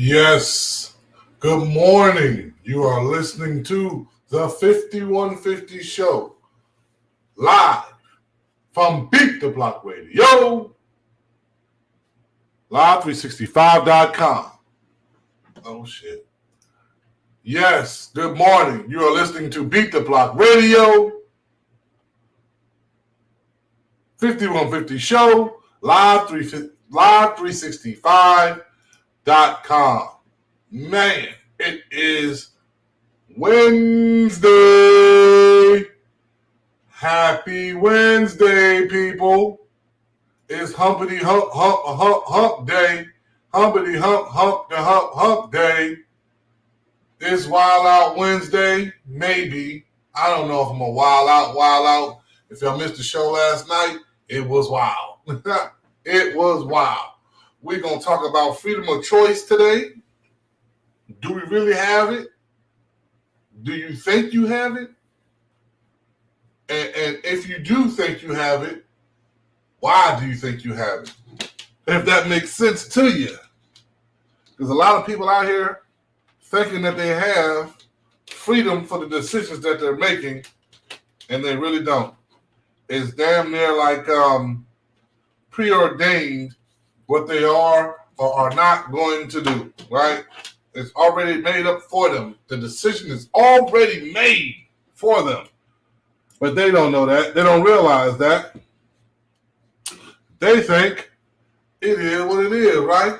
Yes. Good morning. You are listening to the 5150 show live from Beat the Block Radio, live365.com. Oh, shit. Yes. Good morning. You are listening to Beat the Block Radio, 5150 show, live365.com. Man, it is Wednesday. Happy Wednesday, people. It's humpity hump day. Humpity hump day. It's Wild Out Wednesday. Maybe. I don't know if I'm a wild out. If y'all missed the show last night, it was wild. It was wild. We're going to talk about freedom of choice today. Do we really have it? Do you think you have it? And if you do think you have it, why do you think you have it? If that makes sense to you. There's a lot of people out here thinking that they have freedom for the decisions that they're making, and they really don't. It's damn near like preordained what they are or are not going to do, right? It's already made up for them. The decision is already made for them. But they don't know that. They don't realize that. They think it is what it is, right?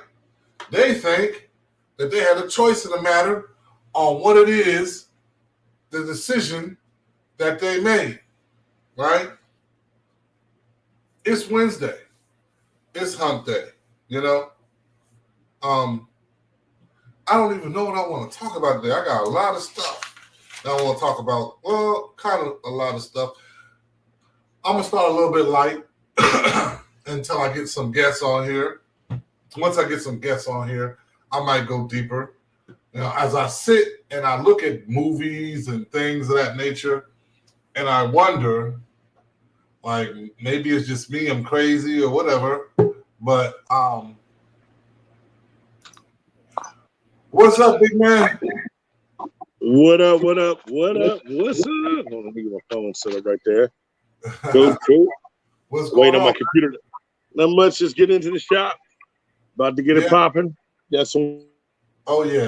They think that they had a choice in the matter on what it is, the decision that they made, right? It's Wednesday. It's hump day, you know? I don't even know what I want to talk about today. I got a lot of stuff that I want to talk about. Well, kind of a lot of stuff. I'm going to start a little bit light until I get some guests on here. Once I get some guests on here, I might go deeper. You know, as I sit and I look at movies and things of that nature, and I wonder, like, maybe it's just me, I'm crazy or whatever, but what's up, big man? What up? What's up? Hold on, let me get my phone set up right there. Cool. What's going Wait on on? my computer. Not much, just get into the shop. About to get it popping. Got some. Oh, yeah.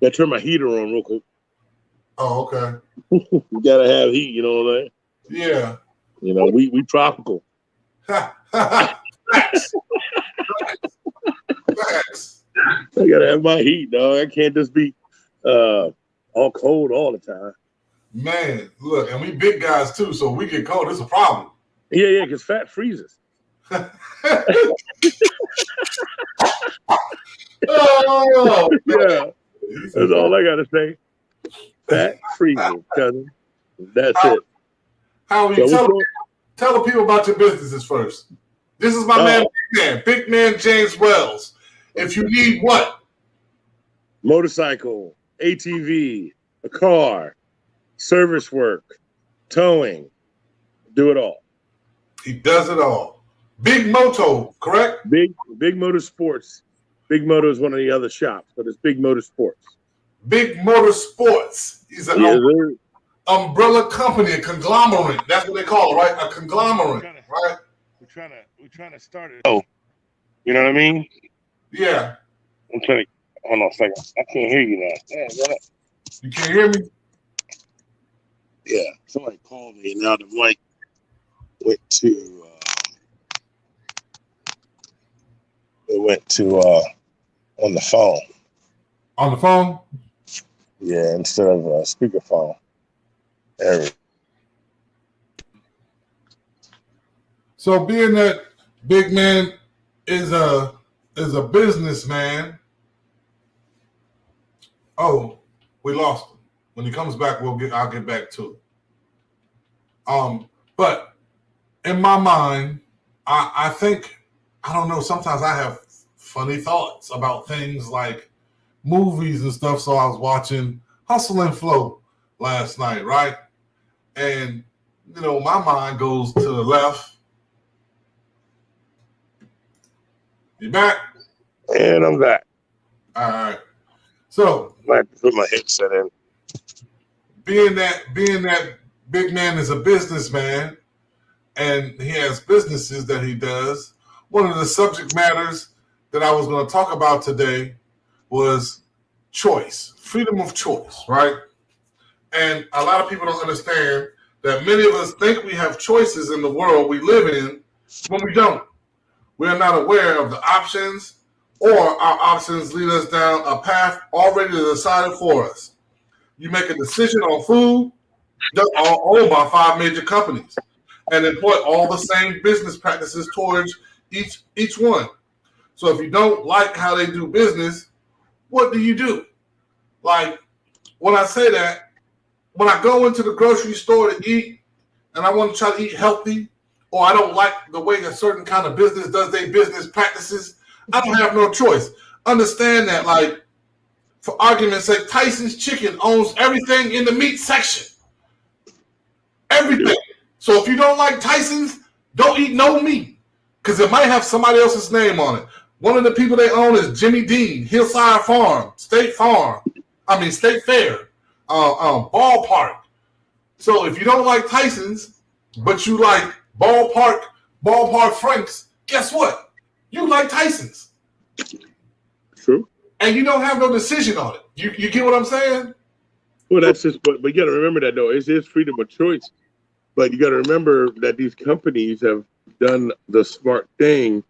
Gotta turn my heater on real quick. Oh, okay. You gotta have heat, you know what I mean? Yeah. You know, we tropical. Facts. I gotta have my heat, dog. I can't just be all cold all the time. Man, look, and we big guys too, so we get cold. It's a problem. Yeah, because fat freezes. Oh, yeah. That's all I gotta say. Fat freezes, cousin. That's it. How are you? Tell the people about your businesses first. This is my Big Man James Wells. If you need what? Motorcycle, ATV, a car, service work, towing, do it all. He does it all. Big Moto, correct? Big Motorsports. Big Moto is one of the other shops, but it's Big Motorsports. Big Motorsports. He's an umbrella company, a conglomerate. That's what they call it, right? A conglomerate, right? We're trying to start it. Oh, you know what I mean? Yeah. I'm trying to. Hold on a second. I can't hear you now. Yeah, you can't hear me? Yeah. Somebody called me, and now the mic went to. It went to on the phone. On the phone? Yeah, instead of speakerphone. There. So being that Big Man is a businessman. Oh, we lost him. When he comes back, I'll get back to it. But in my mind, I think, I don't know, sometimes I have funny thoughts about things like movies and stuff. So I was watching Hustle and Flow last night, right? And, you know, my mind goes to the left You back? And I'm back. All right. So I have to put my headset in. being that big man is a businessman and he has businesses that he does, one of the subject matters that I was going to talk about today was choice, freedom of choice, right? And a lot of people don't understand that many of us think we have choices in the world we live in when we don't. We're not aware of the options, or our options lead us down a path already decided for us. You make a decision on food, they're all owned by 5 major companies and employ all the same business practices towards each one. So if you don't like how they do business, what do you do? Like, when I say that, when I go into the grocery store to eat and I want to try to eat healthy, or I don't like the way a certain kind of business does their business practices, I don't have no choice. Understand that, like, for argument's sake, Tyson's Chicken owns everything in the meat section. Everything. So if you don't like Tyson's, don't eat no meat, because it might have somebody else's name on it. One of the people they own is Jimmy Dean, Hillside Farm, State Fair, Ballpark. So if you don't like Tyson's, but you like Ballpark Franks, guess what? You like Tyson's. True. And you don't have no decision on it. You get what I'm saying? Well, that's just, but you got to remember that, though. It is freedom of choice. But you got to remember that these companies have done the smart thing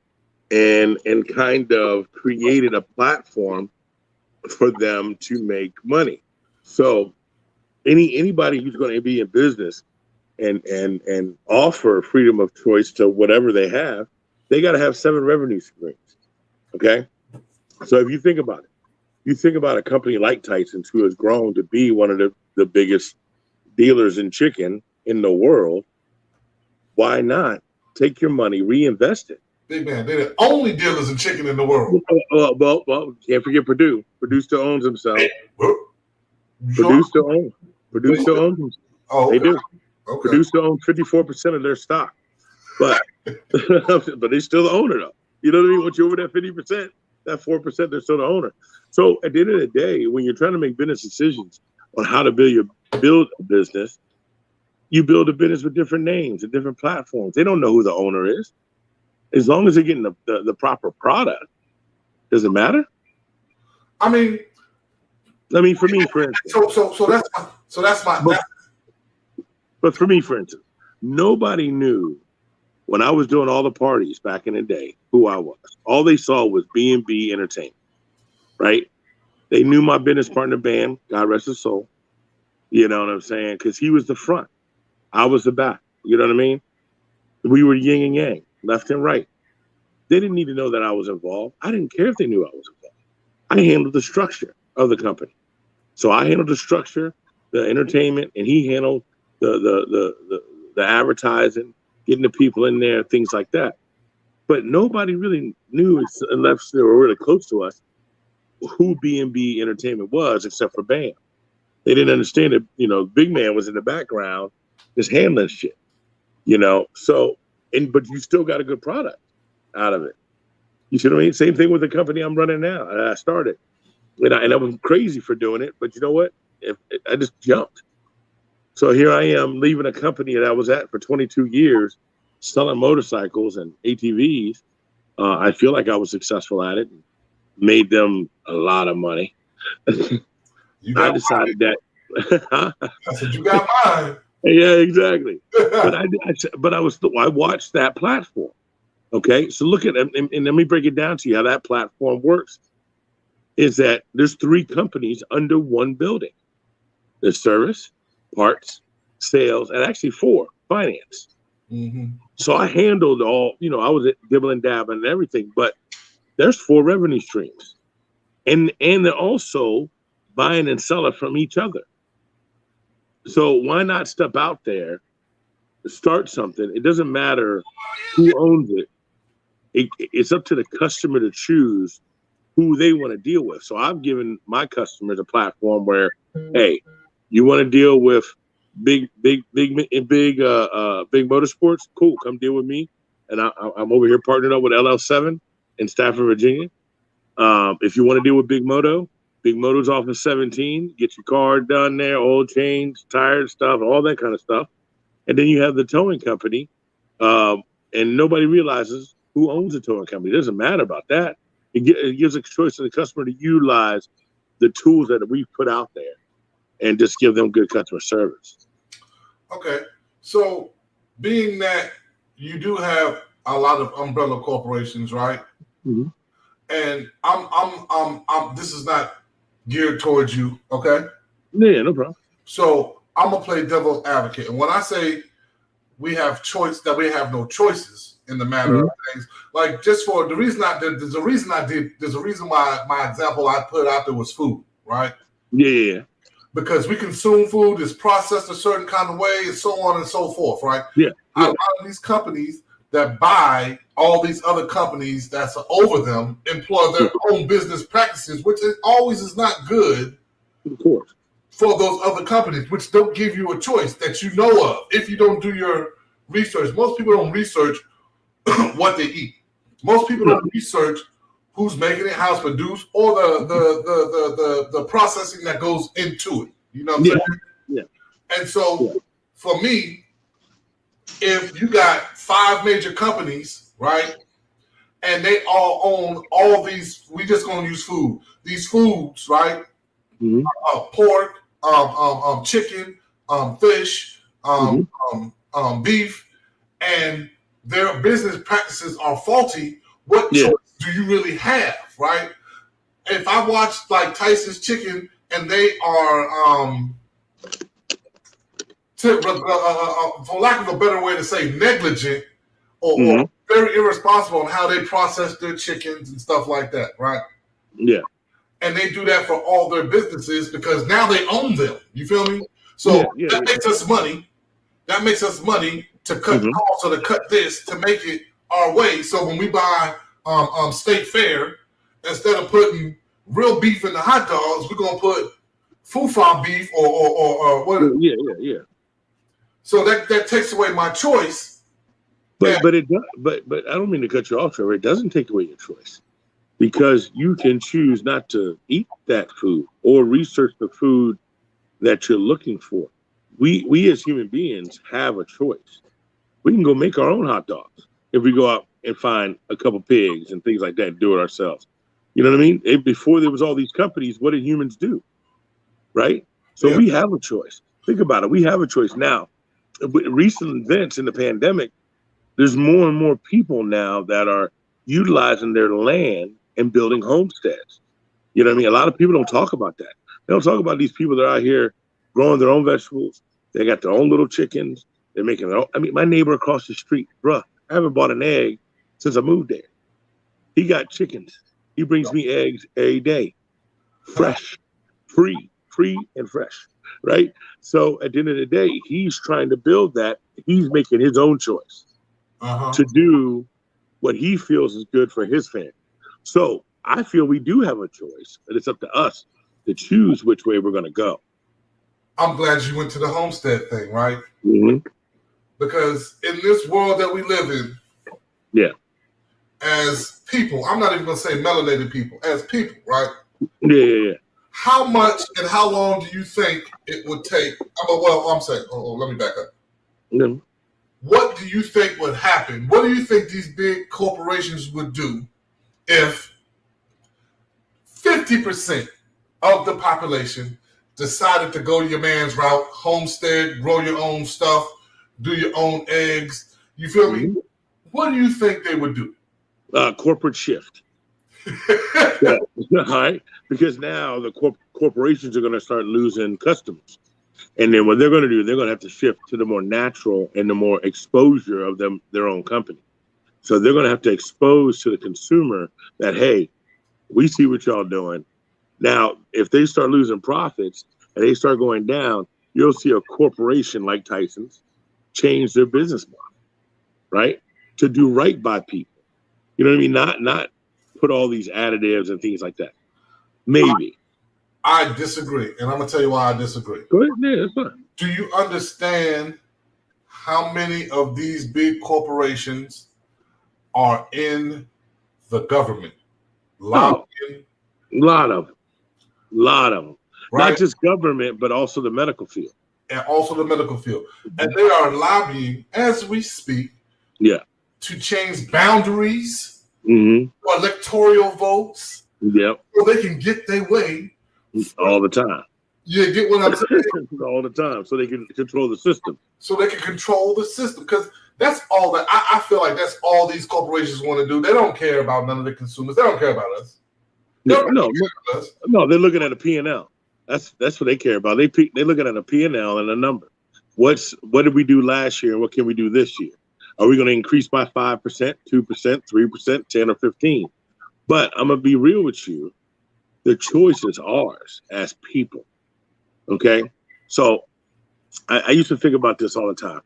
and kind of created a platform for them to make money. So anybody who's going to be in business and offer freedom of choice to whatever they have, they got to have 7 revenue streams. Okay. So if you think about it, you think about a company like Tyson's, who has grown to be one of the biggest dealers in chicken in the world. Why not take your money, reinvest it? Big man, they're the only dealers in chicken in the world. Well, can't forget Purdue. Purdue still owns himself. Purdue still owns himself. Oh, okay. They do. Okay. Purdue still owns 54% of their stock, but but they're still the owner, though. You know what I mean? Once you're over that 50%, that 4%, they're still the owner. So at the end of the day, when you're trying to make business decisions on how to build a business, you build a business with different names and different platforms. They don't know who the owner is. As long as they're getting the proper product, does it matter? I mean, for me, for instance. So that's my. But for me, for instance, nobody knew when I was doing all the parties back in the day who I was. All they saw was B&B Entertainment, right? They knew my business partner band, God rest his soul. You know what I'm saying? Because he was the front. I was the back. You know what I mean? We were yin and yang, left and right. They didn't need to know that I was involved. I didn't care if they knew I was involved. I handled the structure of the company. So I handled the structure, the entertainment, and he handled the advertising, getting the people in there, things like that. But nobody really knew, unless they were really close to us, who B&B Entertainment was, except for Bam. They didn't understand it. Big man was in the background just handling shit, So, but you still got a good product out of it. You see what I mean? Same thing with the company I'm running now. I started, and I was crazy for doing it. But you know what? I just jumped. So here I am leaving a company that I was at for 22 years, selling motorcycles and ATVs. I feel like I was successful at it, made them a lot of money. I decided that. I said, you got mine. Yeah, exactly. But I watched that platform. Okay, so look at it, and let me break it down to you how that platform works. Is that there's 3 companies under one building. There's service, parts, sales, and actually 4, finance. Mm-hmm. So I handled all, I was dibbling dabbling and everything, but there's 4 revenue streams. And they're also buying and selling from each other. So why not step out there, start something? It doesn't matter who owns it. It's up to the customer to choose who they want to deal with. So I've given my customers a platform where, hey, you want to deal with big motorsports? Cool, come deal with me. And I'm over here partnered up with LL7. in Stafford, Virginia. If you want to deal with Big Moto's off of 17. Get your car done there, oil change, tires, stuff, all that kind of stuff. And then you have the towing company, and nobody realizes who owns the towing company. It doesn't matter about that. It gives a choice to the customer to utilize the tools that we put out there and just give them good customer service. Okay. So being that you do have a lot of umbrella corporations, right? Mm-hmm. And I'm this is not geared towards you, okay? Yeah, no problem. So I'm gonna play devil's advocate. And when I say we have choice, that we have no choices in the matter of things, like just for the reason there's a reason why my example I put out there was food, right? Yeah. Because we consume food, it's processed a certain kind of way, and so on and so forth, right? Yeah. A lot of these companies that buy all these other companies that's over them employ their own business practices, which always is not good. Of course. For those other companies, which don't give you a choice that you know of if you don't do your research. Most people don't research what they eat. Most people don't research who's making it, how it's produced, or the processing that goes into it. You know what I'm saying? Yeah. And so for me, if you got 5 major companies, right, and they all own all these, we just gonna use food. These foods, right? Pork, chicken, fish, beef, and their business practices are faulty. What choice do you really have, right? If I watch like Tyson's Chicken and they are, for lack of a better way to say, negligent or very irresponsible in how they process their chickens and stuff like that, right? Yeah. And they do that for all their businesses because now they own them. You feel me? So that makes us money. That makes us money to cut costs or to cut this to make it our way. So when we buy State Fair, instead of putting real beef in the hot dogs, we're gonna put Fufa beef or what? Yeah. So that takes away my choice. But it does. But I don't mean to cut you off, Trevor. It doesn't take away your choice. Because you can choose not to eat that food or research the food that you're looking for. We as human beings have a choice. We can go make our own hot dogs if we go out and find a couple pigs and things like that and do it ourselves. You know what I mean? Before there was all these companies, what did humans do? Right? So we have a choice. Think about it. We have a choice now. With recent events in the pandemic, there's more and more people now that are utilizing their land and building homesteads. You know what I mean? A lot of people don't talk about that. They don't talk about these people that are out here growing their own vegetables. They got their own little chickens. They're making their own. I mean, my neighbor across the street, bruh, I haven't bought an egg since I moved there. He got chickens. He brings me eggs every day. Fresh, free and fresh, right? So at the end of the day, he's trying to build that. He's making his own choice to do what he feels is good for his family. So I feel we do have a choice, and it's up to us to choose which way we're going to go. I'm glad you went to the homestead thing, right? Mm-hmm. Because in this world that we live in, as people, I'm not even going to say melanated people, as people, right? Yeah. How much and how long do you think it would take? I'm saying, let me back up. Mm-hmm. What do you think would happen? What do you think these big corporations would do if 50% of the population decided to go your man's route, homestead, grow your own stuff, do your own eggs? You feel me? What do you think they would do? Corporate shift. All right, because now the corporations are going to start losing customers. And then what they're going to do, they're going to have to shift to the more natural and the more exposure of their own company. So they're going to have to expose to the consumer that, hey, we see what y'all doing. Now, if they start losing profits and they start going down, you'll see a corporation like Tyson's change their business model, right? To do right by people. You know what I mean? Not put all these additives and things like that. Maybe. I disagree, and I'm going to tell you why I disagree. Go ahead. Yeah, that's fine. Do you understand how many of these big corporations are in the government. No, Lobbying, a lot of them. right? Not just government, but also the medical field. And also the medical field. And they are lobbying as we speak Yeah. to change boundaries Mm-hmm. for electoral votes Yep. so they can get their way. All the time. You get what I'm saying? All the time. So they can control the system. So they can control the system. Because that's all that I feel like that's all these corporations want to do. They don't care about none of the consumers. They don't care about us. They don't No, care about us. no, they're looking at a P&L. That's what they care about. They're looking at a P&L and a number. What did we do last year? What can we do this year? Are we going to increase by 5%, 2%, 3%, 10 or 15? But I'm going to be real with you. The choice is ours as people. Okay? So I used to think about this all the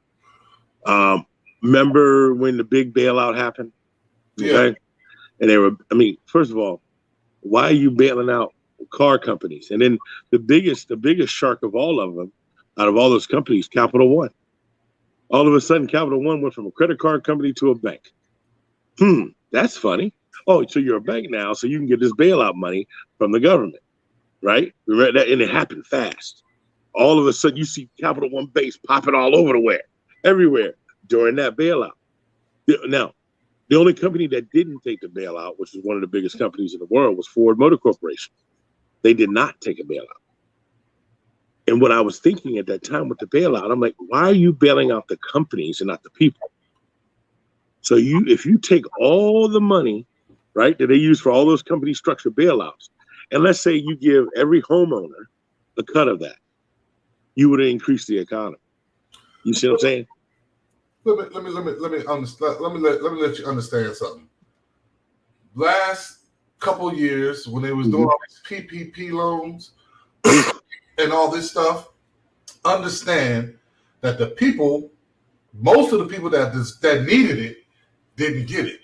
time. Remember when the big bailout happened? Okay? Yeah. And they were, first of all, why are you bailing out car companies? And then the biggest shark of all of them, out of all those companies, Capital One. All of a sudden, Capital One went from a credit card company to a bank. That's funny. Oh, so you're a bank now, so you can get this bailout money from the government, right? We read that, and it happened fast. All of a sudden, you see Capital One base popping all over everywhere during that bailout. Now, the only company that didn't take the bailout, which is one of the biggest companies in the world, was Ford Motor Corporation. They did not take a bailout. And what I was thinking at that time with the bailout, I'm like, why are you bailing out the companies and not the people? So if you take all the money, right, that they use for all those company structured bailouts, and let's say you give every homeowner a cut of that, you would increase the economy. You see what I'm saying? Let me let you understand something. Last couple of years when they was doing all these PPP loans and all this stuff, understand that the people, most of the people that needed it didn't get it.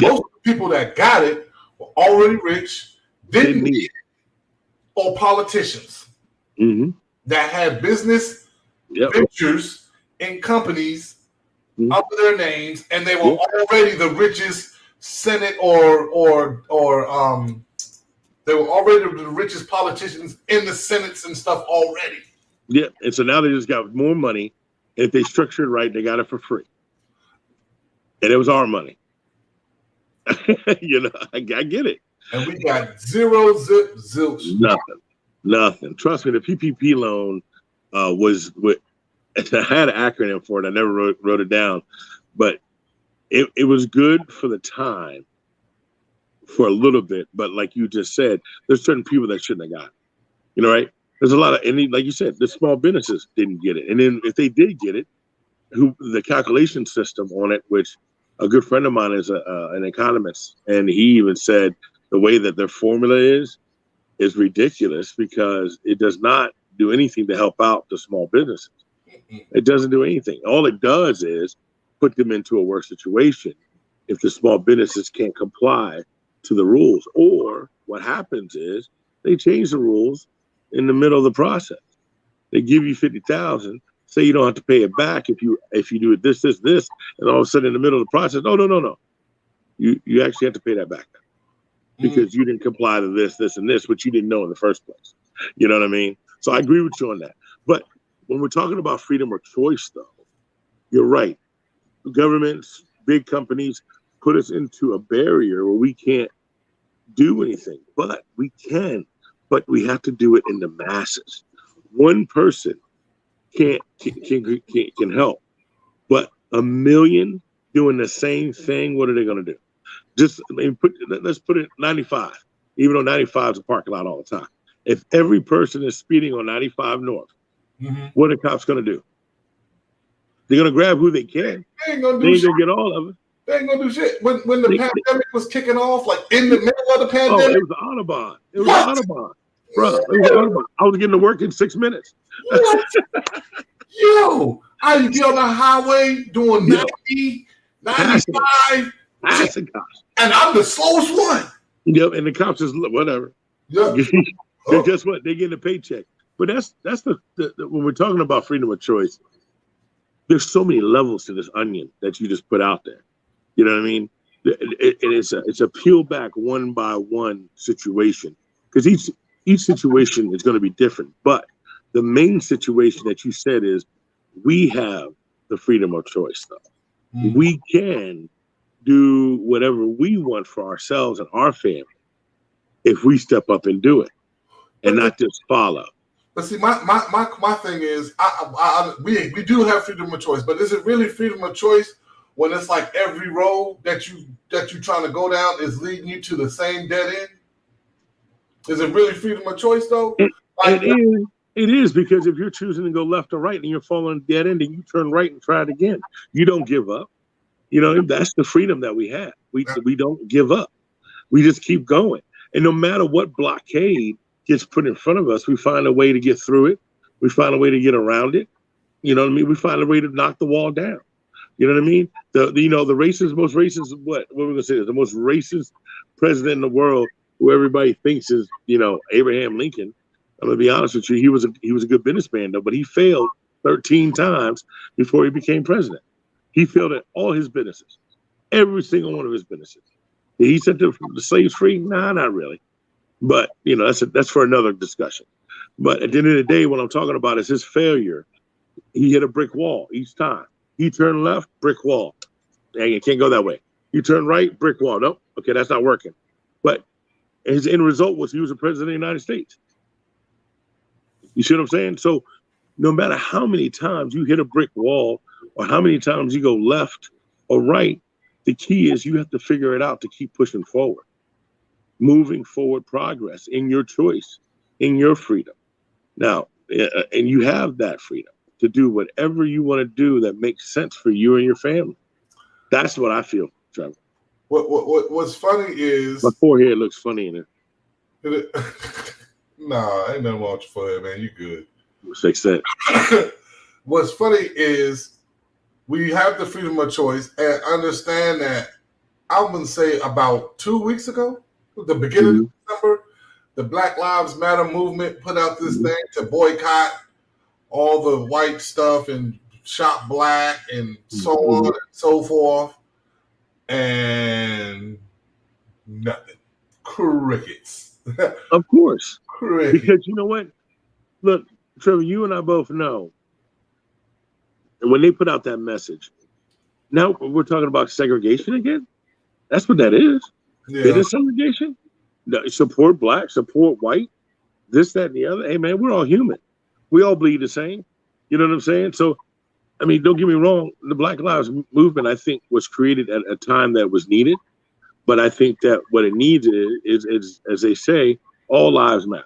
Most of the people that got it were already rich, didn't need it, or politicians that had business ventures in companies under their names, and they were already the richest Senate or they were already the richest politicians in the Senates and stuff already. Yeah, and so now they just got more money. If they structured right, they got it for free. And it was our money. I get it. And we got zero zip zilch. Nothing. Trust me, the PPP loan was I had an acronym for it. I never wrote it down, but it was good for the time, for a little bit. But like you just said, there's certain people that shouldn't have got it. Right? There's a lot of, and like you said, the small businesses didn't get it. And then if they did get it, the calculation system on it, which a good friend of mine is an economist, and he even said the way that their formula is ridiculous because it does not do anything to help out the small businesses. It doesn't do anything. All it does is put them into a worse situation if the small businesses can't comply to the rules. Or what happens is they change the rules in the middle of the process. They give you $50,000, say you don't have to pay it back if you do it this, and all of a sudden in the middle of the process, no. You actually have to pay that back because you didn't comply to this, and this, which you didn't know in the first place. You know what I mean? So I agree with you on that. But when we're talking about freedom of choice, though, you're right. Governments, big companies put us into a barrier where we can't do anything. But we can. But we have to do it in the masses. One person can help. But a million doing the same thing, what are they going to do? Let's put it 95. Even though 95 is a parking lot all the time. If every person is speeding on 95 North, what are the cops going to do? They're going to grab who they can. They ain't going to get all of it. They ain't going to do shit. When the pandemic was kicking off, like in the middle of the pandemic. Oh, it was the Autobahn. It was the Autobahn. Bro, it was the Autobahn. I was getting to work in 6 minutes. Yo, I used to be on the highway doing 90, 95. And I'm the slowest one. Yep, and the cops is whatever. Yeah. Guess what? They get a paycheck. But that's the when we're talking about freedom of choice, there's so many levels to this onion that you just put out there. You know what I mean? It's a peel back one by one situation, because each situation is going to be different. But the main situation that you said is we have the freedom of choice, though. Mm. We can do whatever we want for ourselves and our family if we step up and do it and not just follow. But see, my thing is, we do have freedom of choice, but is it really freedom of choice when it's like every road that you're trying to go down is leading you to the same dead end? Is it really freedom of choice though? It is, because if you're choosing to go left or right and you're following dead end and you turn right and try it again, you don't give up. That's the freedom that we have. We don't give up. We just keep going. And no matter what blockade gets put in front of us, we find a way to get through it. We find a way to get around it. You know what I mean? We find a way to knock the wall down. You know what I mean? The most racist, what we're going to say is the most racist president in the world, who everybody thinks is, Abraham Lincoln. I'm going to be honest with you. He was a good businessman, though, but he failed 13 times before he became president. He failed at all his businesses, every single one of his businesses. Did he set the slaves free? Nah, not really. But, that's for another discussion. But at the end of the day, what I'm talking about is his failure. He hit a brick wall each time. He turned left, brick wall. Dang, it can't go that way. You turn right, brick wall. Nope. Okay, that's not working. But his end result was he was the president of the United States. You see what I'm saying? So no matter how many times you hit a brick wall or how many times you go left or right, the key is you have to figure it out to keep pushing forward. Moving forward progress in your choice, in your freedom. Now, and you have that freedom to do whatever you want to do that makes sense for you and your family. That's what I feel, Trevor. What's funny is... My forehead looks funny in it. Nah, ain't nothing wrong with your forehead, man. You good. Makes sense. What's funny is we have the freedom of choice, and understand that I'm going to say about 2 weeks ago, the beginning of December, the Black Lives Matter movement put out this thing to boycott all the white stuff and shop black and so on and so forth. And nothing. Crickets. Of course. Crickets. Because you know what? Look, Trevor, you and I both know. And when they put out that message, now we're talking about segregation again? That's what that is. Yeah. It is segregation. No, support black, support white, this, that, and the other. Hey, man, we're all human. We all bleed the same. You know what I'm saying? So, I mean, don't get me wrong. The Black Lives Movement, I think, was created at a time that was needed. But I think that what it needs is, as they say, all lives matter.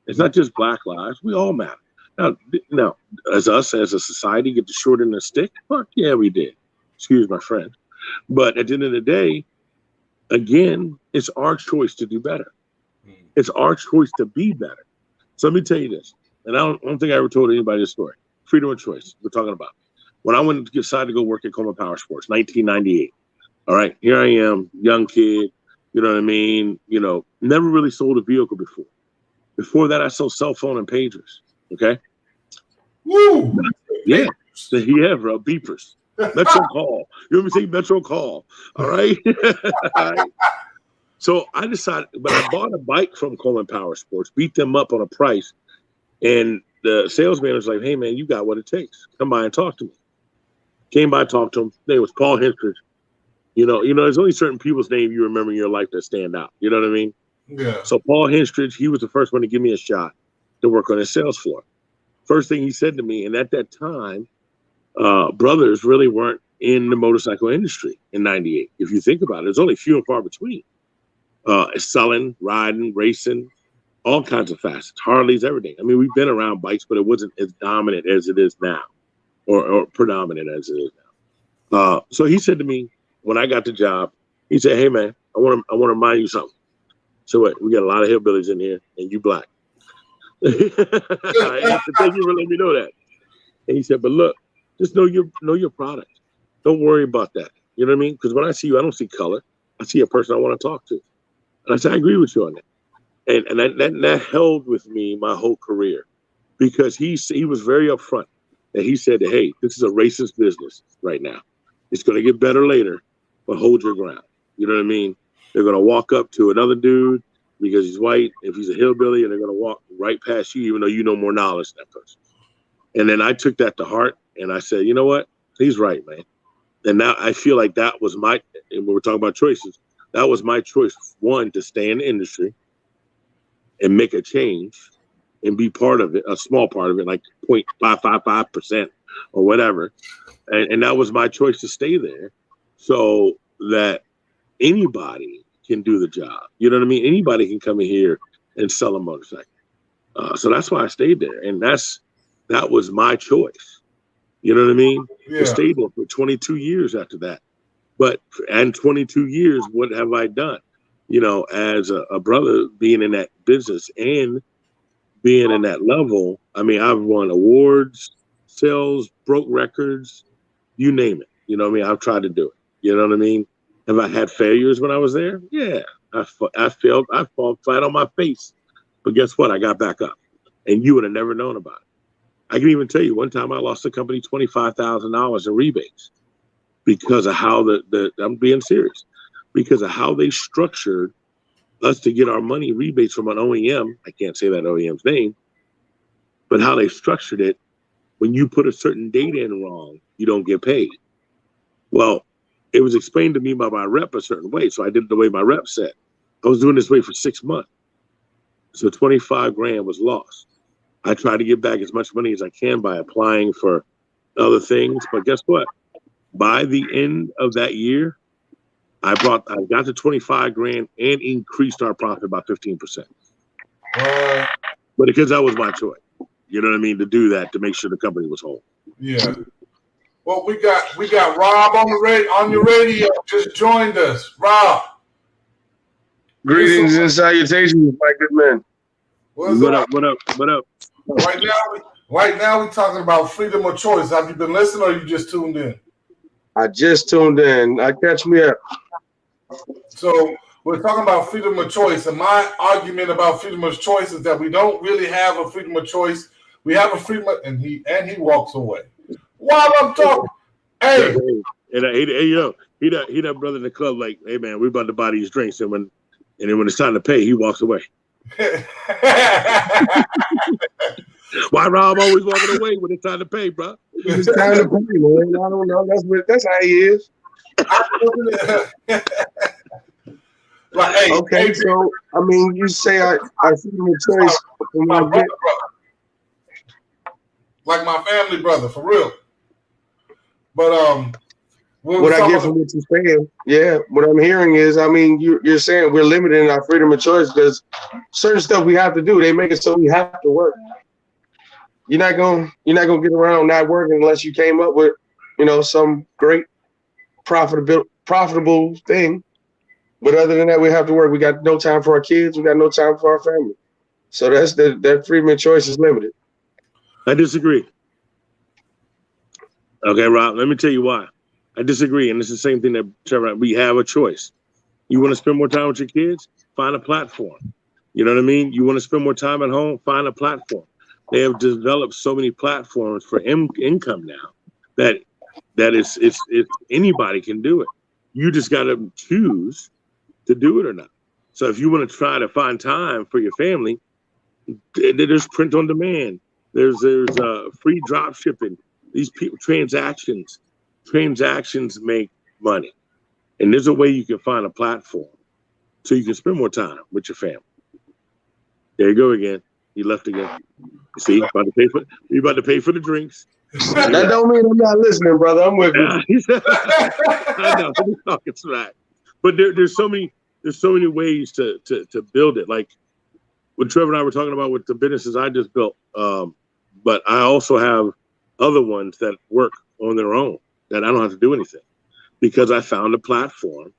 It's not just black lives. We all matter. Now, as us, as a society, get the short end of the stick? Fuck yeah, we did. Excuse my French. But at the end of the day, again, it's our choice to do better. It's our choice to be better. So let me tell you this, and I don't think I ever told anybody this story. Freedom of choice, we're talking about. When I went to decide to go work at Coleman Power Sports, 1998. All right, here I am, young kid, you know what I mean? Never really sold a vehicle before. Before that, I sold cell phone and pagers, okay? Woo! Yeah, bro, beepers. Metro Call. You hear me say Metro Call, all right? All right? So I decided, but I bought a bike from Coleman Power Sports, beat them up on a price, and the salesman was like, hey, man, you got what it takes. Come by and talk to me. Came by, talked to him. Name was Paul Henstridge. There's only certain people's name you remember in your life that stand out. You know what I mean? Yeah. So Paul Henstridge, he was the first one to give me a shot to work on his sales floor. First thing he said to me, and at that time, brothers really weren't in the motorcycle industry in 98. If you think about it, there's only few and far between. Selling, riding, racing, all kinds of facets, Harleys, everything. I mean, we've been around bikes, but it wasn't as dominant as it is now, or predominant as it is now. So he said to me, when I got the job, he said, hey, man, I want to remind you something. So what? We got a lot of hillbillies in here, and you black. I said, thank you for letting me know that. And he said, but look, just know your product. Don't worry about that. You know what I mean? Because when I see you, I don't see color. I see a person I want to talk to. And I said, I agree with you on that. And that held with me my whole career, because he was very upfront. And he said, hey, this is a racist business right now. It's going to get better later, but hold your ground. You know what I mean? They're going to walk up to another dude because he's white, if he's a hillbilly, and they're going to walk right past you, even though you know more knowledge than that person. And then I took that to heart, and I said, you know what? He's right, man. And now I feel like that was my, and when we're talking about choices, that was my choice. One, to stay in the industry and make a change and be part of it, a small part of it, like 0.555% or whatever. And that was my choice to stay there so that anybody can do the job. You know what I mean? Anybody can come in here and sell a motorcycle. So that's why I stayed there. And that was my choice. You know what I mean? Yeah. I stayed there for 22 years after that. And 22 years, what have I done? You know, as a brother being in that business and being in that level, I mean, I've won awards, sales, broke records, you name it. You know what I mean? I've tried to do it. You know what I mean? Have I had failures when I was there? Yeah. I failed. I fall flat on my face. But guess what? I got back up. And you would have never known about it. I can even tell you one time I lost the company $25,000 in rebates because of how I'm being serious, because of how they structured us to get our money rebates from an OEM. I can't say that OEM's name, but how they structured it. When you put a certain date in wrong, you don't get paid. Well, it was explained to me by my rep a certain way. So I did it the way my rep said. I was doing this way for 6 months. So 25 grand was lost. I tried to get back as much money as I can by applying for other things. But guess what? By the end of that year, I got to 25 grand and increased our profit by 15%. But because that was my choice, you know what I mean, to do that, to make sure the company was whole. Yeah. Well, we got Rob on your radio. Just joined us, Rob. Greetings and salutations, my good man. What up? Right now, we're talking about freedom of choice. Have you been listening, or you just tuned in? I just tuned in. Catch me up. So we're talking about freedom of choice, and my argument about freedom of choice is that we don't really have a freedom of choice. We have a freedom, and he walks away. While I'm talking, hey, he that brother in the club, like, hey man, we about to buy these drinks, and when it's time to pay, he walks away. Why Rob always walking away when it's time to pay, bro? It's time to pay, man. I don't know. That's how he is. Like, hey, okay, so I mean, you say I freedom of choice. Like my family brother, for real. But what I get from what you're saying, yeah, what I'm hearing is, I mean, you're saying we're limiting our freedom of choice because certain stuff we have to do. They make it so we have to work. You're not gonna get around not working unless you came up with, some great profitable thing. But other than that, we have to work. We got no time for our kids. We got no time for our family. So that's that freedom of choice is limited. I disagree. Okay, Rob, let me tell you why. I disagree. And it's the same thing that Trevor, we have a choice. You want to spend more time with your kids? Find a platform. You know what I mean? You want to spend more time at home? Find a platform. They have developed so many platforms for income now that it's anybody can do it. You just got to choose to do it or not. So if you want to try to find time for your family, there's print on demand. There's free drop shipping. These people transactions make money, and there's a way you can find a platform so you can spend more time with your family. There you go again. He left again. You see, you about to pay for the drinks. That don't mean I'm not listening, brother. I'm with you. I know he's talking smack, but there's so many ways to build it. Like what Trevor and I were talking about with the businesses I just built. But I also have other ones that work on their own that I don't have to do anything because I found a platform.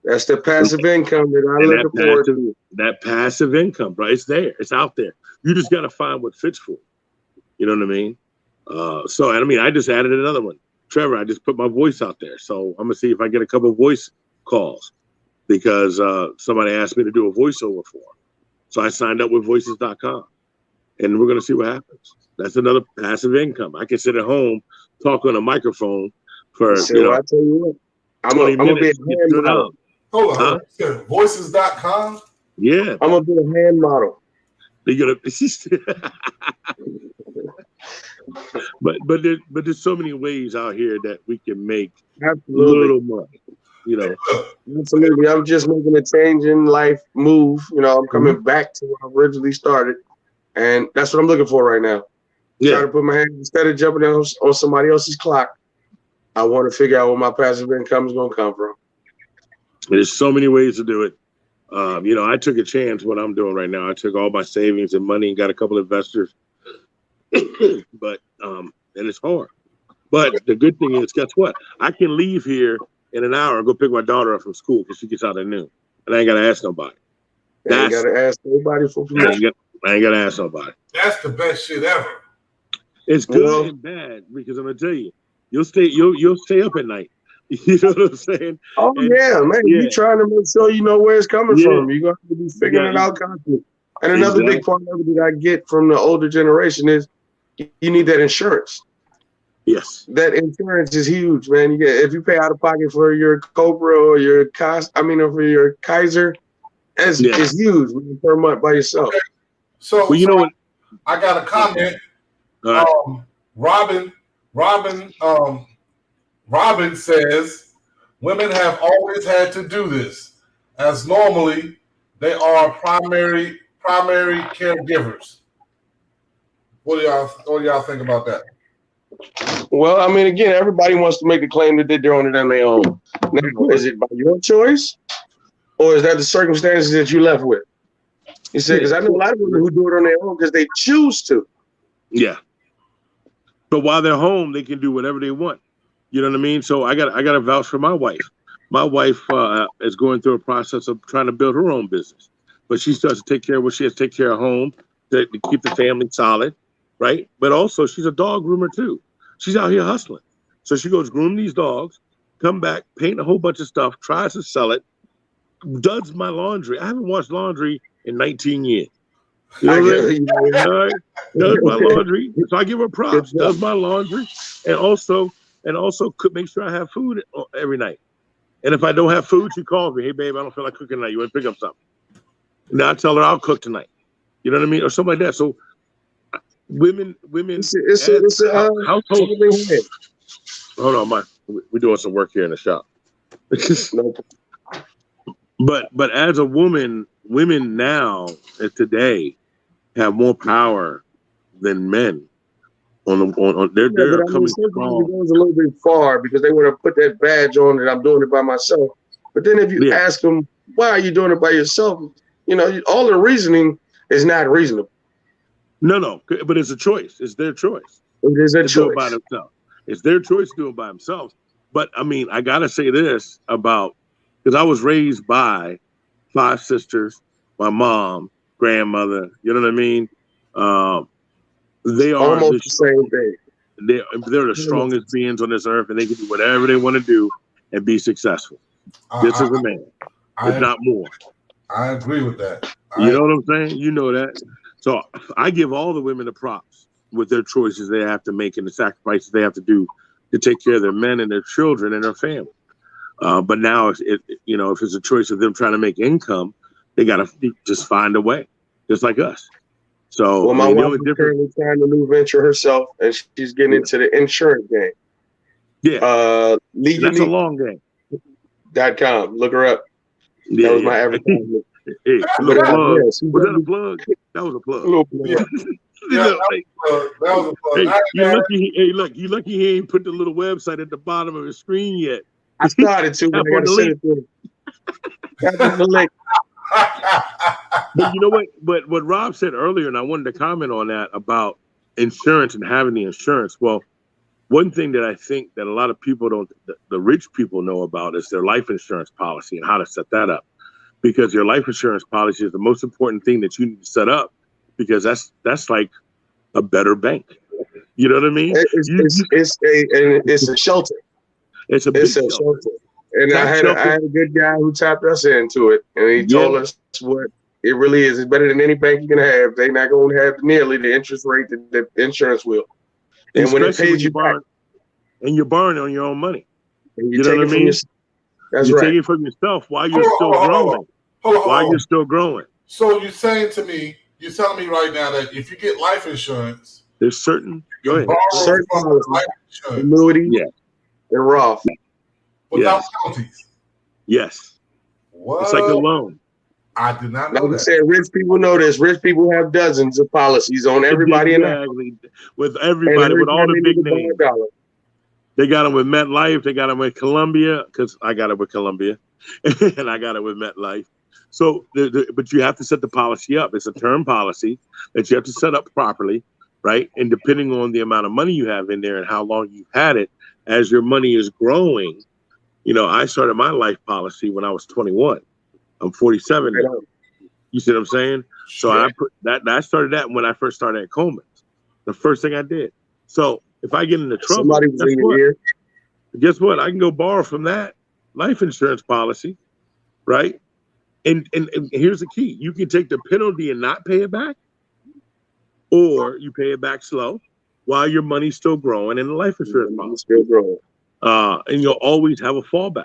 That's the passive income that I look forward to. That passive income, bro. It's there. It's out there. You just got to find what fits for you. You know what I mean? So, I mean, I just added another one. Trevor, I just put my voice out there. So I'm going to see if I get a couple of voice calls because somebody asked me to do a voiceover for them. So I signed up with voices.com and we're going to see what happens. That's another passive income. I can sit at home, talk on a microphone for, I tell you what, I'm going to be a Hold on. Voices.com? Yeah. I'm gonna be a hand model. They're gonna but there's so many ways out here that we can make little money, you know. Absolutely. I'm just making a change in life move. You know, I'm coming back to where I originally started. And that's what I'm looking for right now. Yeah. Try to put my hand, instead of jumping on somebody else's clock, I want to figure out where my passive income is going to come from. There's so many ways to do it. You know, I took a chance what I'm doing right now. I took all my savings and money and got a couple of investors. But and it's hard. But the good thing is, guess what? I can leave here in an hour and go pick my daughter up from school because she gets out at noon. And I ain't gotta ask nobody. I ain't gotta ask nobody for permission. I ain't gotta ask nobody. That's the best shit ever. It's good and bad because I'm gonna tell you, you'll stay up at night. You know what I'm saying? Oh, and, yeah, man. Yeah. You're trying to make sure you know where it's coming from. You're going to be figuring it out constantly. And another big part of it that I get from the older generation is you need that insurance. Yes. That insurance is huge, man. If you pay out of pocket for your Cobra or your for your Kaiser, it's huge per month by yourself. Okay. So, you know what? I got a comment. Robin says women have always had to do this, as normally they are primary caregivers. What do y'all think about that? Well, I mean, again, everybody wants to make the claim that they're doing it on their own. Now, is it by your choice, or is that the circumstances that you left with? You said, because I know a lot of women who do it on their own because they choose to. Yeah. But while they're home, they can do whatever they want. You know what I mean? So I got to vouch for my wife. My wife is going through a process of trying to build her own business, but she starts to take care of what she has to take care of home to keep the family solid, right? But also she's a dog groomer too. She's out here hustling. So she goes groom these dogs, come back, paint a whole bunch of stuff, tries to sell it, does my laundry. I haven't washed laundry in 19 years. You know what I mean? Does my laundry. So I give her props. Does my laundry, and also could make sure I have food every night. And if I don't have food, she calls me. Hey, babe, I don't feel like cooking tonight. You want to pick up something? Now I tell her I'll cook tonight. You know what I mean, or something like that. So women. It's a household. Hold on, we're doing some work here in the shop. But as a woman, women now today have more power than men. They're coming strong. It goes a little bit far because they want to put that badge on that I'm doing it by myself. But then if you ask them, why are you doing it by yourself? You know, all the reasoning is not reasonable. No, but it's a choice. It's their choice. It is a choice. Do it by themselves. It's their choice to do it by themselves. But I mean, I gotta say this about, because I was raised by 5 sisters, my mom, grandmother. You know what I mean? They are almost the same thing. They're the strongest beings on this earth, and they can do whatever they want to do and be successful. Just as a man, if not more. I agree with that. You know what I'm saying? You know that. So I give all the women the props with their choices they have to make and the sacrifices they have to do to take care of their men and their children and their family. But now, if it's a choice of them trying to make income, they got to just find a way, just like us. So, my wife is currently trying a new venture herself, and she's getting into the insurance game. Yeah, that's a long game. .com. Look her up. Yeah, that was my advertisement. Hey, was that a plug? That was a plug. That was a plug. You're lucky he ain't put the little website at the bottom of his screen yet. I started to, but I got to send it to him. But you know what? But what Rob said earlier, and I wanted to comment on that about insurance and having the insurance. Well, one thing that I think that a lot of people don't, the rich people know about is their life insurance policy and how to set that up. Because your life insurance policy is the most important thing that you need to set up, because that's like a better bank. You know what I mean? It's a shelter. It's a shelter. And I had a good guy who tapped us into it, and he told us what it really is. It's better than any bank you can have. They're not going to have nearly the interest rate that the insurance will. And when it pays you back, and you're borrowing on your own money. And you know what I mean? That's you right. take it from yourself while you're Hold on, still growing. While hold you're on. still growing. So you're telling me right now that if you get life insurance, There's certain. Go you ahead. borrow Certain from policies, life insurance annuity, Yes. and Roth. without Yes. penalties. Yes. What? It's like a loan. I did not Like know I that. said, rich people know this. Rich people have dozens of policies on everybody in the house. Exactly. With And everybody, every with all time the they big need to borrow names. a dollar. They got them with MetLife. They got them with Columbia, because I got it with Columbia, and I got it with MetLife. So, but you have to set the policy up. It's a term policy that you have to set up properly, right? And depending on the amount of money you have in there and how long you've had it, as your money is growing, I started my life policy when I was 21. I'm 47 now. You see what I'm saying? So I put that. I started that when I first started at Coleman's. The first thing I did. So if I get into trouble, Somebody was in your ear. guess what? I can go borrow from that life insurance policy, right? And here's the key: you can take the penalty and not pay it back, or you pay it back slow while your money's still growing in the life insurance policy. Still growing. And you'll always have a fallback.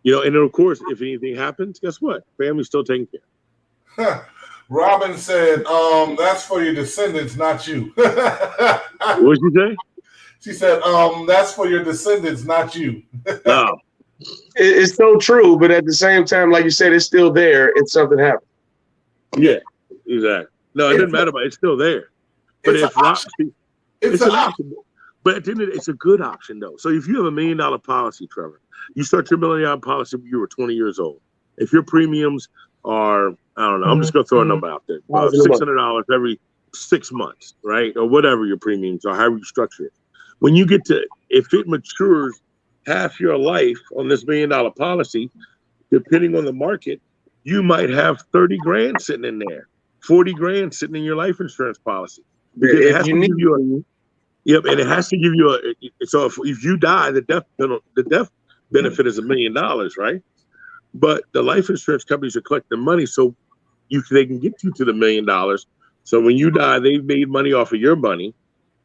And then of course, if anything happens, guess what? Family's still taken care. Robin said, that's for your descendants, not you. What did you say? She said, that's for your descendants, not you. No. It's so true, but at the same time, like you said, it's still there if something happens. Yeah, exactly. No, it doesn't matter, but it's still there. But It's if an not, option. it's an option. But at the end of the day, it's a good option, though. So if you have $1 million policy, Trevor, you start your $1 million policy when you were 20 years old. If your premiums are, I don't know, I'm just going to throw a number out there, about $600 every 6 months, right? Or whatever your premiums are, however you structure it. When you get to, if it matures half your life on this $1 million policy, depending on the market, you might have 30 grand sitting in there, 40 grand sitting in your life insurance policy. Because it has to give you Yep, and it has to give you so if you die, the death benefit is $1 million, right? But the life insurance companies are collecting money so they can get you to the $1 million. So when you die, they've made money off of your money,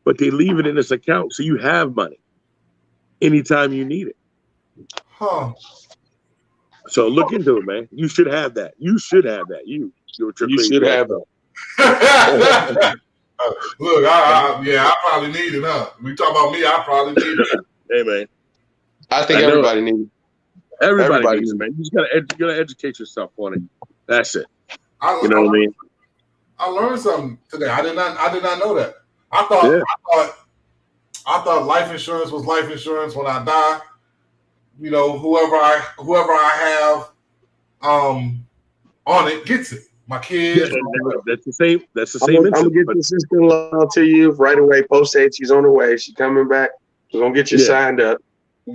but they leave it in this account so you have money anytime you need it. Huh. So look into it, man. You should have that. You should have that. You should have that. Look, I probably need it, huh? We talk about me, I probably need it. Hey, man. I think everybody needs it. Everybody needs it, man. You just gotta educate yourself on it. That's it. You know what I mean? I learned something today. I did not know that. I thought life insurance was life insurance when I die. Whoever I have on it gets it. My kids. Yeah, that's the same. That's the I'm same. gonna get the sister-in-law to you right away. Post date. She's on her way. She's coming back. We're gonna get you signed up.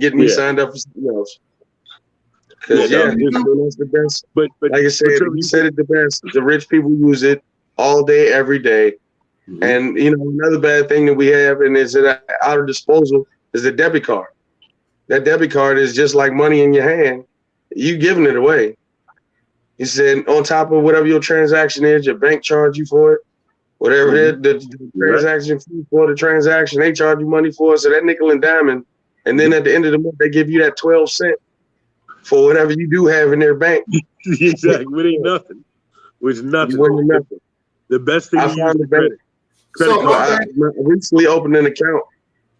Get me signed up for something else. Because that's the best. But like I said, you said it the best. The rich people use it all day, every day. Mm-hmm. And another bad thing that we have, and it's at our disposal, is the debit card. That debit card is just like money in your hand. You giving it away. He said, on top of whatever your transaction is, your bank charge you for it. Whatever it is, the transaction fee for the transaction, they charge you money for it. So that nickel and diamond. And then at the end of the month, they give you that 12 cents for whatever you do have in their bank. Exactly. It ain't nothing. It's nothing. Nothing. The best thing I found the bank. I recently opened an account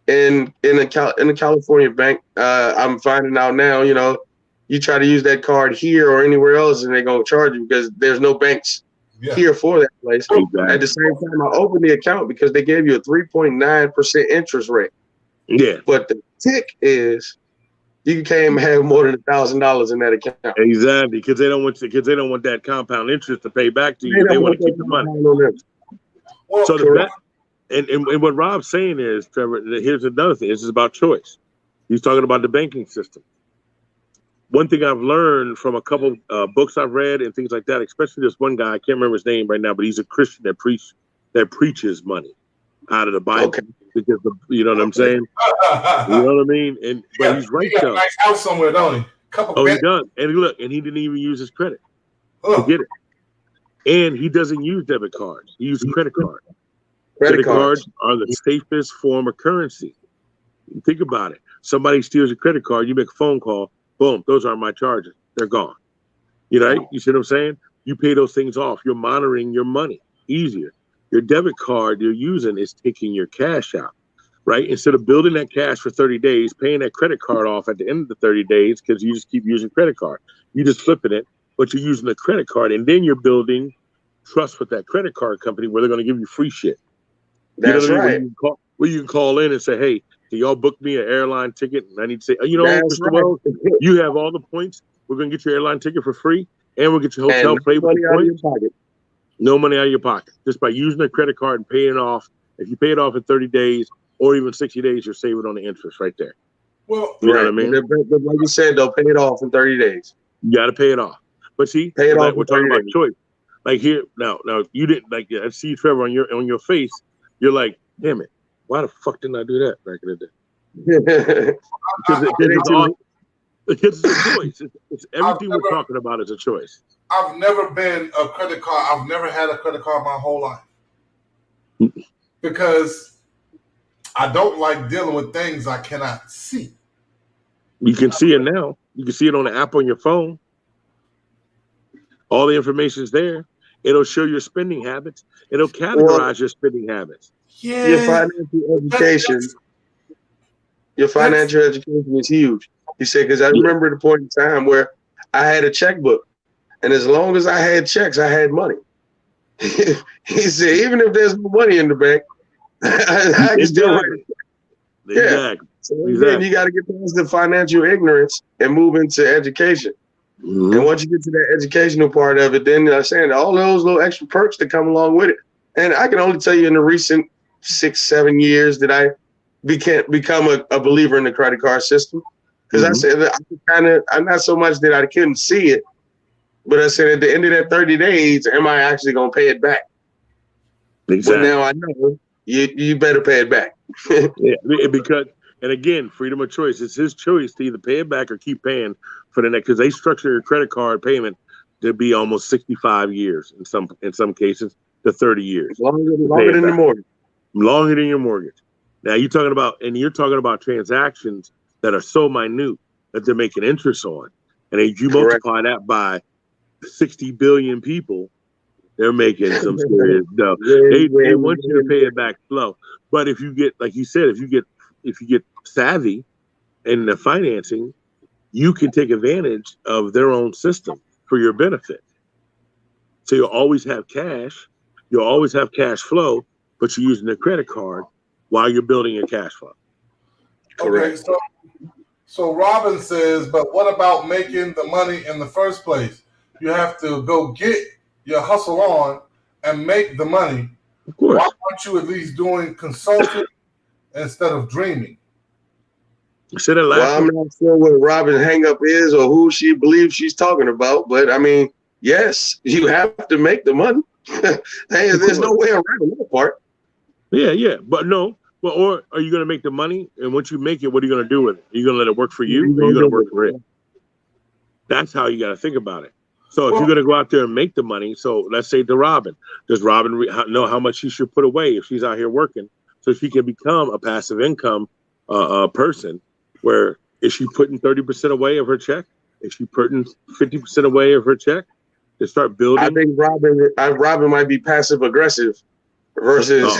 in a California bank. I'm finding out now, you try to use that card here or anywhere else, and they're going to charge you because there's no banks here for that place. Exactly. At the same time, I opened the account because they gave you a 3.9% interest rate. Yeah. But the tick is you can't have more than $1,000 in that account. Exactly, because they don't want that compound interest to pay back to you. They want to keep the money. So the best, and what Rob's saying is, Trevor, here's another thing. This is about choice. He's talking about the banking system. One thing I've learned from a couple books I've read and things like that, especially this one guy, I can't remember his name right now, but he's a Christian that preaches money out of the Bible. Okay. Because you know what I'm saying? You know what I mean? But he's right though. He got a nice house somewhere, don't he? He does. And look, and he didn't even use his credit to get it. And he doesn't use debit cards. He uses credit cards. Credit cards are the safest form of currency. Think about it. Somebody steals your credit card, you make a phone call, Boom, those are my charges. They're gone. You know, you see what I'm saying? You pay those things off. You're monitoring your money easier. Your debit card you're using is taking your cash out, right? Instead of building that cash for 30 days, paying that credit card off at the end of the 30 days because you just keep using credit card. You just flipping it, but you're using the credit card, and then you're building trust with that credit card company where they're going to give you free shit. That's right. Where you can call in and say, hey, can y'all book me an airline ticket? And I need to say, you know, That's Mr. right. Wells, you have all the points. We're going to get your airline ticket for free, and we'll get your hotel And paid with money the out of your points. pocket. No money out of your pocket. Just by using a credit card and paying it off. If you pay it off in 30 days or even 60 days, you're saving on the interest right there. Well, You know what I mean? But like you said, they'll pay it off in 30 days. You got to pay it off. But see, Pay it like, off we're in talking 30 about days. choice. Like here, now you didn't like. I see you, Trevor, on your face. You're like, damn it, why the fuck didn't I do that back in the day? Because it's a choice. It's everything we're talking about is a choice. I've never been a credit card. I've never had a credit card my whole life because I don't like dealing with things I cannot see. You can see it now. You can see it on the app on your phone. All the information is there. It'll show your spending habits. It'll categorize your spending habits. Yeah, Your financial education is huge. He said, because I remember the point in time where I had a checkbook, and as long as I had checks, I had money. He said, even if there's no money in the bank, I can still write it. Exactly. So again, you got to get past the financial ignorance and move into education. Mm-hmm. And once you get to that educational part of it, then I'm saying all those little extra perks that come along with it. And I can only tell you in the recent 6-7 years that I become a believer in the credit card system. Because I said that I'm not so much that I couldn't see it, but I said at the end of that 30 days, am I actually going to pay it back? Exactly. But now I know you better pay it back. Because, and again, freedom of choice. It's his choice to either pay it back or keep paying for the next. Because they structure your credit card payment to be almost 65 years in some cases to 30 years. Longer than the mortgage. Longer than your mortgage. Now you're talking about transactions that are so minute that they're making interest on, and if you multiply that by 60 billion people, they're making some serious dough. They want you to pay it back slow, but if you get, like you said, if you get savvy in the financing, you can take advantage of their own system for your benefit. So you'll always have cash, you'll always have cash flow, but you're using the credit card while you're building your cash flow. Correct. Okay, so Robin says, but what about making the money in the first place? You have to go get your hustle on and make the money. Of course. Why aren't you at least doing consulting instead of dreaming? Well, I'm not sure what Robin's hang-up is or who she believes she's talking about, but I mean, yes, you have to make the money. Hey, there's no way around that part. Yeah, but no. Well, or are you going to make the money, and once you make it, what are you going to do with it? Are you going to let it work for you, or are you going to work for it? That's how you got to think about it. So if you're going to go out there and make the money, so let's say to Robin, does Robin know how much she should put away if she's out here working, so she can become a passive income person? Where is she putting 30% away of her check? Is she putting 50% away of her check to start building? I think Robin might be passive aggressive versus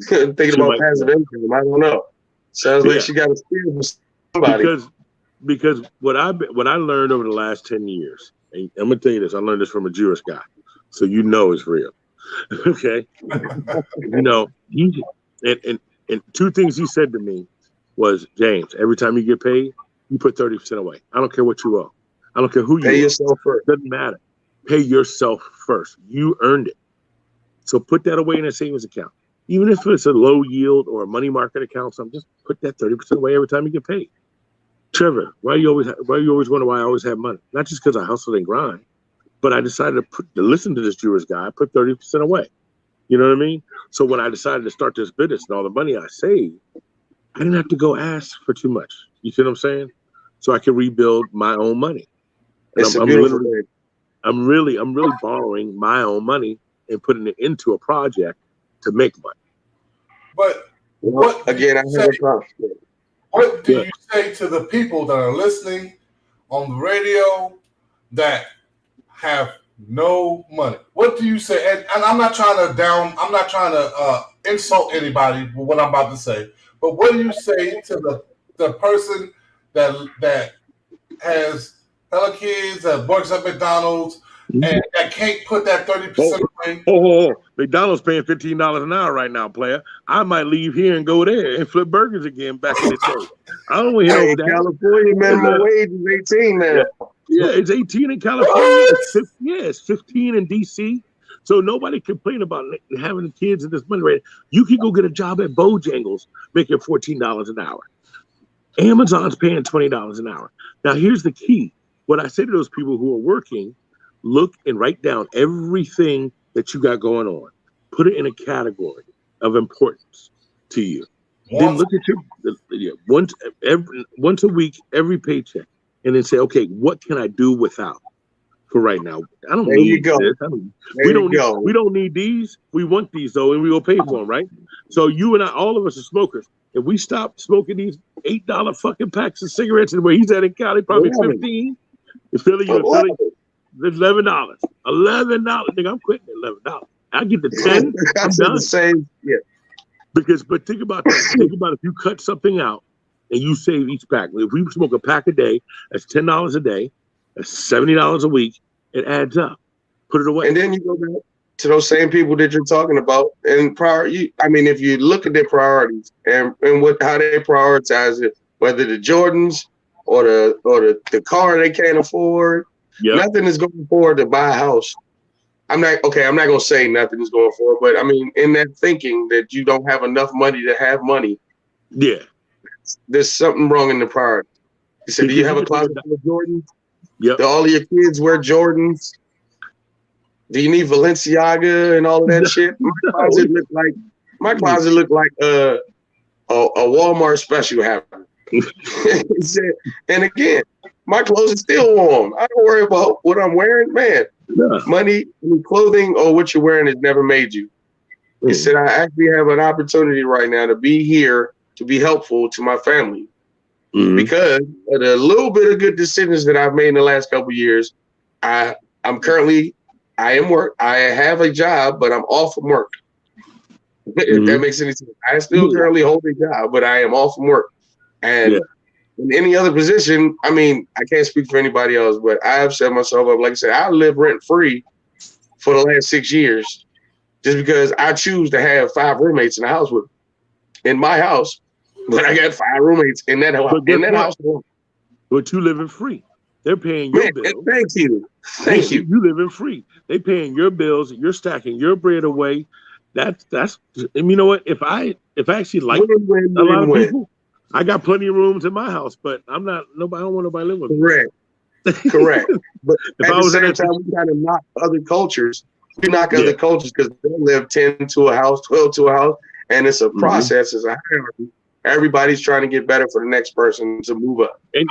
thinking about passive income. I don't know. Sounds like she got to steal from somebody. Because what I learned over the last 10 years, and I'm gonna tell you this, I learned this from a Jewish guy, so you know it's real. Okay, and two things he said to me was, James, every time you get paid, you put 30% away. I don't care what you owe. I don't care who you pay yourself first. Doesn't matter. Pay yourself first. You earned it. So put that away in a savings account. Even if it's a low yield or a money market account, something, just put that 30% away every time you get paid. Trevor, why you always wonder why I always have money? Not just because I hustled and grind, but I decided to listen to this Jewish guy. I put 30% away. You know what I mean? So when I decided to start this business and all the money I saved, I didn't have to go ask for too much. You see what I'm saying? So I could rebuild my own money. I'm really borrowing my own money and putting it into a project to make money. But what do you say to the people that are listening on the radio that have no money. What do you say? And I'm not trying to insult anybody with what I'm about to say. But what do you say to the person that has hella kids, that works at McDonald's, and that can't put that 30% away? McDonald's paying $15 an hour right now, player. I might leave here and go there and flip burgers again back in the day. I don't want to hear that. California minimum wage is 18 now. Yeah, it's 18 in California. It's 15 in DC. So nobody complain about having kids and this money rate. You can go get a job at Bojangles making $14 an hour. Amazon's paying $20 an hour. Now, here's the key. What I say to those people who are working, look and write down everything that you got going on. Put it in a category of importance to you. Then look at your once a week, every paycheck, and then say, okay, what can I do without for right now? I don't need this. We don't need these. We want these though, and we will pay for them, right? So you and I, all of us are smokers. If we stop smoking these $8 fucking packs of cigarettes, and where he's at in Cali, probably 15. In Philly, you're in Philly. It's $11. Nigga, I'm quitting at $11. I get the 10. I'm done. The same. Yeah. But think about that. Think about if you cut something out and you save each pack. If we smoke a pack a day, that's $10 a day. That's $70 a week. It adds up. Put it away. And then you go back to those same people that you're talking about. And if you look at their priorities and how they prioritize it, whether the Jordans or the car they can't afford, nothing is going forward to buy a house. I'm not going to say nothing is going forward, but I mean, in that thinking that you don't have enough money to have money, there's something wrong in the priority. You said, do you have a closet full of Jordans? Yep. Do all of your kids wear Jordans? Do you need Balenciaga and all of that shit? My closet looked like a Walmart special happening. And again, my clothes are still warm. I don't worry about what I'm wearing, man. Money, clothing, or what you're wearing has never made you. He said, I actually have an opportunity right now to be here to be helpful to my family because of the little bit of good decisions that I've made in the last couple of years. I am work. I have a job, but I'm off from work. If that makes any sense. I still currently hold a job, but I am off from work. And in any other position, I mean, I can't speak for anybody else, but I have set myself up. Like I said, I live rent free for the last 6 years just because I choose to have 5 roommates in the house with me. In my house, but I got 5 roommates in that house. But you living free. They're paying your bills. Thank you. You living free. They paying your bills. You're stacking your bread away. That's. And you know what? If I actually like a lot of people, I got plenty of rooms in my house, but I'm not. Nobody. I don't want nobody living with me. Correct. But at the same time, we kind of knock other cultures. We knock other cultures because they live 10 to a house, 12 to a house, and it's a process. It's a hierarchy. Everybody's trying to get better for the next person to move up. And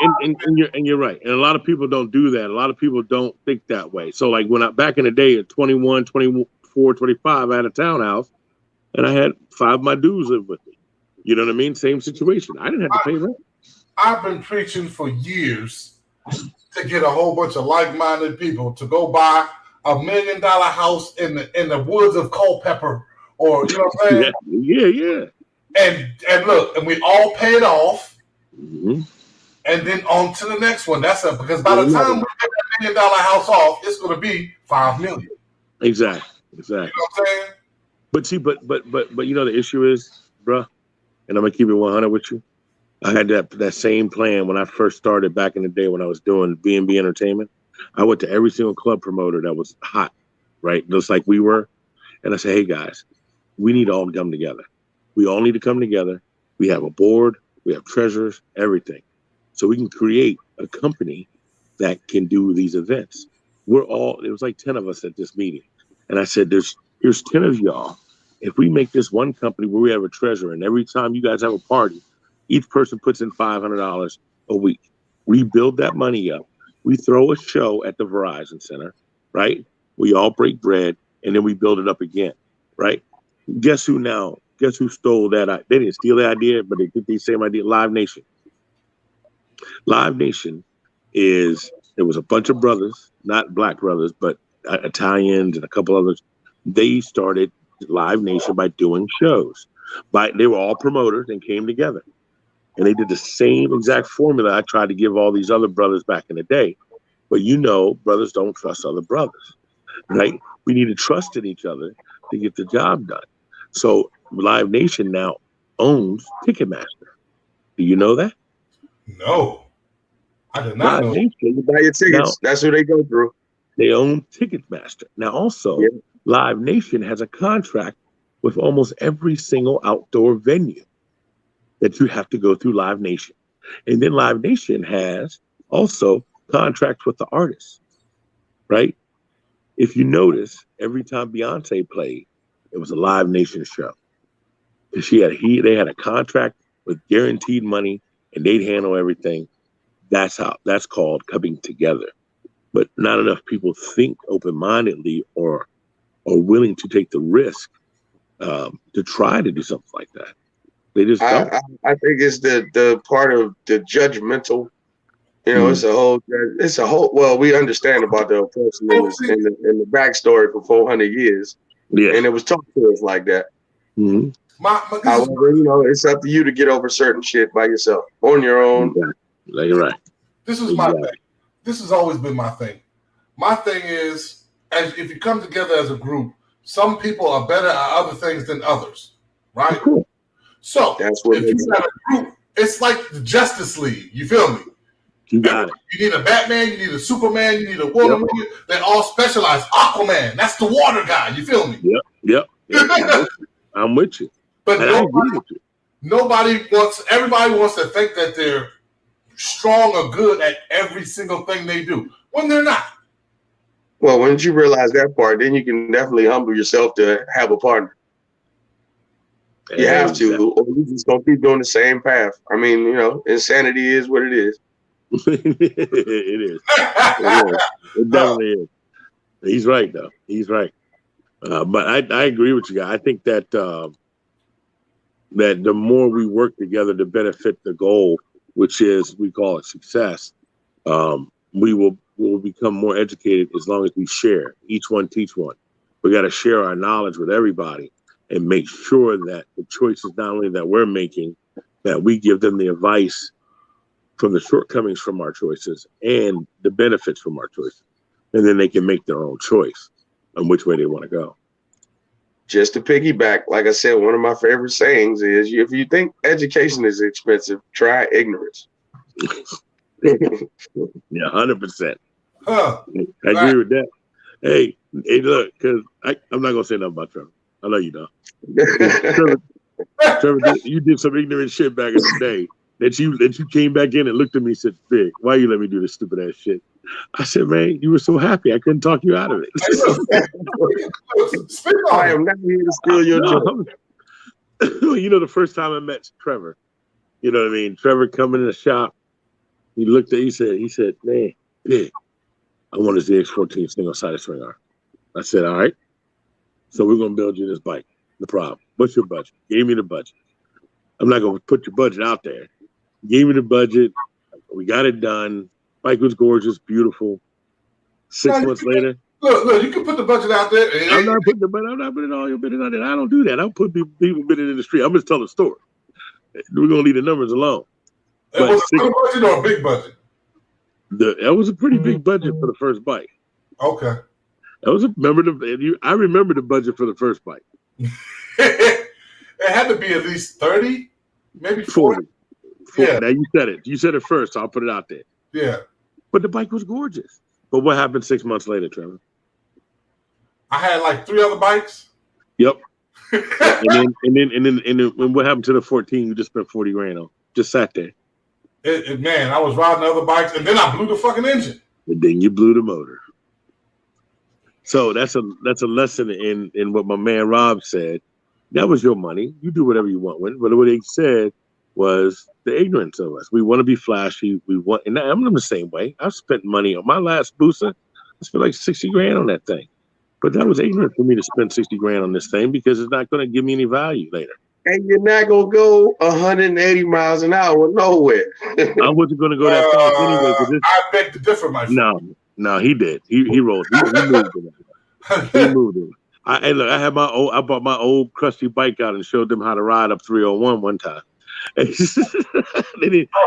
you're right. And a lot of people don't do that. A lot of people don't think that way. So like back in the day at 21, 24, 25, I had a townhouse and I had 5 of my dudes live with me. You know what I mean? Same situation. I didn't have to pay rent. I've been preaching for years to get a whole bunch of like-minded people to go buy $1 million house in the woods of Culpeper, or you know what I'm saying? Yeah. And look, and we all pay it off, and then on to the next one. Because by the time we get that $1 million house off, it's going to be $5 million. Exactly. You know what I'm saying? But see, but you know the issue is, bruh, and I'm gonna keep it 100 with you. I had that same plan when I first started back in the day when I was doing B&B Entertainment. I went to every single club promoter that was hot, right, just like we were, and I said, hey guys, we need to all come together. We all need to come together. We have a board, we have treasurers, everything. So we can create a company that can do these events. It was like 10 of us at this meeting. And I said, here's 10 of y'all. If we make this one company where we have a treasurer and every time you guys have a party, each person puts in $500 a week. We build that money up. We throw a show at the Verizon Center, right? We all break bread and then we build it up again, right? Guess who stole that? They didn't steal the idea, but they did the same idea. Live Nation. Live Nation is there was a bunch of brothers, not black brothers, but Italians and a couple others. They started Live Nation by doing shows. They were all promoters and came together. And they did the same exact formula I tried to give all these other brothers back in the day. But brothers don't trust other brothers, right? We need to trust in each other to get the job done. So Live Nation now owns Ticketmaster. Do you know that? No, I did not know. You buy your tickets. Now, that's who they go through. They own Ticketmaster. Now also, Live Nation has a contract with almost every single outdoor venue that you have to go through Live Nation. And then Live Nation has also contracts with the artists, right? If you notice, every time Beyonce played, it was a Live Nation show. And they had a contract with guaranteed money and they'd handle everything. That's called coming together. But not enough people think open-mindedly or are willing to take the risk to try to do something like that. They just don't. I think it's the part of the judgmental. It's a whole. Well, we understand about the person in the backstory for 400 years, and it was taught to us like that. Mm-hmm. However, it's up to you to get over certain shit by yourself on your own. Yeah, you're right. This is my thing. This has always been my thing. My thing is, if you come together as a group, some people are better at other things than others, right? Cool. So if you have a group, it's like the Justice League. You feel me? You got it. You need a Batman, you need a Superman, you need a Wonder Woman. They all specialize. Aquaman, that's the water guy. You feel me? Yep. I'm with you. But everybody wants to think that they're strong or good at every single thing they do when they're not. Well, once you realize that part, then you can definitely humble yourself to have a partner. You have to, or you're just gonna keep doing the same path. I mean, insanity is what it is. It is. It definitely is. He's right, though. He's right. But I agree with you guys. I think that that the more we work together to benefit the goal, which is we call it success, we will become more educated as long as we share. Each one teach one. We got to share our knowledge with everybody and make sure that the choices not only that we're making, that we give them the advice from the shortcomings from our choices and the benefits from our choices. And then they can make their own choice on which way they want to go. Just to piggyback, like I said, one of my favorite sayings is, if you think education is expensive, try ignorance. Yeah, 100%. Huh. I agree with that. Hey, look, because I'm not going to say nothing about Trevor. I know you don't. Trevor, you did some ignorant shit back in the day that you came back in and looked at me and said, "Big, why you let me do this stupid ass shit?" I said, "Man, you were so happy I couldn't talk you out of it." I am not here to steal your job. The first time I met Trevor, you know what I mean? Trevor coming in the shop, he said, "Man, Big, I want a ZX14 single-sided swing arm." I said, "All right. So we're going to build you this bike. No problem. What's your budget?" Gave me the budget. I'm not going to put your budget out there. Gave me the budget. We got it done. Bike was gorgeous, beautiful. 6 months later. Look, you can put the budget out there. I'm not putting all your business out there. I don't do that. I don't put people bidding in the street. I'm just telling the story. We're going to leave the numbers alone. It was a little budget or a big budget? That was a pretty big budget for the first bike. Okay. I remember the budget for the first bike. It had to be at least 30, maybe 40. Yeah. Now you said it. You said it first, so I'll put it out there. Yeah. But the bike was gorgeous. But what happened 6 months later, Trevor? I had like 3 other bikes. Yep. and then what happened to the 14 you just spent 40 grand on? Just sat there. Man, I was riding other bikes and then I blew the fucking engine. And then you blew the motor. So that's a lesson in what my man Rob said. That was your money. You do whatever you want with it. But what he said was the ignorance of us. We want to be flashy. And I'm the same way. I've spent money on my last Busa. I spent like 60 grand on that thing. But that was ignorant for me to spend 60 grand on this thing because it's not going to give me any value later. and you're not gonna go 180 miles an hour nowhere. I wasn't going to go that fast anyway. I beg to differ, my friend. No, he did. He rolled. He moved it. He moved it. I bought my old crusty bike out and showed them how to ride up 301 one time. They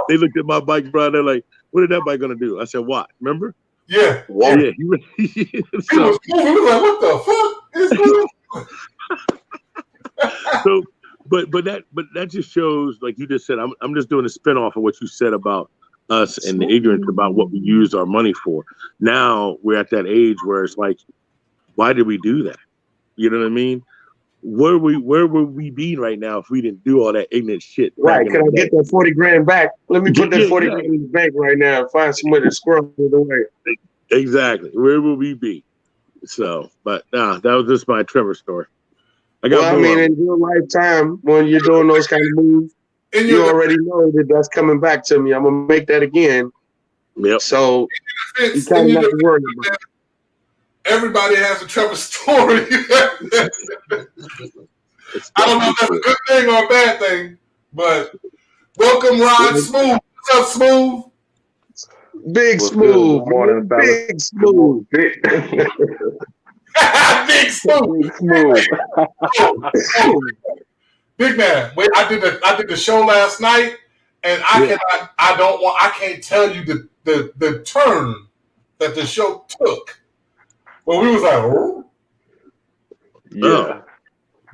looked at my bike, bro. They're like, "What is that bike gonna do?" I said, "What? Remember?" Yeah. Yeah. He was moving. He was like, "What the fuck is going?" But that just shows, like you just said, I'm just doing a spinoff of what you said about us and the ignorance about what we use our money for. Now we're at that age where it's like, why did we do that? You know what I mean? Where would we be right now if we didn't do all that ignorant shit? Right? Can I get that 40 grand back? Let me put that 40 grand in the bank right now and find somebody to squirrel it away. Exactly. Where will we be? So, but that was just my Trevor story. In your lifetime, when you're doing those kind of moves, you already know that that's coming back to me. I'm gonna make that again. Yep. So you kind of not to worry about it. Everybody has a Trevor story. I don't know if that's a good thing or a bad thing, but welcome, Rod Smooth. What's up, Smooth? Big Smooth. Morning, Big Smooth. Big Smooth. Big man. Wait, I did the show last night, and I can't tell you the turn that the show took. Well, we was like, oh. Yeah.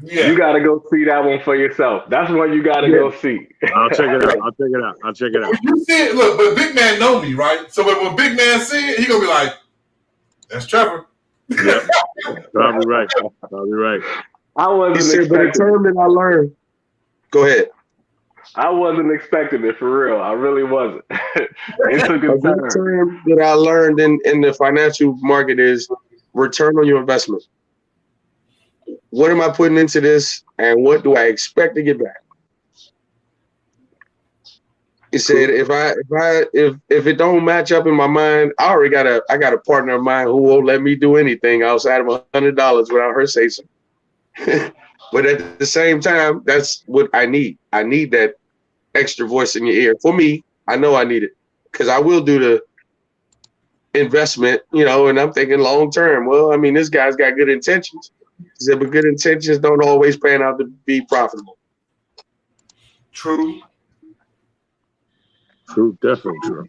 You got to go see that one for yourself. That's one you got to go see. I'll check it out. You see it, look, but Big Man know me, right? So when Big Man see it, he gonna be like, "That's Trevor." Yep. Probably right. I wasn't expecting. But the term that I learned. Go ahead. I wasn't expecting it for real. I really wasn't. It took a term that I learned in the financial market is return on your investment. What am I putting into this, and what do I expect to get back? He said, if it don't match up in my mind, I got a partner of mine who won't let me do anything outside of $100 without her say so. But at the same time, that's what I need. I need that extra voice in your ear. For me, I know I need it because I will do the investment, and I'm thinking long term. Well, I mean, this guy's got good intentions. He said, but good intentions don't always pan out to be profitable. True. Definitely true.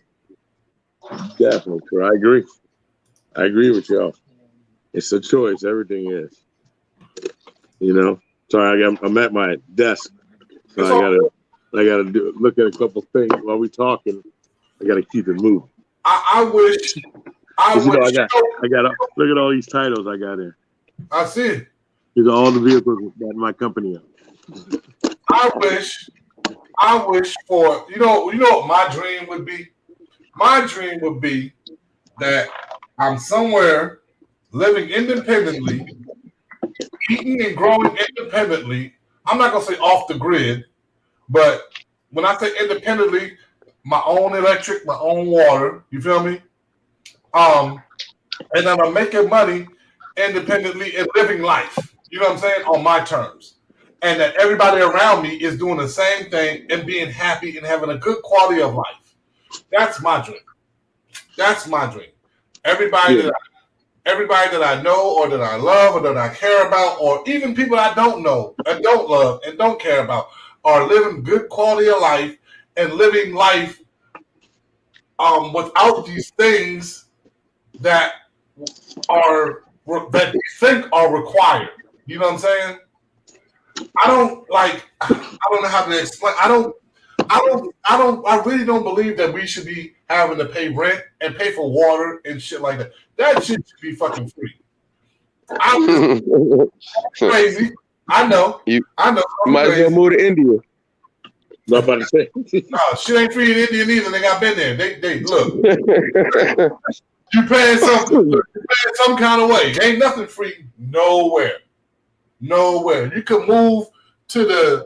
I agree with y'all. It's a choice. Everything is. Sorry, I'm at my desk, so I gotta look at a couple things while we talking. I gotta keep it moving. I wish. I got look at all these titles I got in. I see it. These are all the vehicles that my company owns. I wish for you know what my dream would be? My dream would be that I'm somewhere living independently, eating and growing independently. I'm not gonna say off the grid, but when I say independently, my own electric, my own water, you feel me? And then I'm making money independently and living life, you know what I'm saying, on my terms. And that everybody around me is doing the same thing and being happy and having a good quality of life. That's my dream. Everybody that I know or that I love or that I care about, or even people I don't know and don't love and don't care about, are living good quality of life and living life without these things that you think are required. You know what I'm saying? I don't know how to explain. I really don't believe that we should be having to pay rent and pay for water and shit like that. That shit should be fucking free. I'm crazy. I know. You might as well move to India. Not about to say. No, shit ain't free in India neither. Nigga, I've been there. They look. You paying some kind of way. Ain't nothing free nowhere. You can move to the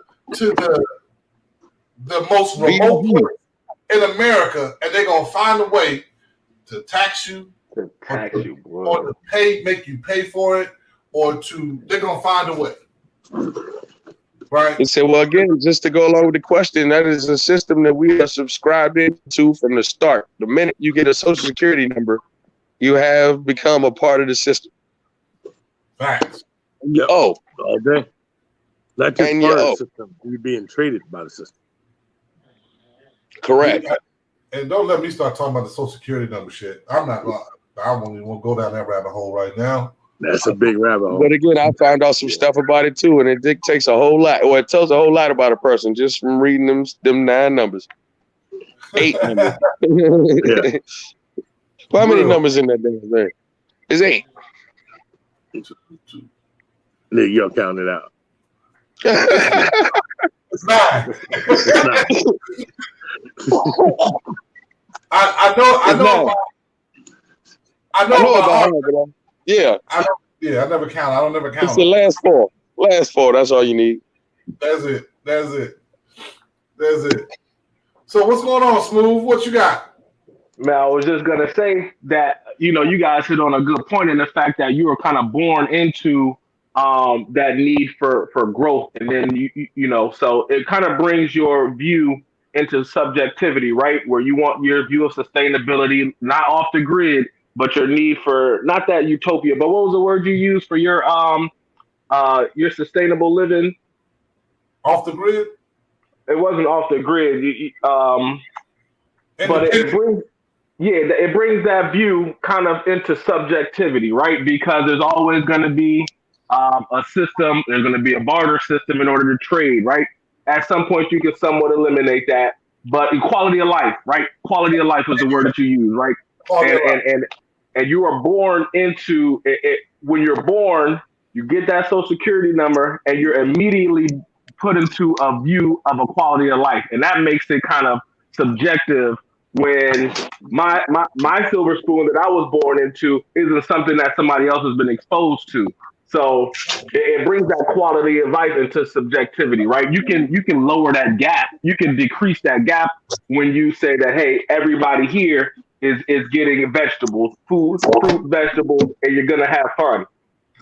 most remote place in America, and they're gonna find a way to tax you, or to make you pay for it, they're gonna find a way. Right. He said, well, again, just to go along with the question, that is a system that we are subscribed into from the start. The minute you get a social security number, you have become a part of the system. Facts. Yep. Oh, all day. Not just And part of oh. the system. You're being traded by the system. Correct. And don't let me start talking about the Social Security number shit. I won't even go down that rabbit hole right now. That's a big rabbit hole. But again, I found out some stuff about it too, and it dictates a whole lot. Or it tells a whole lot about a person just from reading them 9 numbers. 8 numbers. Yeah. Well, how many numbers in that damn thing? It's 8. Nigga, y'all count it out. It's 9. It's I know about it, yeah. I never count. I don't never count. It's the last 4. Last 4, that's all you need. That's it. So what's going on, Smooth? What you got? Man, I was just gonna say that, you guys hit on a good point in the fact that you were kind of born into that need for growth, and then so it kind of brings your view into subjectivity, right? Where you want your view of sustainability, not off the grid, but your need for not that utopia, but what was the word you used for your sustainable living? Off the grid? It wasn't off the grid. But it brings that view kind of into subjectivity, right? Because there's always going to be a system. There's going to be a barter system in order to trade, right? At some point, you can somewhat eliminate that. But equality of life, right? Quality of life is the word that you use, right? And you are born into it. When you're born, you get that Social Security number, and you're immediately put into a view of a quality of life, and that makes it kind of subjective. When my silver spoon that I was born into isn't something that somebody else has been exposed to. So it brings that quality of life into subjectivity, right? You can lower that gap. You can decrease that gap when you say that, hey, everybody here is getting vegetables, fruit, vegetables, and you're gonna have fun.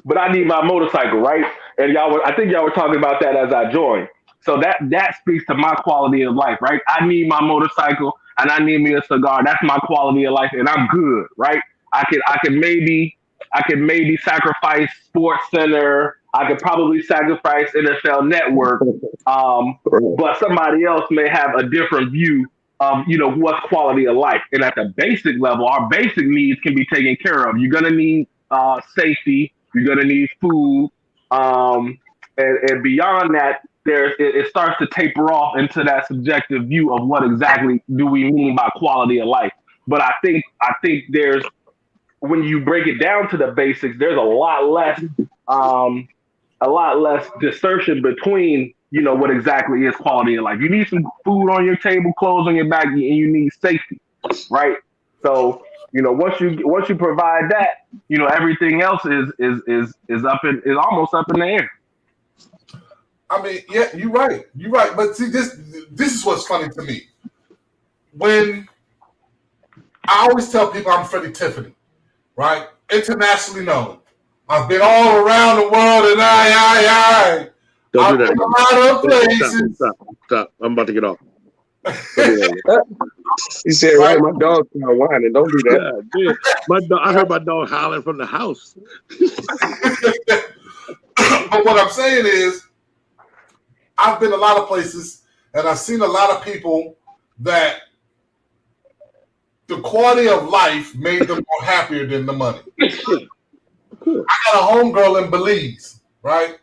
But I need my motorcycle, right? And I think y'all were talking about that as I joined. So that speaks to my quality of life, right? I need my motorcycle and I need me a cigar. That's my quality of life, and I'm good, right? I could maybe sacrifice Sports Center. I could probably sacrifice NFL Network. But somebody else may have a different view of, what's quality of life. And at the basic level, our basic needs can be taken care of. You're gonna need safety. You're gonna need food. And beyond that, it starts to taper off into that subjective view of what exactly do we mean by quality of life. But I think there's, when you break it down to the basics, there's a lot less discernment between, what exactly is quality of life. You need some food on your table, clothes on your back, and you need safety, right? So, once you provide that, everything else is almost up in the air. I mean, yeah, you're right. But see, this is what's funny to me. When I always tell people I'm Freddie Tiffany, right? Internationally known. I've been all around the world, and I've Don't do been that. a lot of places. Stop. I'm about to get off. He said, right, my dog's not whining. Don't do that. Yeah, I heard my dog hollering from the house. But what I'm saying is, I've been a lot of places, and I've seen a lot of people that the quality of life made them more happier than the money. I got a homegirl in Belize, right?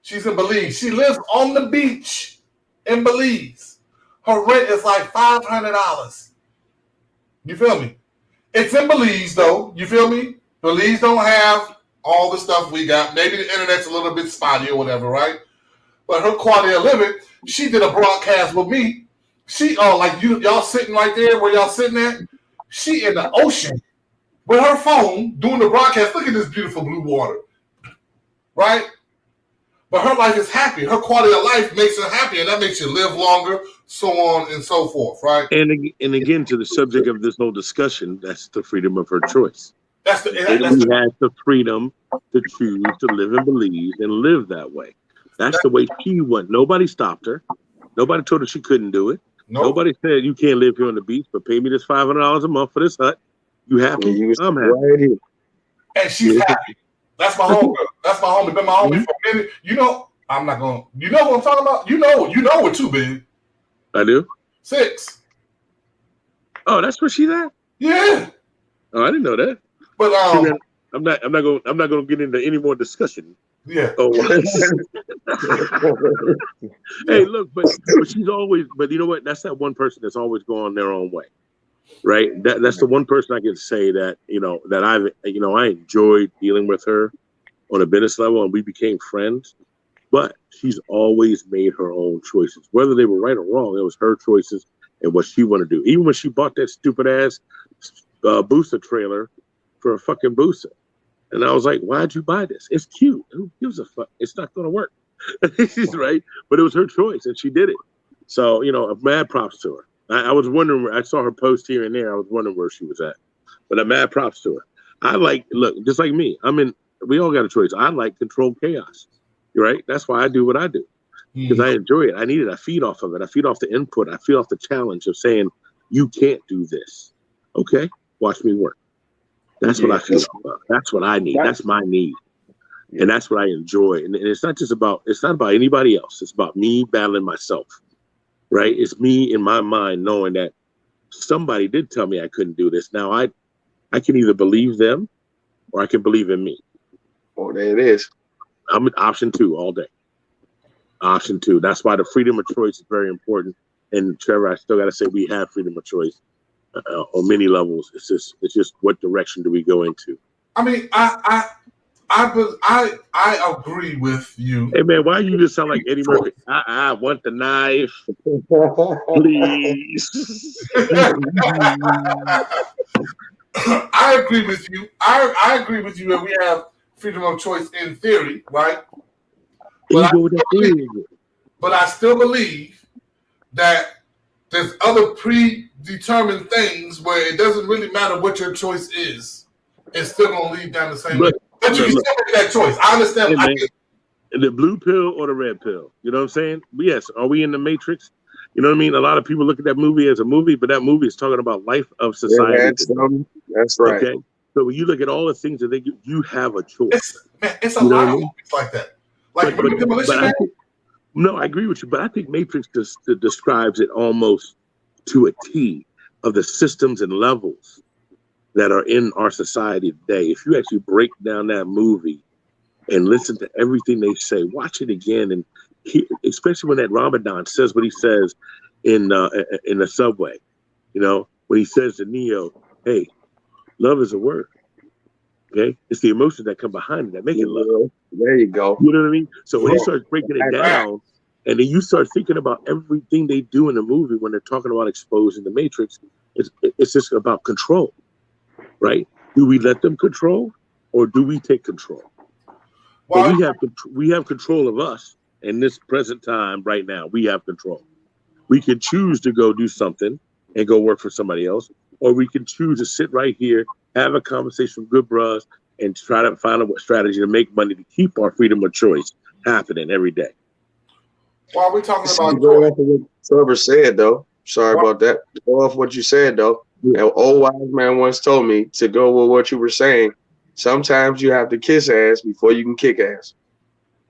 She's in Belize. She lives on the beach in Belize. Her rent is like $500. You feel me? It's in Belize, though. You feel me? Belize don't have all the stuff we got. Maybe the internet's a little bit spotty or whatever, right? But her quality of living, she did a broadcast with me. She, like y'all sitting right there where y'all sitting at. She in the ocean with her phone doing the broadcast. Look at this beautiful blue water, right? But her life is happy. Her quality of life makes her happy, and that makes you live longer, so on and so forth, right? And again, to the subject of this whole discussion, that's the freedom of her choice. She has the freedom to choose to live in Belize and live that way. That's the way she went. Nobody stopped her. Nobody told her she couldn't do it. Nope. Nobody said you can't live here on the beach, but pay me this $500 a month for this hut. You happy? I'm happy. Right here. And she's happy. That's my homegirl. That's my homie. Been my homie for a minute. You know, I'm not going to. You know what I'm talking about? You know it too, big. I do? 6. Oh, that's where she's at? Yeah. Oh, I didn't know that. But I'm not gonna get into any more discussion. Yeah. Oh. Hey, look, but she's always. But you know what? That's that one person that's always going their own way, right? That's the one person I can say that that I enjoyed dealing with her on a business level, and we became friends. But she's always made her own choices, whether they were right or wrong. It was her choices and what she wanted to do. Even when she bought that stupid ass Booster trailer for a fucking Booster. And I was like, why'd you buy this? It's cute. Who gives a fuck? It's not going to work. Right? But it was her choice, and she did it. So, mad props to her. I was wondering, I saw her post here and there. I was wondering where she was at. But mad props to her. Look, just like me, we all got a choice. I like controlled chaos. Right? That's why I do what I do. Because I enjoy it. I need it. I feed off of it. I feed off the input. I feed off the challenge of saying, you can't do this. Okay? Watch me work. That's what I feel about. That's what I need. That's my need. And that's what I enjoy. And it's not about anybody else. It's about me battling myself. Right? It's me in my mind knowing that somebody did tell me I couldn't do this. Now I can either believe them or I can believe in me. Oh, there it is. I'm an option 2 all day. Option 2. That's why the freedom of choice is very important. And Trevor, I still got to say we have freedom of choice on many levels. It's just what direction do we go into? I mean, I agree with you. Hey man, why you just sound like Eddie Murphy? I want the knife, please. I agree with you. I agree with you that we have freedom of choice in theory, right? But I still believe that there's other predetermined things where it doesn't really matter what your choice is. It's still going to lead down the same way. But you can still make that choice. I understand. The blue pill or the red pill. You know what I'm saying? Yes. Are we in the Matrix? You know what I mean? A lot of people look at that movie as a movie, but that movie is talking about life of society. That's right. Okay. So when you look at all the things that you have a choice. It's a lot of movies like that. No, I agree with you, but I think Matrix describes it almost to a T of the systems and levels that are in our society today. If you actually break down that movie and listen to everything they say, watch it again, and especially when that Ramadan says what he says in the subway, when he says to Neo, "Hey, love is a word." Okay, it's the emotions that come behind it that make it love. There you go. You know what I mean? So when he starts breaking it down, and then you start thinking about everything they do in the movie when they're talking about exposing the Matrix, it's just about control, right? Do we let them control, or do we take control? Well, we have control of us in this present time right now. We have control. We can choose to go do something and go work for somebody else, or we can choose to sit right here, have a conversation with good bros, and try to find a strategy to make money to keep our freedom of choice happening every day. While we're talking about go off of what Trevor said, though. Sorry about that. Go off what you said, though. An old wise man once told me to go with what you were saying. Sometimes you have to kiss ass before you can kick ass.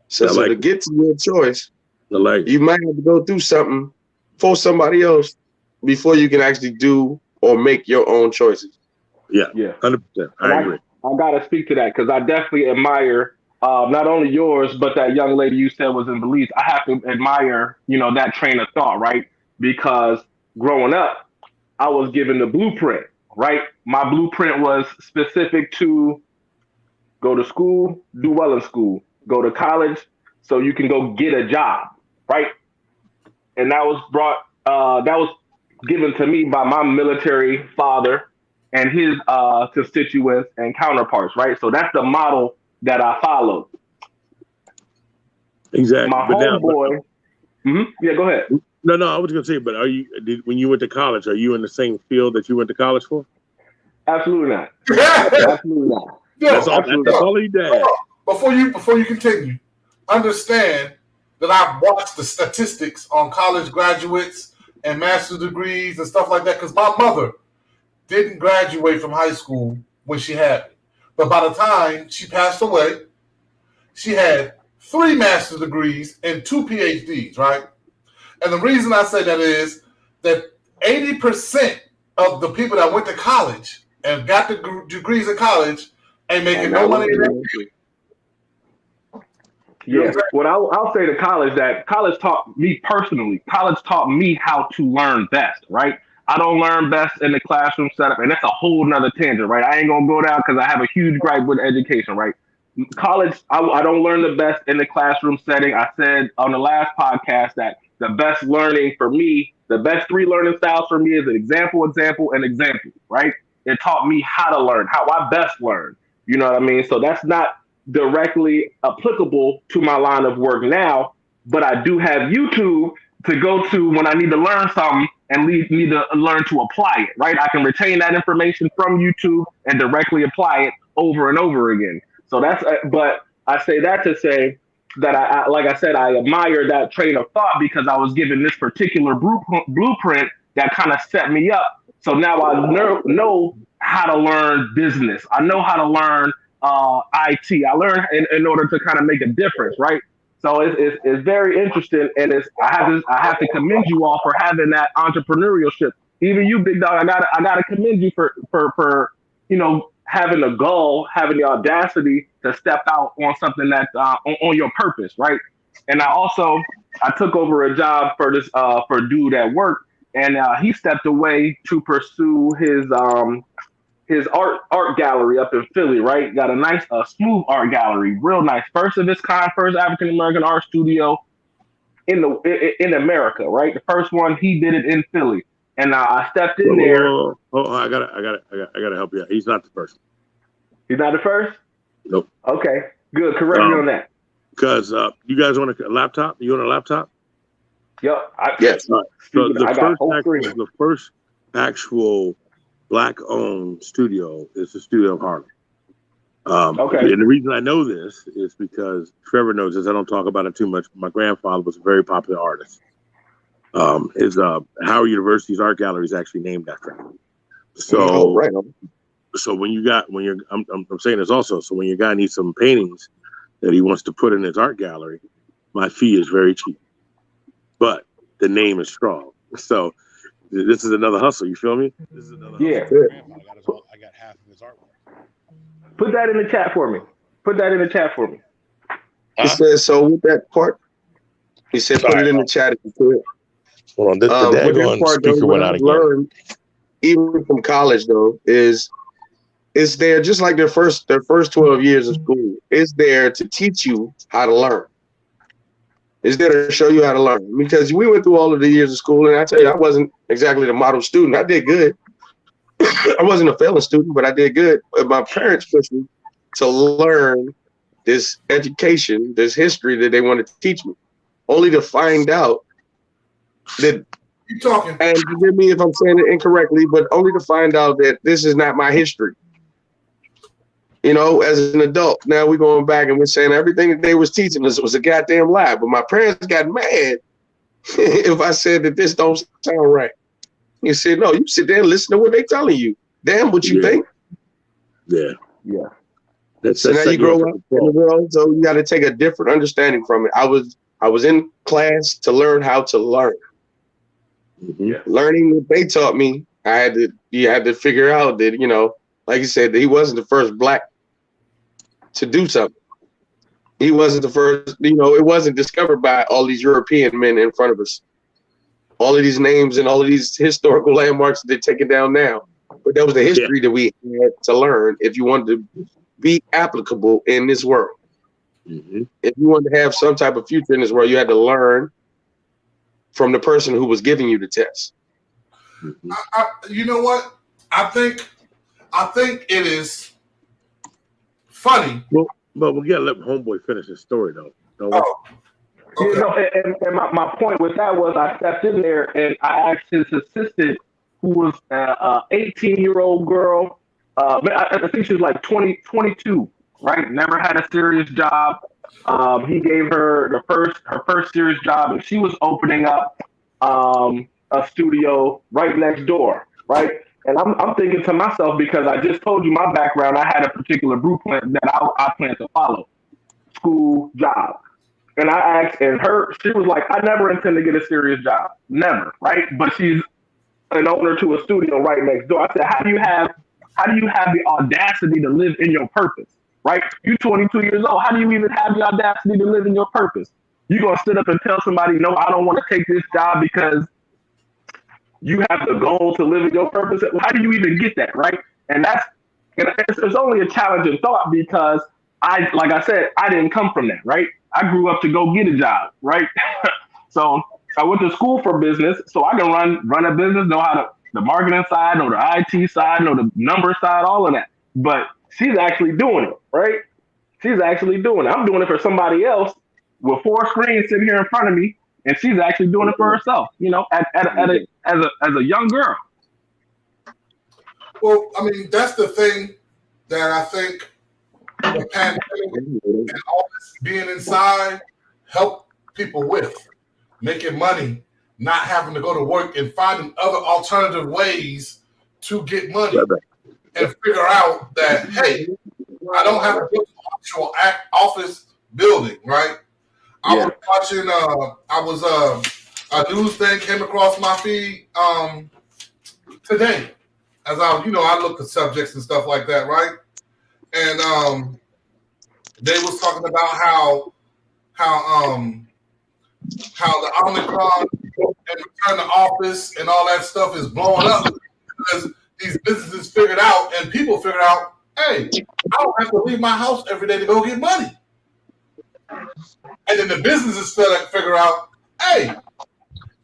So to get to your choice, you might have to go through something for somebody else before you can actually do or make your own choices. Yeah, 100%. I agree. I gotta speak to that because I definitely admire not only yours, but that young lady you said was in Belize. I have to admire, that train of thought, right? Because growing up, I was given the blueprint, right? My blueprint was specific to go to school, do well in school, go to college so you can go get a job, right? And that was given to me by my military father and his constituents and counterparts, right? So that's the model that I followed. Exactly. My homeboy. Yeah, go ahead. No, I was going to say, but when you went to college, are you in the same field that you went to college for? Absolutely not. Absolutely not. That's all he did. Before you continue, understand that I've watched the statistics on college graduates and master's degrees and stuff like that, because my mother didn't graduate from high school when she had me. But by the time she passed away, she had 3 master's degrees and 2 PhDs, right? And the reason I say that is that 80% of the people that went to college and got the degrees in college ain't making no money in that field. Yeah, what I'll say to college, that college taught me personally, college taught me how to learn best, right? I don't learn best in the classroom setup, and that's a whole nother tangent, right? I ain't gonna go down because I have a huge gripe with education, right? College, I don't learn the best in the classroom setting. I said on the last podcast that the best learning for me, the best 3 learning styles for me is an example, and example, right? It taught me how to learn, how I best learn. You know what I mean? So that's not directly applicable to my line of work now, but I do have YouTube to go to when I need to learn something and need to learn to apply it, right? I can retain that information from YouTube and directly apply it over and over again. So that's, but I say that to say that I like I said, I admire that train of thought because I was given this particular blueprint that kind of set me up. So now I know how to learn business. I know how to learn IT. I learned in order to kind of make a difference, right? So it's very interesting, and I have to commend you all for having that entrepreneurship. Even you, big dog, I gotta commend you for having the gall, having the audacity to step out on something that on your purpose, right? And I took over a job for this for a dude at work, and he stepped away to pursue his art gallery up in Philly, right? Got a nice, smooth art gallery, real nice, first of its kind, first African American art studio in America, right? The first one, he did it in Philly, and I stepped in there. Oh, I gotta help you out. He's not the first. He's not the first? Nope. Okay, good. Correct me on that. Because you guys want a laptop? You want a laptop? Yep. Yes. Right. So the first actual Black-owned studio is the Studio of Harlem. Okay. And the reason I know this is because Trevor knows this. I don't talk about it too much. My grandfather was a very popular artist. His Howard University's art gallery is actually named after him. So, right. So I'm saying this also. So when your guy needs some paintings that he wants to put in his art gallery, my fee is very cheap, but the name is strong. So this is another hustle. You feel me? This is another hustle. I got half of his artwork. Put that in the chat for me. He said, so with that part, he said, put it in the chat if you could. Hold on, the speaker went out again. Even from college, though, is there just like their first 12 years of school. It's there to teach you how to learn. It's there to show you how to learn. Because we went through all of the years of school, and I tell you, I wasn't exactly the model student. I did good. I wasn't a failing student, but I did good. But my parents pushed me to learn this education, this history that they wanted to teach me, only to find out that, You talking? and forgive me if I'm saying it incorrectly, but only to find out that this is not my history. You know, as an adult, now we're going back and we're saying everything that they was teaching us was a goddamn lie. But my parents got mad if I said that this don't sound right. You said, no, you sit there and listen to what they telling you. Damn what you think. Yeah. So now you grow up in the world, so you got to take a different understanding from it. I was in class to learn how to learn. Mm-hmm. Learning what they taught me, you had to figure out that, like you said, that he wasn't the first Black to do something. He wasn't the first, it wasn't discovered by all these European men in front of us. All of these names and all of these historical landmarks that they're taking down now. But that was the history that we had to learn if you wanted to be applicable in this world. Mm-hmm. If you wanted to have some type of future in this world, you had to learn from the person who was giving you the test. Mm-hmm. You know what? I think it is funny. But we gotta let homeboy finish his story though. Don't we? Okay. And my point with that was I stepped in there and I asked his assistant, who was an 18-year-old girl. I think she was like 22, right? Never had a serious job. He gave her her first serious job, and she was opening up a studio right next door, right? And I'm thinking to myself, because I just told you my background, I had a particular blueprint that I plan to follow: school, job. And I asked, and she was like, I never intend to get a serious job, never, right? But she's an owner to a studio right next door. I said, how do you have the audacity to live in your purpose, right? You're 22 years old. How do you even have the audacity to live in your purpose? You're going to sit up and tell somebody, no, I don't want to take this job because you have the goal to live in your purpose. How do you even get that, right? And it's only a challenging thought, because like I said, I didn't come from that, right? I grew up to go get a job, right? So I went to school for business, so I can run a business, know how the marketing side, know the IT side, know the number side, all of that. But she's actually doing it, right? She's actually doing it. I'm doing it for somebody else with 4 screens sitting here in front of me, and she's actually doing it for herself, as a young girl. Well, I mean, that's the thing that I think the pandemic and all this being inside helped people with making money, not having to go to work, and finding other alternative ways to get money, and figure out that, hey, I don't have to go to the actual office building, right? I was watching, a news thing came across my feed today, as I looked at subjects and stuff like that, right? And they was talking about how the Omicron and return to office and all that stuff is blowing up, because these businesses figured out, and people figured out, hey, I don't have to leave my house every day to go get money. And then the businesses figure out, hey,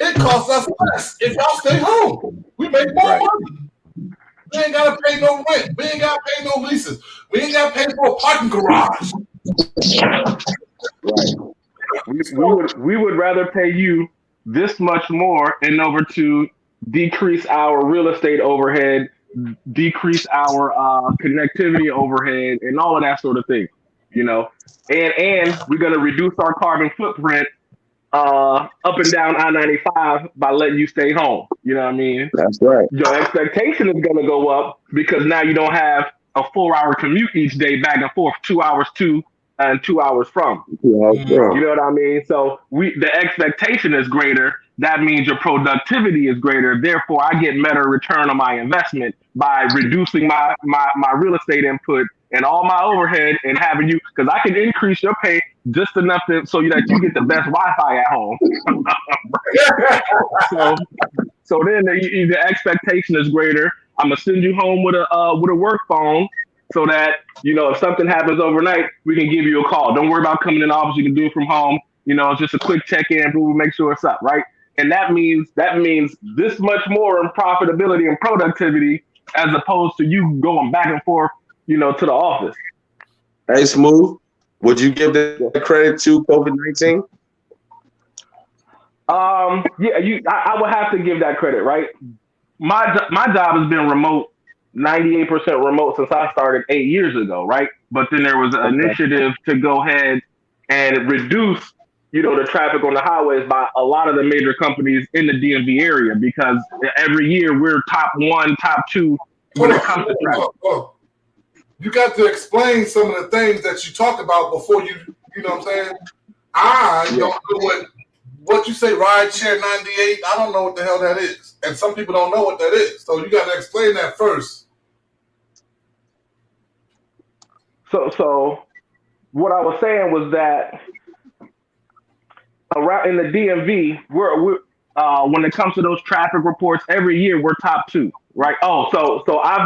it costs us less if y'all stay home. We make more money. We ain't got to pay no rent. We ain't got to pay no leases. We ain't got to pay for a parking garage. Right. We would rather pay you this much more in order to decrease our real estate overhead, decrease our connectivity overhead, and all of that sort of thing, and we're going to reduce our carbon footprint up and down I-95 by letting you stay home. You know what I mean? That's right. Your expectation is going to go up, because now you don't have a 4-hour commute each day back and forth, 2 hours to and 2 hours from. You know what I mean? So the expectation is greater. That means your productivity is greater. Therefore, I get better return on my investment by reducing my real estate input and all my overhead, and having you, because I can increase your pay just enough so that you get the best Wi-Fi at home. So then the expectation is greater. I'm gonna send you home with a work phone, so that if something happens overnight, we can give you a call. Don't worry about coming in the office. You can do it from home. It's just a quick check-in, we'll make sure it's up, right? And that means this much more in profitability and productivity, as opposed to you going back and forth, to the office. Hey, Smooth, would you give the credit to COVID-19? I would have to give that credit, right? My job has been remote, 98% remote since I started 8 years ago, right? But then there was an initiative to go ahead and reduce, the traffic on the highways by a lot of the major companies in the DMV area, because every year we're top 1, top 2 when it comes to traffic. You got to explain some of the things that you talked about before you know what I'm saying? I don't know what you say, ride share 98. I don't know what the hell that is. And some people don't know what that is. So you got to explain that first. So what I was saying was that around in the DMV, we're when it comes to those traffic reports, every year we're top 2, right? Oh, so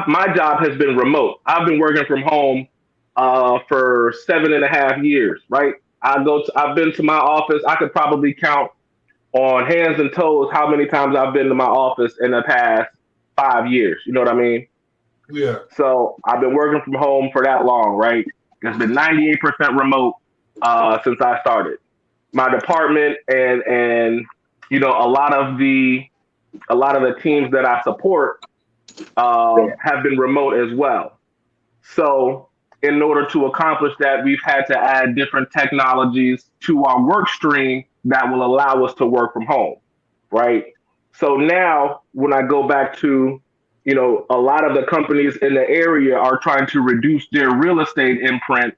my job has been remote. I've been working from home for 7.5 years, right? I've been to my office. I could probably count on hands and toes how many times I've been to my office in the past 5 years. You know what I mean? Yeah. So I've been working from home for that long, right? It's been 98% remote since I started. My department and a lot of the teams that I support have been remote as well. So in order to accomplish that, we've had to add different technologies to our work stream that will allow us to work from home, right? So now, when I go back to, a lot of the companies in the area are trying to reduce their real estate imprint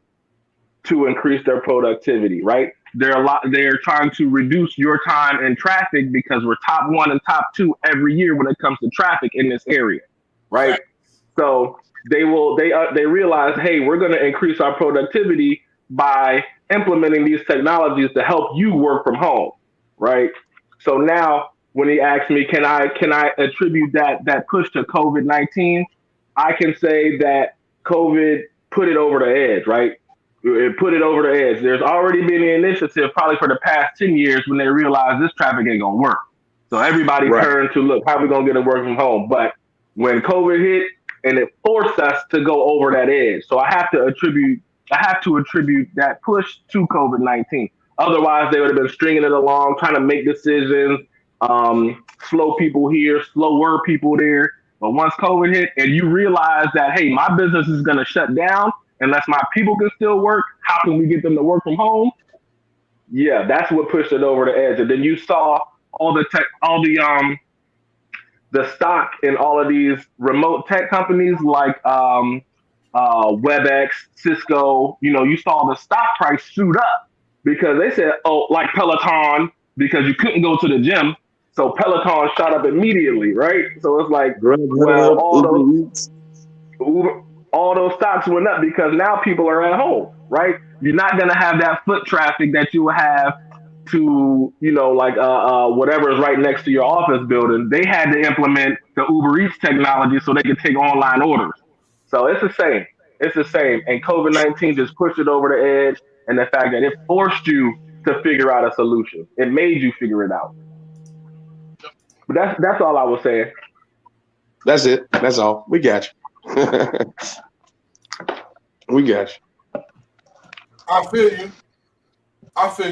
to increase their productivity, right? They're trying to reduce your time in traffic because we're top one and top two every year when it comes to traffic in this area, right? So they realize, hey, we're going to increase our productivity by implementing these technologies to help you work from home, right? So now when he asked me, can I attribute that push to COVID-19? I can say that COVID put it over the edge, right? It put it over the edge. There's already been an initiative probably for the past 10 years when they realized this traffic ain't gonna work. So everybody turned to look, how are we gonna get it work from home? But when COVID hit, and it forced us to go over that edge. So I have to attribute that push to COVID-19. Otherwise, they would have been stringing it along, trying to make decisions, slow people here, slower people there. But once COVID hit, and you realize that, hey, my business is going to shut down unless my people can still work. How can we get them to work from home? Yeah, that's what pushed it over the edge. And then you saw the stock in all of these remote tech companies like WebEx, Cisco. You saw the stock price shoot up because they said, oh, like Peloton, because you couldn't go to the gym. So Peloton shot up immediately, right? So it's like, well, all those stocks went up because now people are at home, right? You're not going to have that foot traffic that you will have to, whatever is right next to your office building. They had to implement the Uber Eats technology so they could take online orders. So it's the same. It's the same. And COVID-19 just pushed it over the edge. And the fact that it forced you to figure out a solution. It made you figure it out. But that's all I was saying. That's it. That's all. We got you. We got you. I feel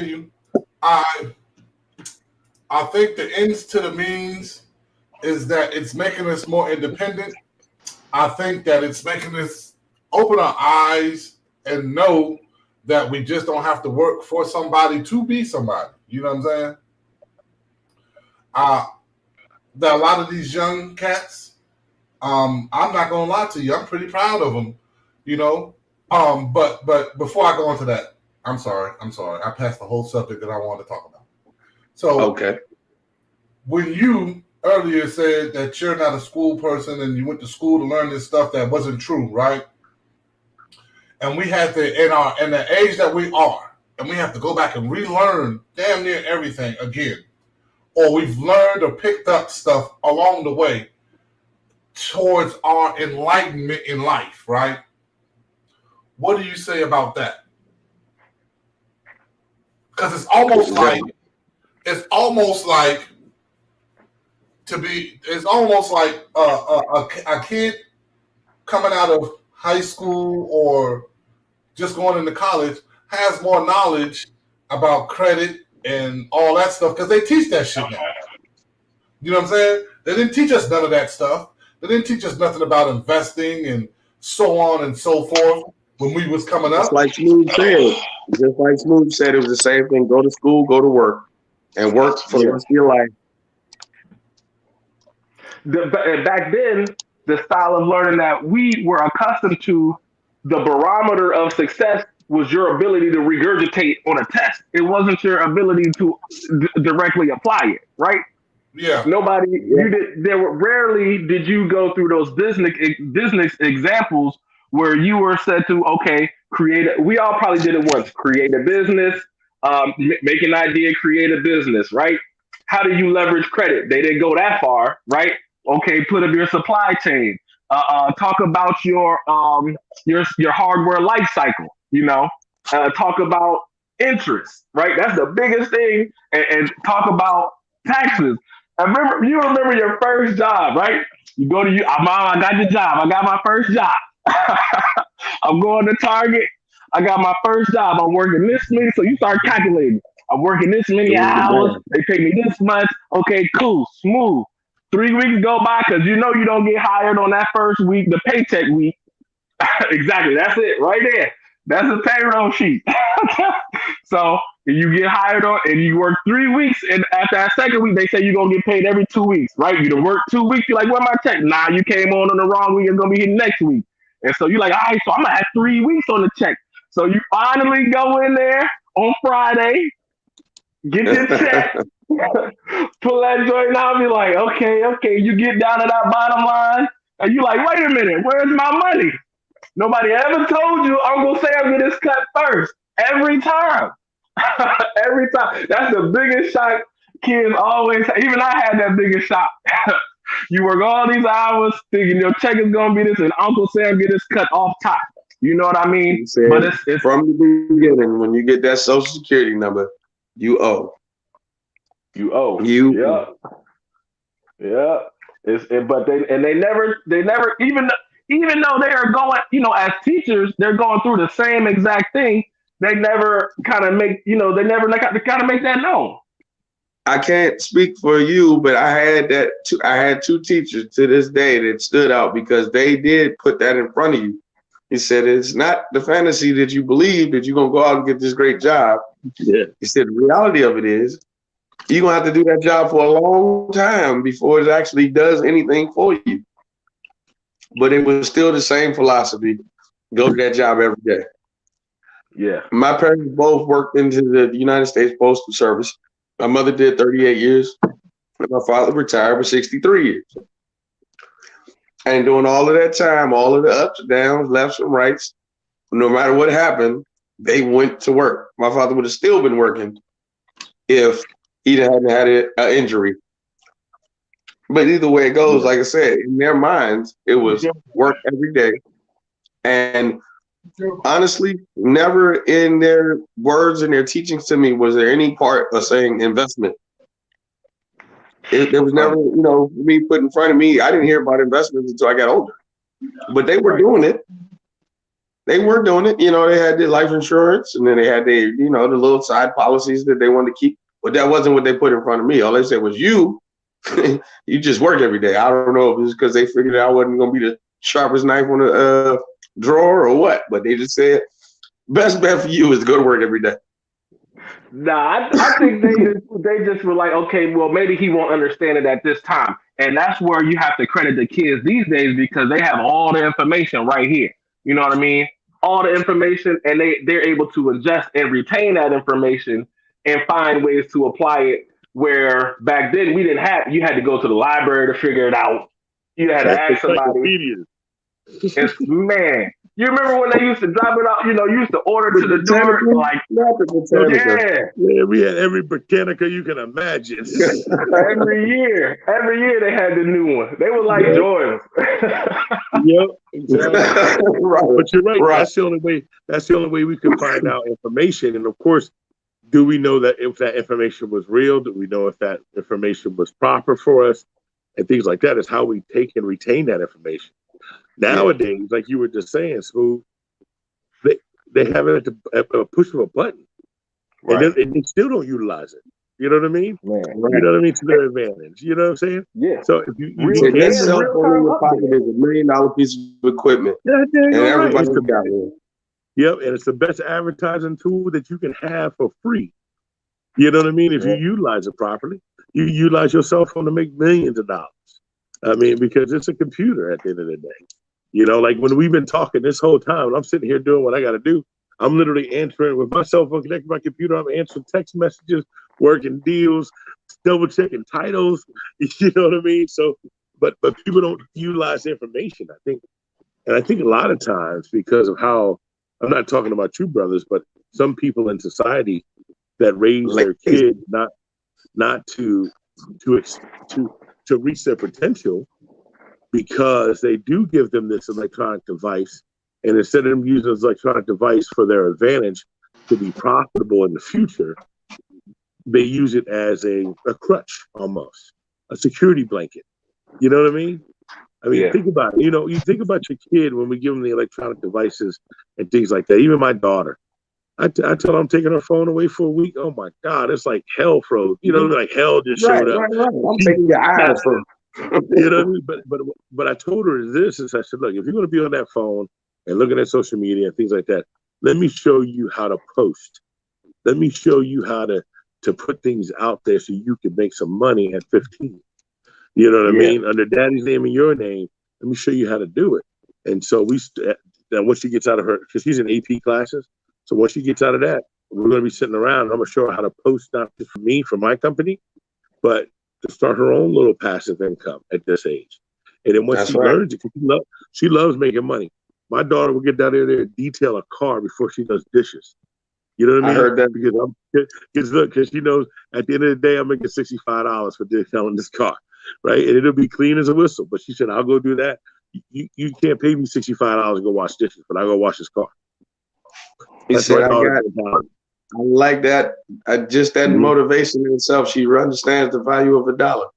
you. I think the ends to the means is that it's making us more independent. I think that it's making us open our eyes and know that we just don't have to work for somebody to be somebody. You know what I'm saying? There are a lot of these young cats. I'm not gonna lie to you. I'm pretty proud of them. But before I go into that, I'm sorry. I passed the whole subject that I wanted to talk about. So, okay. When you earlier said that you're not a school person and you went to school to learn this stuff that wasn't true, right? And we had to, in the age that we are, and we have to go back and relearn damn near everything again, or we've learned or picked up stuff along the way towards our enlightenment in life, right? What do you say about that? Because it's almost like a kid coming out of high school or just going into college has more knowledge about credit and all that stuff because they teach that shit now. You know what I'm saying? They didn't teach us none of that stuff. They didn't teach us nothing about investing and so on and so forth when we was coming up. Just like Smooth said, it was the same thing. Go to school, go to work, and work for the rest of your life. Back then, the style of learning that we were accustomed to, the barometer of success was your ability to regurgitate on a test. It wasn't your ability to directly apply it, right? Yeah. Rarely did you go through those business examples where you were said to, okay, we all probably did it once, create a business, make an idea, create a business, right? How do you leverage credit? They didn't go that far, right? Okay, put up your supply chain. Talk about your hardware life cycle. Talk about interest, right? That's the biggest thing, and talk about taxes. You remember your first job, right? You go to Mom, I got the job. I got my first job. I'm going to Target. I got my first job. I'm working this many. So you start calculating. I'm working this many hours. They pay me this much. Okay, cool, smooth. 3 weeks go by because you don't get hired on that first week, the paycheck week. Exactly. That's it right there. That's a payroll sheet. So you get hired on and you work 3 weeks, and after that second week, they say you're gonna get paid every 2 weeks, right? You done work 2 weeks, you're like, where my check? Nah, you came on the wrong week, it's gonna be here next week. And so you're like, all right, so I'm gonna have 3 weeks on the check. So you finally go in there on Friday, get your check, pull that joint out, be like, okay. You get down to that bottom line, and you like, wait a minute, where's my money? Nobody ever told you I'm gonna say I'm getting this cut first. Every time. Every time. That's the biggest shock kids always have. Even I had that biggest shock. You work all these hours thinking your check is gonna be this, and Uncle Sam get his cut off top. You know what I mean? But it's from the beginning, when you get that Social Security number, you owe. You owe. Yeah. But they never even though they are going, as teachers, they're going through the same exact thing. They never kind of make, they never kind of make that known. I can't speak for you, but I had two teachers to this day that stood out because they did put that in front of you. He said, it's not the fantasy that you believe that you're going to go out and get this great job. Yeah. He said, the reality of it is you're going to have to do that job for a long time before it actually does anything for you. But it was still the same philosophy. Go to that job every day. Yeah. My parents both worked into the United States Postal Service. My mother did 38 years, and my father retired with 63 years. And during all of that time, all of the ups and downs, lefts and rights, no matter what happened, they went to work. My father would have still been working if he hadn't had an injury. But either way it goes, like I said, in their minds, it was work every day. And honestly, never in their words and their teachings to me was there any part of saying investment. There was never, me put in front of me. I didn't hear about investments until I got older. But they were doing it. They were doing it. They had their life insurance, and then they had their, the little side policies that they wanted to keep. But that wasn't what they put in front of me. All they said was you just work every day. I don't know if it was because they figured I wasn't going to be the sharpest knife on the drawer or what, but they just said, best bet for you is to go to work every day. Nah, I think they just were like, okay, well, maybe he won't understand it at this time. And that's where you have to credit the kids these days because they have all the information right here. You know what I mean? All the information, and they're able to ingest and retain that information and find ways to apply it. Where back then we didn't have, you had to go to the library to figure it out. You had to ask somebody. And man, you remember when they used to drop it out? You used to order to the door, like, yeah, we had every Britannica you can imagine. every year they had the new one. They were like Jordans. Yep, exactly. Right. But you're right. That's the only way. That's the only way we can find out information. And of course, do we know that if that information was real? Do we know if that information was proper for us? And things like that is how we take and retain that information. Nowadays, like you were just saying, Smooth, they have it at a push of a button. Right. And they still don't utilize it. You know what I mean? Right. You know what I mean? To their advantage. You know what I'm saying? Yeah. So if you that cell phone in your pocket is $1 million piece of equipment. And everybody's got one. Yep, and it's the best advertising tool that you can have for free. You know what I mean? If you utilize it properly, you utilize your cell phone to make millions of dollars. I mean, because it's a computer at the end of the day. Like when we've been talking this whole time, and I'm sitting here doing what I got to do, I'm literally answering with my cell phone connected to my computer. I'm answering text messages, working deals, double checking titles. You know what I mean? So, but people don't utilize the information, I think. And I think a lot of times because of how, I'm not talking about you brothers, but some people in society that raise their kids not to reach their potential because they do give them this electronic device, and instead of them using this electronic device for their advantage to be profitable in the future, they use it as a crutch, almost a security blanket. You know what I mean? Think about it. You think about your kid when we give them the electronic devices and things like that. Even my daughter, I tell her I'm taking her phone away for a week. Oh my God, it's like hell froze. Like hell just showed up. Right. I'm taking your eyes from. You know what I mean? But I told her this, is I said, look, if you're going to be on that phone and looking at social media and things like that. Let me show you how to post. Let me show you how to put things out there so you can make some money at 15. You know what I mean? Under daddy's name and your name, let me show you how to do it. And so now once she gets out of her, because she's in AP classes, so once she gets out of that, we're going to be sitting around. And I'm going to show her how to post, not just for me, for my company, but to start her own little passive income at this age. And then once learns it, she loves making money. My daughter will get down there and detail a car before she does dishes. You know what I mean? I heard that because she knows at the end of the day, I'm making $65 for detailing this car, right? And it'll be clean as a whistle. But she said, I'll go do that. You can't pay me $65 to go wash dishes, but I'll go wash this car. He said, I like that. Just that motivation in itself. She understands the value of a dollar.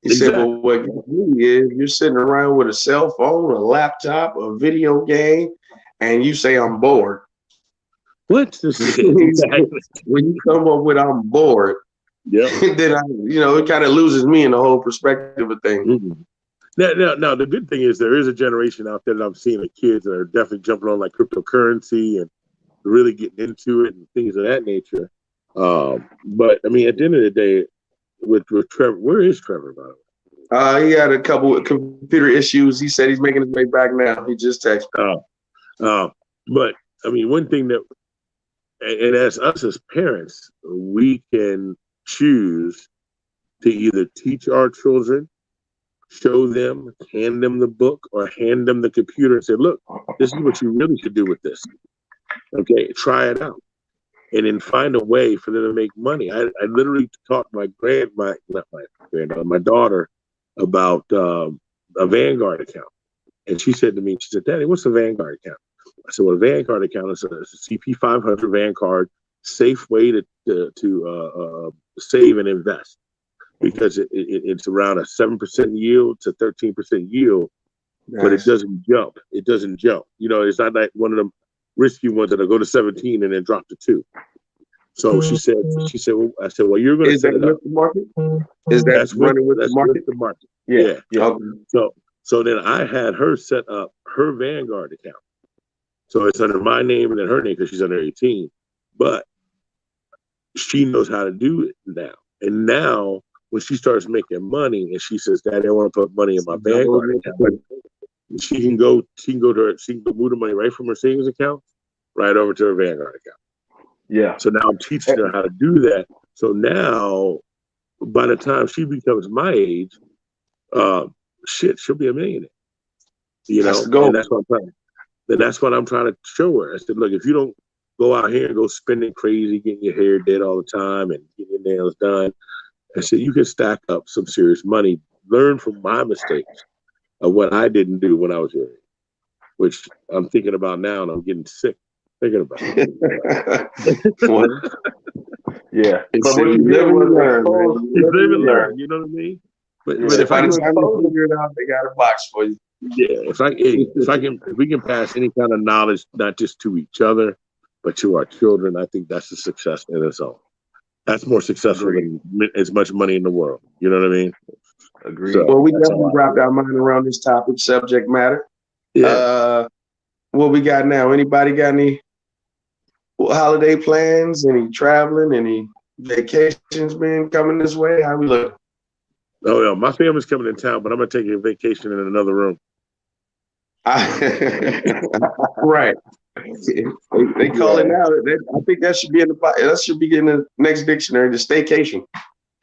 He said, well, what really is, you're sitting around with a cell phone, a laptop, a video game, and you say, I'm bored. What? When you come up with, I'm bored, then it kind of loses me in the whole perspective of things. Mm-hmm. Now, the good thing is there is a generation out there that I'm seeing of kids that are definitely jumping on like cryptocurrency and really getting into it and things of that nature. But I mean, at the end of the day, with Trevor, where is Trevor, by the way? He had a couple of computer issues. He said he's making his way back now. He just texted. But I mean, one thing that, and as us as parents, we can choose to either teach our children, show them, hand them the book, or hand them the computer and say, look, this is what you really should do with this. Okay, try it out. And then find a way for them to make money. I literally talked to my daughter about a Vanguard account. And she said to me, she said, Daddy, what's a Vanguard account? I said, well, a Vanguard account is a CP500 Vanguard, safe way to save and invest, because it's around a 7% yield to 13% yield, but it doesn't jump. It doesn't jump. You know, it's not like one of them risky ones that'll go to 17 and then drop to 2. So she said, well, I said, well, you're going to set it up. The market? Is that running with the market? The market. Yeah. Okay. So then I had her set up her Vanguard account. So it's under my name and then her name because she's under 18. But she knows how to do it now. And now when she starts making money and she says, Daddy, I want to put money in my Vanguard account, she can move the money right from her savings account right over to her Vanguard account. Yeah. So now I'm teaching her how to do that. So now, by the time she becomes my age, she'll be a millionaire. You know, and that's what I'm trying. Then that's what I'm trying to show her. I said, look, if you don't go out here and go spending crazy, getting your hair did all the time and getting your nails done, I said, you can stack up some serious money. Learn from my mistakes of what I didn't do when I was your age, which I'm thinking about now, and I'm getting sick thinking about it. Yeah. But what you live and learn, you know what I mean? But if I figure it out, they got a box for you. Yeah, if we can pass any kind of knowledge, not just to each other, but to our children, I think that's a success in its own. That's more successful than as much money in the world. You know what I mean? Agreed. So, well, we definitely wrapped our mind around this topic, subject matter. Yeah. What we got now? Anybody got any holiday plans? Any traveling? Any vacations been coming this way? How we look? Oh yeah, my family's coming in town, but I'm gonna take a vacation in another room. Right. They call it now. I think that should be in the next dictionary. The staycation.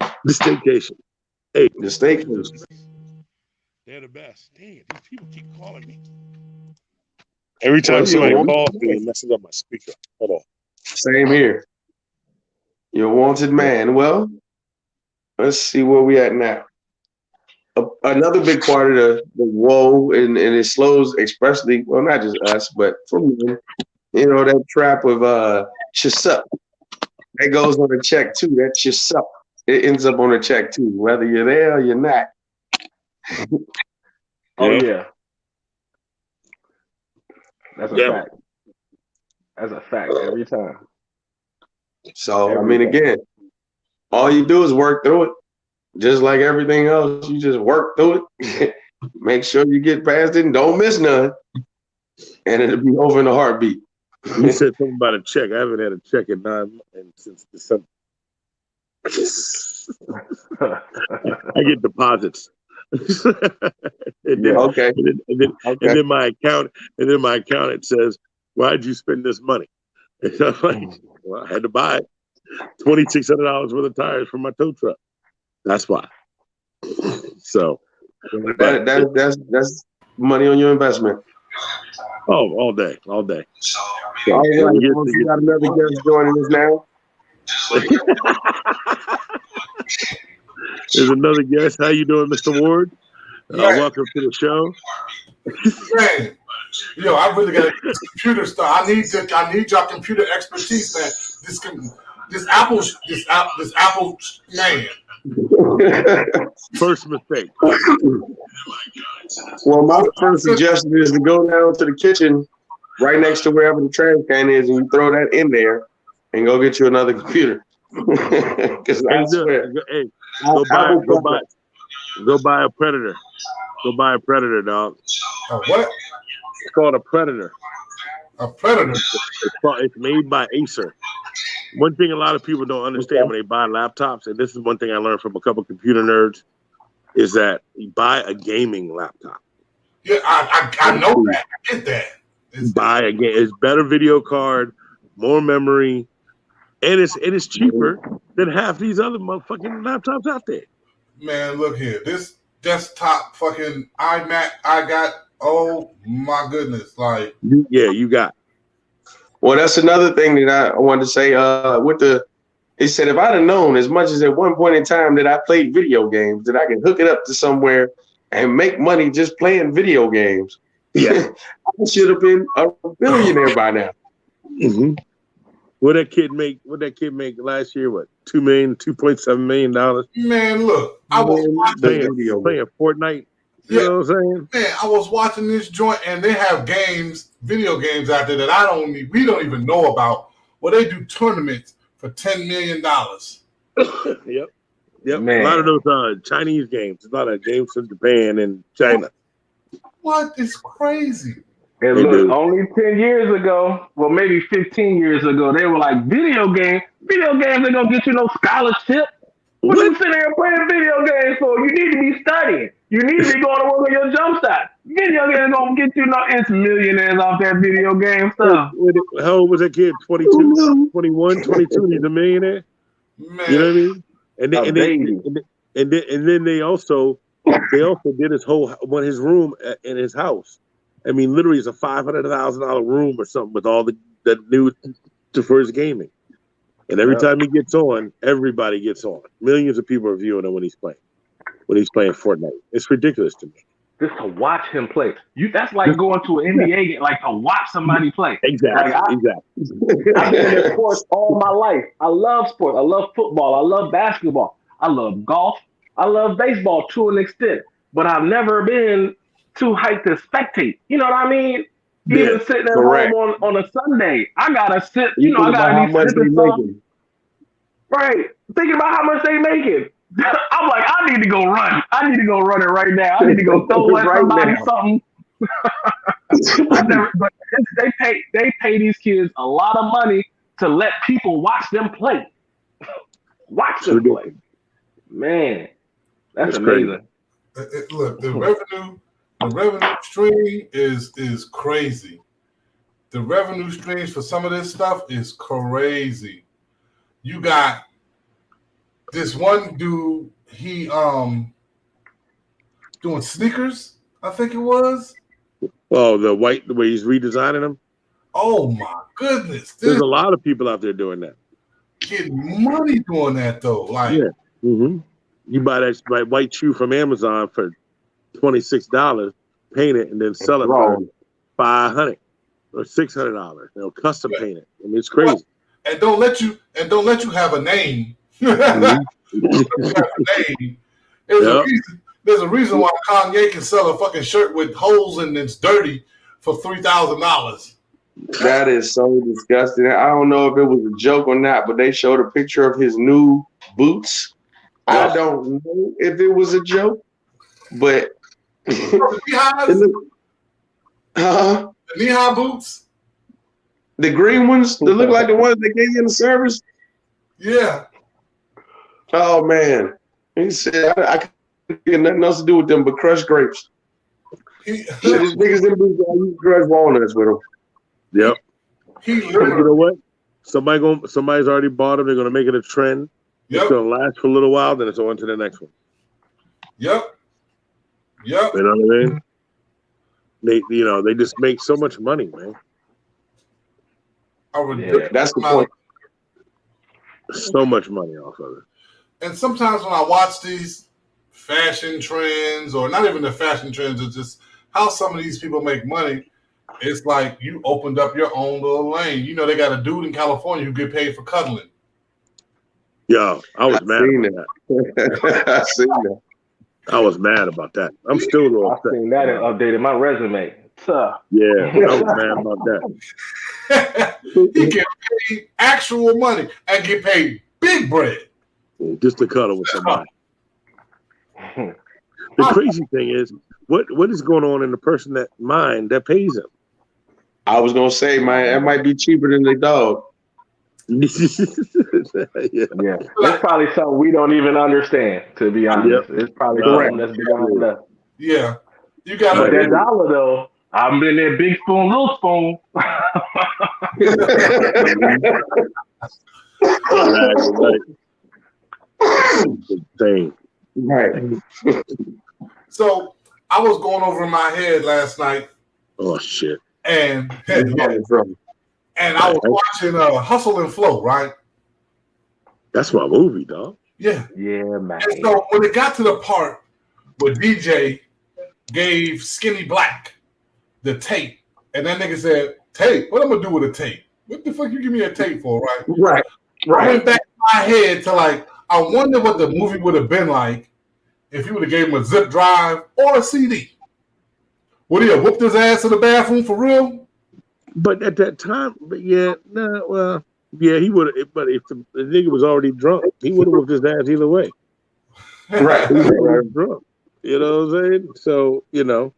The staycation. Hey, the staycation. They're the best. Dang it, these people keep calling me. Every time somebody calls me, it messes up my speaker. Hold on. Same here. You're a wanted man. Well, let's see where we at now. Another big part of the woe, and it slows, especially, well, not just us, but for me, that trap of chisup. That goes on a check too. That chisup. It ends up on a check too, whether you're there or you're not. Oh yeah. That's a fact. That's a fact every time. So, again, all you do is work through it. Just like everything else, you just work through it. Make sure you get past it and don't miss none. and it'll be over in a heartbeat. You said something about a check. I haven't had a check in 9 months since December. I get deposits. and then, Okay. And then my accountant says, "Why'd you spend this money?" And I'm like, "Well, I had to buy it. $2,600 worth of tires for my tow truck. That's why." So that's money on your investment. all day. All right, we got another guest joining us now. There's another guest. How you doing, Mr. Ward? Welcome to the show. Man, yo, I really got this computer stuff. I need your computer expertise, man. This Apple man. First mistake. Well, my first suggestion is to go down to the kitchen right next to wherever the trash can is, and you throw that in there and go get you another computer. Because I swear, go buy a Predator. Go buy a Predator, dog. A what? It's called a Predator. A Predator? It's made by Acer. One thing a lot of people don't understand when they buy laptops, and this is one thing I learned from a couple computer nerds, is that you buy a gaming laptop. Yeah, I know that. I get that. It's better video card, more memory, and it's cheaper than half these other motherfucking laptops out there. Man, look here. This desktop fucking iMac I got, oh my goodness. Like, you got. Well, that's another thing that I wanted to say. He said, if I'd have known as much as at one point in time that I played video games, that I could hook it up to somewhere and make money just playing video games, I should have been a billionaire by now. Mm-hmm. What that kid make last year? What, $2.7 million? Man, look, I was playing Fortnite. You know what I'm saying? Man, I was watching this joint, and they have video games out there that we don't even know about. Well, they do tournaments for $10 million. Yep. Man. A lot of those Chinese games. A lot of games from Japan and China. What? It's crazy. And look, only 10 years ago, well, maybe 15 years ago, they were like, video games ain't gonna get you no scholarship. What are you sitting there playing video games for? You need to be studying. You need to be going to work on your jump shot. Video games gonna get you no millionaires off that video game stuff. How old was that kid? 22, 21, 22, he's a millionaire? Man. You know what I mean? And then they also did his room in his house. I mean, literally, it's a $500,000 room or something with all the new for his gaming. And every time he gets on, everybody gets on. Millions of people are viewing him when he's playing Fortnite. It's ridiculous to me. Just to watch him play. That's like going to an NBA game, like to watch somebody play. Exactly. I've been in sports all my life. I love sports. I love football. I love basketball. I love golf. I love baseball to an extent. But I've never been too hyped to spectate. You know what I mean? Even sitting at home on a Sunday, I gotta sit. I gotta be sipping something. Right, thinking about how much they making. I'm like, I need to go run. I need to go run it right now. I need to go throw at somebody something. But they pay these kids a lot of money to let people watch them play. Man, that's amazing. Look, the revenue stream is crazy. The revenue streams for some of this stuff is crazy. You got this one dude, he doing sneakers, I think it was. Oh, the way he's redesigning them? Oh my goodness. There's a lot of people out there doing that. Getting money doing that though. Like, yeah. Mm-hmm. You buy that white shoe from Amazon for $26, paint it, and then sell it for $500 or $600. Custom paint it. I mean, it's crazy. Well, and don't let you have a name. There's a reason why Kanye can sell a fucking shirt with holes and it's dirty for $3,000. That is so disgusting. I don't know if it was a joke or not, but they showed a picture of his new boots. I don't know if it was a joke, but The The knee-high boots. The green ones that look like the ones they gave you in the service. Yeah. Oh man, he said I couldn't get nothing else to do with them but crush grapes. He, Shit, as big as them boots, I used to crush walnuts with them. Yep. he You know literally. what? Somebody's already bought them. They're gonna make it a trend. It's Yep. gonna last for a little while, then it's on to the next one. Yep. Yep. You know what I mean? They just make so much money, man. A ridiculous That's the amount point. So much money off of it. And sometimes when I watch these fashion trends, or not even the fashion trends, it's just how some of these people make money. It's like you opened up your own little lane. You know, they got a dude in California who get paid for cuddling. Yo, I was I've mad seen about that. I seen that. I was mad about that. I'm still a little I've upset. seen that and updated my resume. Tough. Yeah, I was mad about that. He get paid actual money and get paid big bread. Just to cuddle with somebody. The crazy thing is, what is going on in the person that mind that pays him? I was gonna say, man, that might be cheaper than the dog. Yeah. Yeah, it's probably something we don't even understand. To be honest, it's probably something that's beyond us. Yeah. You got But to that dollar though, I'm in there, big spoon, little spoon. Right. Insane. Right. So I was going over in my head last night, Oh shit. and Where you coming from? and I was watching Hustle and Flow, right? That's my movie, dog. Yeah. Yeah, man. And so when it got to the part where DJ gave Skinny Black the tape, and that nigga said, "Tape? What I'm gonna do with a tape? What the fuck you give me a tape for, right?" Right. I went back in my head to like, I wonder what the movie would have been like if you would have gave him a zip drive or a CD. Would he have whooped his ass in the bathroom for real? But at that time, he would have. But if the nigga was already drunk, he would have whooped his ass either way. Right. He was drunk. You know what I'm saying? So you know,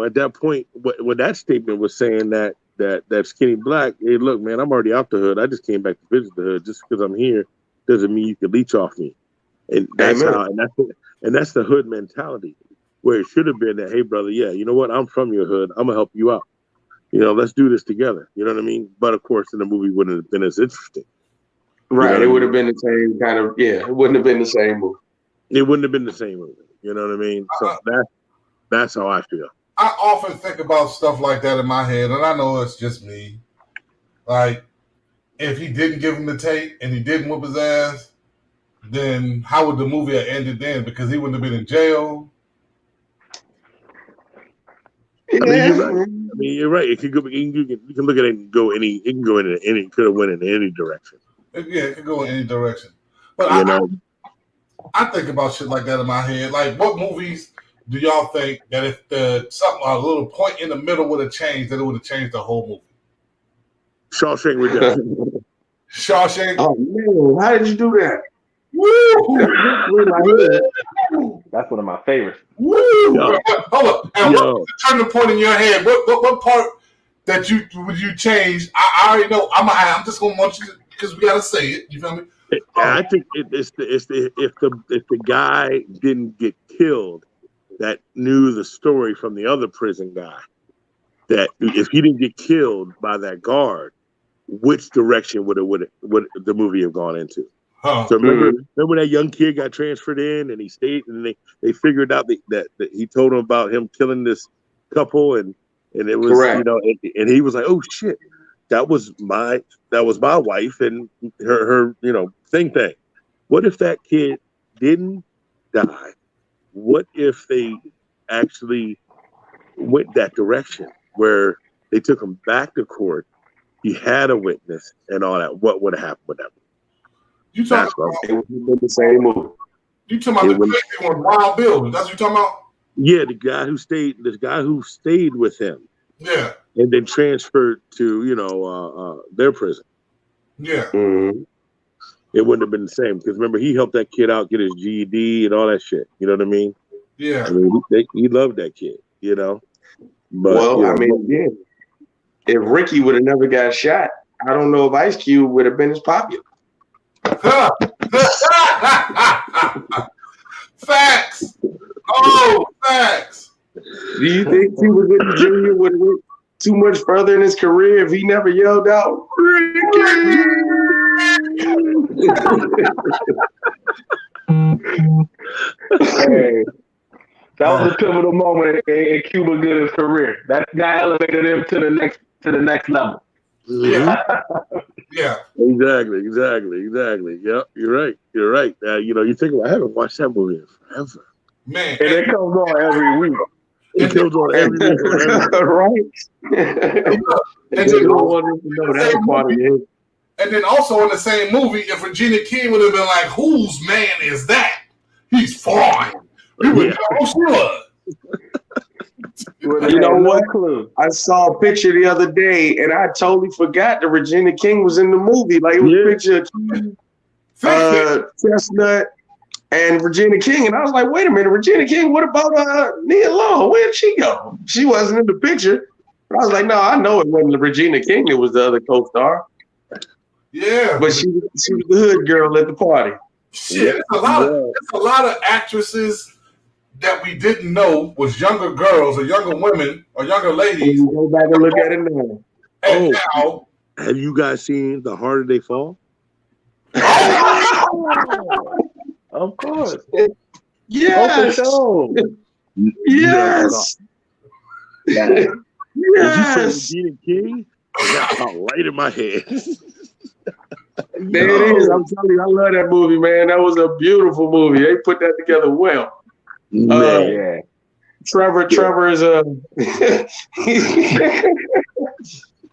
at that point, what that statement was saying that Skinny Black, hey, look, man, I'm already out the hood. I just came back to visit the hood. Just because I'm here doesn't mean you can leech off me. And that's Amen. how, and that's the hood mentality, where it should have been that, hey, brother, yeah, you know what? I'm from your hood. I'm gonna help you out. Let's do this together. You know what I mean? But of course, in the movie wouldn't have been as interesting. Right. You know It what would I have been the same kind of, it wouldn't have been the same movie. It wouldn't have been the same movie. You know what I mean? So that's how I feel. I often think about stuff like that in my head, and I know it's just me. Like, if he didn't give him the tape and he didn't whoop his ass, then how would the movie have ended then? Because he wouldn't have been in jail. I mean, you're right. It could go. You can look at it and go any. It can go in any. It could have went in any direction. Yeah, it could go in any direction. But I think about shit like that in my head. Like, what movies do y'all think that if a little point in the middle would have changed, that it would have changed the whole movie? Shawshank Redemption. Shawshank. Oh man, how did you do that? Woo! That's one of my favorites. Woo! Yo. Hold up. And Yo. what's the turning point in your head? What part that would you change? I already know. I'm just gonna want you to, because we gotta say it. You feel me? I think if the guy didn't get killed, that knew the story from the other prison guy, that if he didn't get killed by that guard, which direction would the movie have gone into? Huh. So remember that young kid got transferred in, and he stayed, and they figured out that he told him about him killing this couple, and it was Correct. and he was like, oh shit, that was my wife and her thing. What if that kid didn't die? What if they actually went that direction where they took him back to court? He had a witness and all that. What would have happened with that? You talking about? It would have been the same movie. You talking about the crazy one, Wild Bill? That's what you talking about? Yeah, the guy who stayed with him. Yeah. And then transferred to their prison. Yeah. Mm-hmm. It wouldn't have been the same because remember he helped that kid out get his GED and all that shit. You know what I mean? Yeah. I mean he loved that kid. But, Well, you know, I mean, yeah. If Ricky would have never got shot, I don't know if Ice Cube would have been as popular. Facts. Oh, facts. Do you think Cuba Gooding Jr. would have went too much further in his career if he never yelled out, Ricky? Hey, that was a pivotal moment in Cuba Gooding's career. That guy elevated him to the next level. Yeah. Yeah. Exactly. Yep, you're right. You know, you think about, I haven't watched that movie in forever. Man. And it comes on every week. It comes on every week forever. Right? And You don't want them to know that's a part of it. And then also in the same movie, if Regina King would have been like, whose man is that? He's fine. We would know who she was. You know what? Clue. I saw a picture the other day, and I totally forgot that Regina King was in the movie. Like, it was a picture of Chestnut and Regina King. And I was like, wait a minute, Regina King, what about Nia Long? Where did she go? She wasn't in the picture. But I was like, no, I know it wasn't Regina King. It was the other co-star. Yeah. But she was the hood girl at the party. Shit, it's a lot of actresses that we didn't know was younger girls or younger women or younger ladies. You go back and look at it now. And now, Have you guys seen The Harder They Fall? Of course. Yes. Oh, Yes. When you said Yes. Regina King, that popped right in my head. There it is. I'm telling you, I love that movie, man. That was a beautiful movie. They put that together well. yeah. Trevor is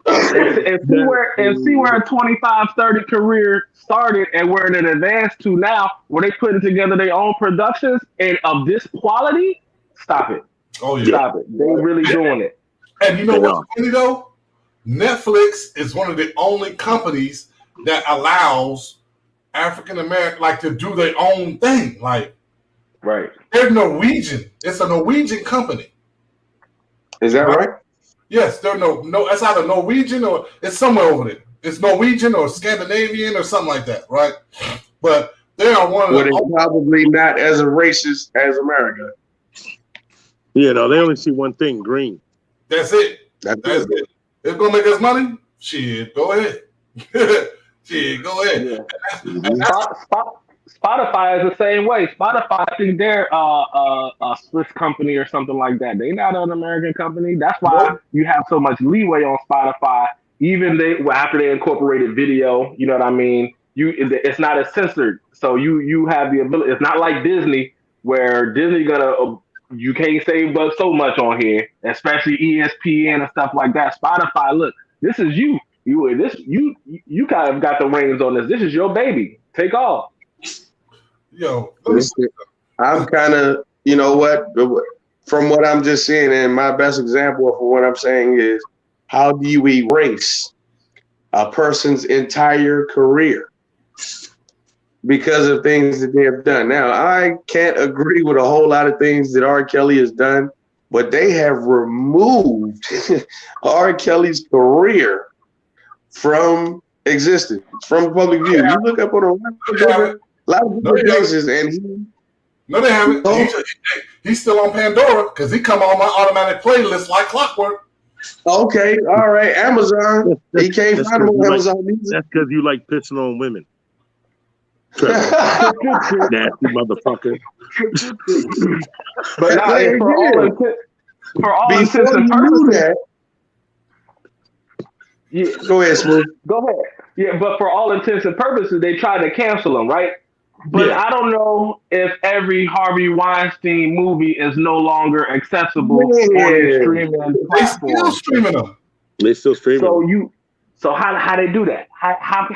And see where a 25-30 career started and where it advanced to now, where they putting together their own productions and of this quality. Stop it. oh yeah. Stop it. They really doing it. And you know what's funny though? Netflix is one of the only companies that allows African American to do their own thing. Like, Right. they're Norwegian. It's a Norwegian company. Is that right? Yes, they're no. It's either Norwegian or it's somewhere over there. It's Norwegian or Scandinavian or something like that, right? But they are one of But the. it's probably not as a racist as America. You know, they only see one thing, green. That's it. That's That's it. It's gonna make us money. Shit, go ahead. Shit, go ahead. Yeah. Spotify is the same way. Spotify, I think they're a Swiss company or something like that. They're not an American company. That's why you have so much leeway on Spotify. Even after they incorporated video, you know what I mean? It's not as censored. So you have the ability. It's not like Disney, where Disney you can't say but so much on here, especially ESPN and stuff like that. Spotify, look, this is you. You kind of got the reins on this. This is your baby. Take off. Yo, I'm kind of, you know what, from what I'm just seeing, and my best example for what I'm saying is, how do you erase a person's entire career because of things that they have done? Now, I can't agree with a whole lot of things that R. Kelly has done, but they have removed R. Kelly's career from existence, from public view. You look up on a lot of different places, and no, they haven't. He's still on Pandora because he come on my automatic playlist like clockwork. Okay, all right, Amazon. He can't find him on Amazon Music. That's because you like pissing on women. Nasty motherfucker. But for all intents before and you purposes, knew that, yeah, go ahead, Smooth. go ahead. Yeah, but for all intents and purposes, they tried to cancel him, right? But Yeah. I don't know if every Harvey Weinstein movie is no longer accessible on the streaming They still platform. streaming them. They still streaming. So how they do that? How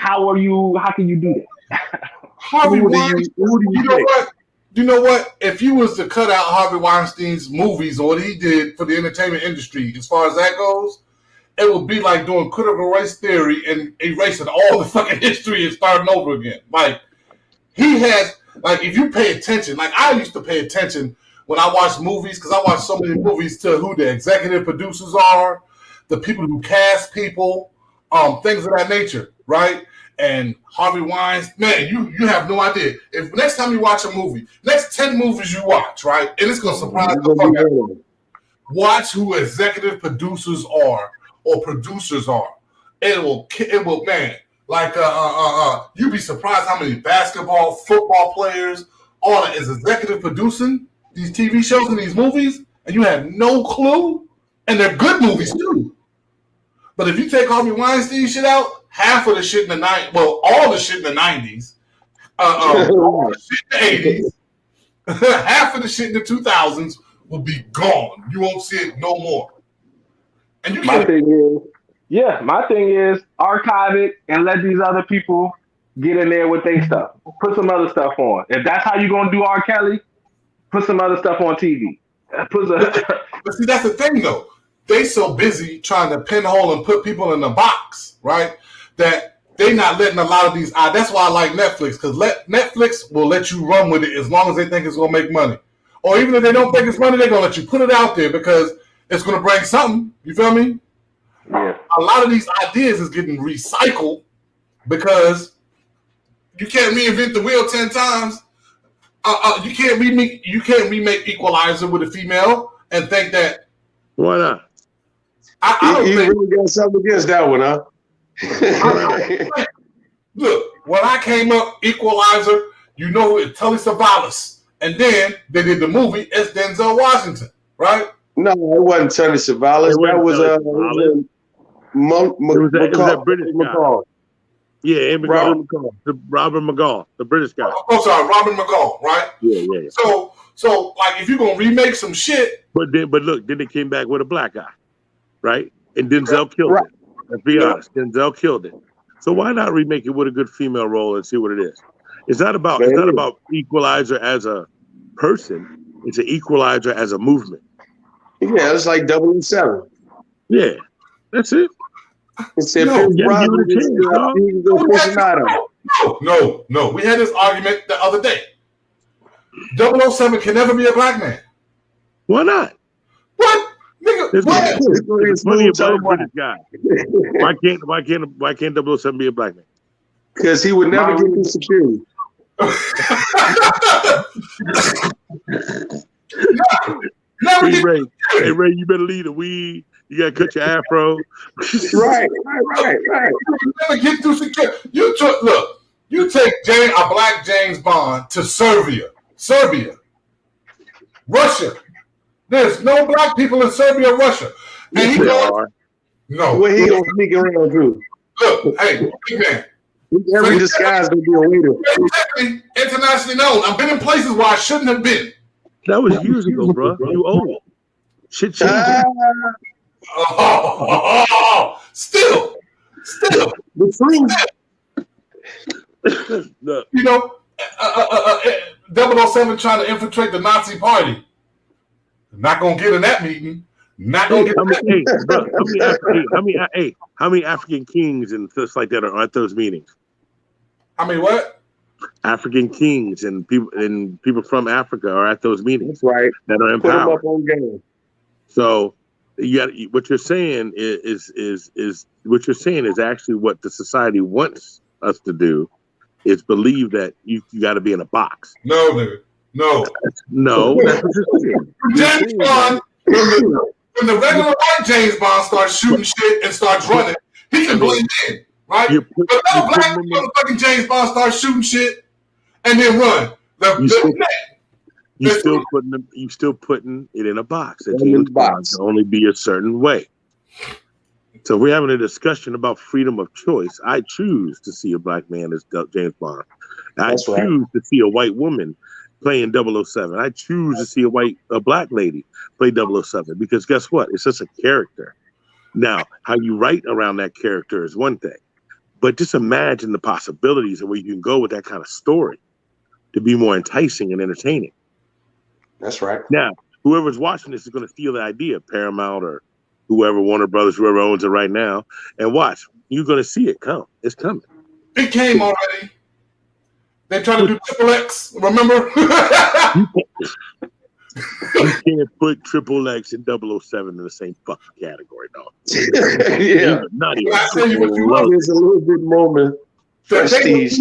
can you do that? Harvey Who do Weinstein. you You know think? what? You know what? If you was to cut out Harvey Weinstein's movies or what he did for the entertainment industry, as far as that goes, it would be like doing critical race theory and erasing all the fucking history and starting over again. Like, he has, like, if you pay attention, like I used to pay attention when I watch movies, because I watch so many movies, to who the executive producers are, the people who cast people, things of that nature, right? And Harvey Weinstein, man, you have no idea. If next time you watch a movie, next 10 movies you watch, right, and it's gonna surprise the fuck out of you. Watch who executive producers are or producers are. It will, man. Like you'd be surprised how many basketball, football players are is executive producing these TV shows and these movies, and you have no clue. And they're good movies too. But if you take Harvey Weinstein shit out, half of the shit in the all the shit in the 90s, all the shit in the 80s, half of the shit in the 2000s will be gone. You won't see it no more. And you my thing is archive it and let these other people get in there with their stuff. Put some other stuff on. If that's how you're gonna do R. Kelly, put some other stuff on TV. But see, that's the thing though. They so busy trying to pinhole and put people in a box, right? That they not letting a lot of these. That's why I like Netflix, because Netflix will let you run with it as long as they think it's gonna make money. Or even if they don't think it's money, they're gonna let you put it out there because it's gonna bring something. You feel me? Yeah. A lot of these ideas is getting recycled because you can't reinvent the wheel 10 times. You can't remake Equalizer with a female and think that. Why not? I don't think really got something against that one, huh? Look, when I came up, Equalizer, you know it's Telly Savalas, and then they did the movie. It's Denzel Washington, right? No, it wasn't Telly Savalas. That was that British guy. Yeah, Robert McCall, the British guy. Oh, sorry, Robert McCall, right? Yeah. So like, if you're gonna remake some shit, but look, then they came back with a black guy, right? And Denzel killed it. Let's be honest, Denzel killed it. So why not remake it with a good female role and see what it is? It's not about Equalizer as a person. It's an Equalizer as a movement. Yeah, it's like 007. Yeah, that's it. It's No, we had this argument the other day. 007 can never be a black man. Why not? What? Nigga, there's plenty of black British guys. Why can't 007 be a black man? Because he would never get through security. Hey Ray, you better leave the weed. You gotta cut your afro. Right. You never get through security. You take a black James Bond to Serbia, Russia. There's no black people in Serbia, Russia. And he goes, no. Where he gonna sneak around through? Look, hey, man. Every disguise gonna be a waiter. Internationally known. I've been in places where I shouldn't have been. That was years ago, bro. You old. Shit changed. Still. The truth. You know, 007 trying to infiltrate the Nazi party. Not gonna get in that meeting. Not gonna get. How many African kings and stuff like that are at those meetings? I mean, what? African kings and people from Africa are at those meetings. That's right. That are in Put power. them up on game. So what you're saying is what you're saying is actually what the society wants us to do, is believe that you got to be in a box. No, nigga. No. That's what you're saying. James Bond, when the regular white James Bond starts shooting shit and starts running, he can blend in, right? But no black motherfucking James Bond starts shooting shit and then run. You still putting it in a box. That James Bond can only be a certain way. So if we're having a discussion about freedom of choice, I choose to see a black man as James Bond. I choose to see a white woman playing 007. I choose to see a black lady play 007 because guess what? It's just a character. Now, how you write around that character is one thing, but just imagine the possibilities of where you can go with that kind of story to be more enticing and entertaining. That's right. Now, whoever's watching this is going to steal the idea, Paramount or whoever, Warner Brothers, whoever owns it right now, and watch. You're going to see it come. It's coming. It came already. They trying to do Triple X, remember? You can't put Triple X and 007 in the same fucking category, dog. Yeah. Not even. I tell you what you love. It's a little bit moment. Prestige.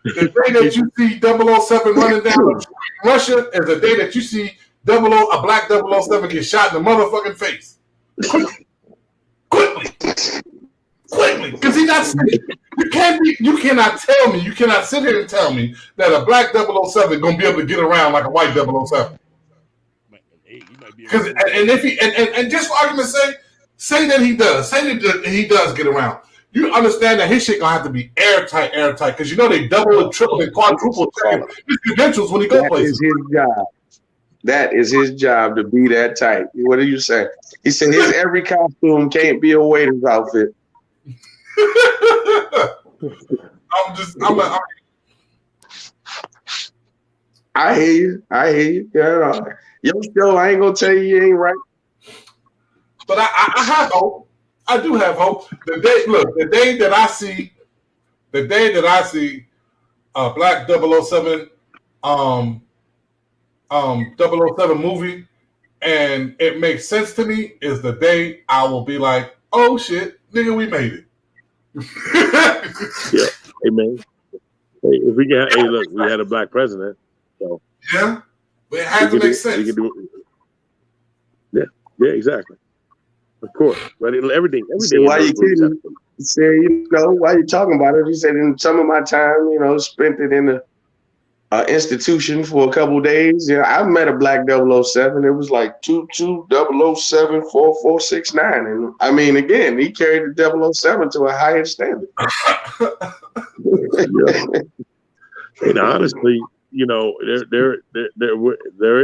The day that you see 007 running down Russia is the day that you see a black 007 get shot in the motherfucking face. Quickly, because he's not. You cannot tell me. You cannot sit here and tell me that a black 007 gonna be able to get around like a white 007. Because and if he and just for argument's sake, say that he does. Say that he does get around. You understand that his shit gonna have to be airtight, because you know they double and triple and quadruple checking his credentials when he go places. That is his job. That is his job to be that tight. What do you say? He said his every costume can't be a waiter's outfit. I hear you. Yeah, your show, I ain't gonna tell you ain't right. But I have hope. I do have hope. The day that I see a black 007 007 movie and it makes sense to me is the day I will be like, oh shit, nigga, we made it. Yeah. Hey man. Hey, if we got look, we had a black president. So yeah. But it has to make sense. We can do it. Yeah, exactly. Of course. But everything. Why you kidding? He said, why you talking about it? He said, in some of my time, spent it in the institution for a couple of days. Yeah, I met a black 007. It was like 22-007-4469. And I mean, again, he carried the 007 to a higher standard. And honestly, there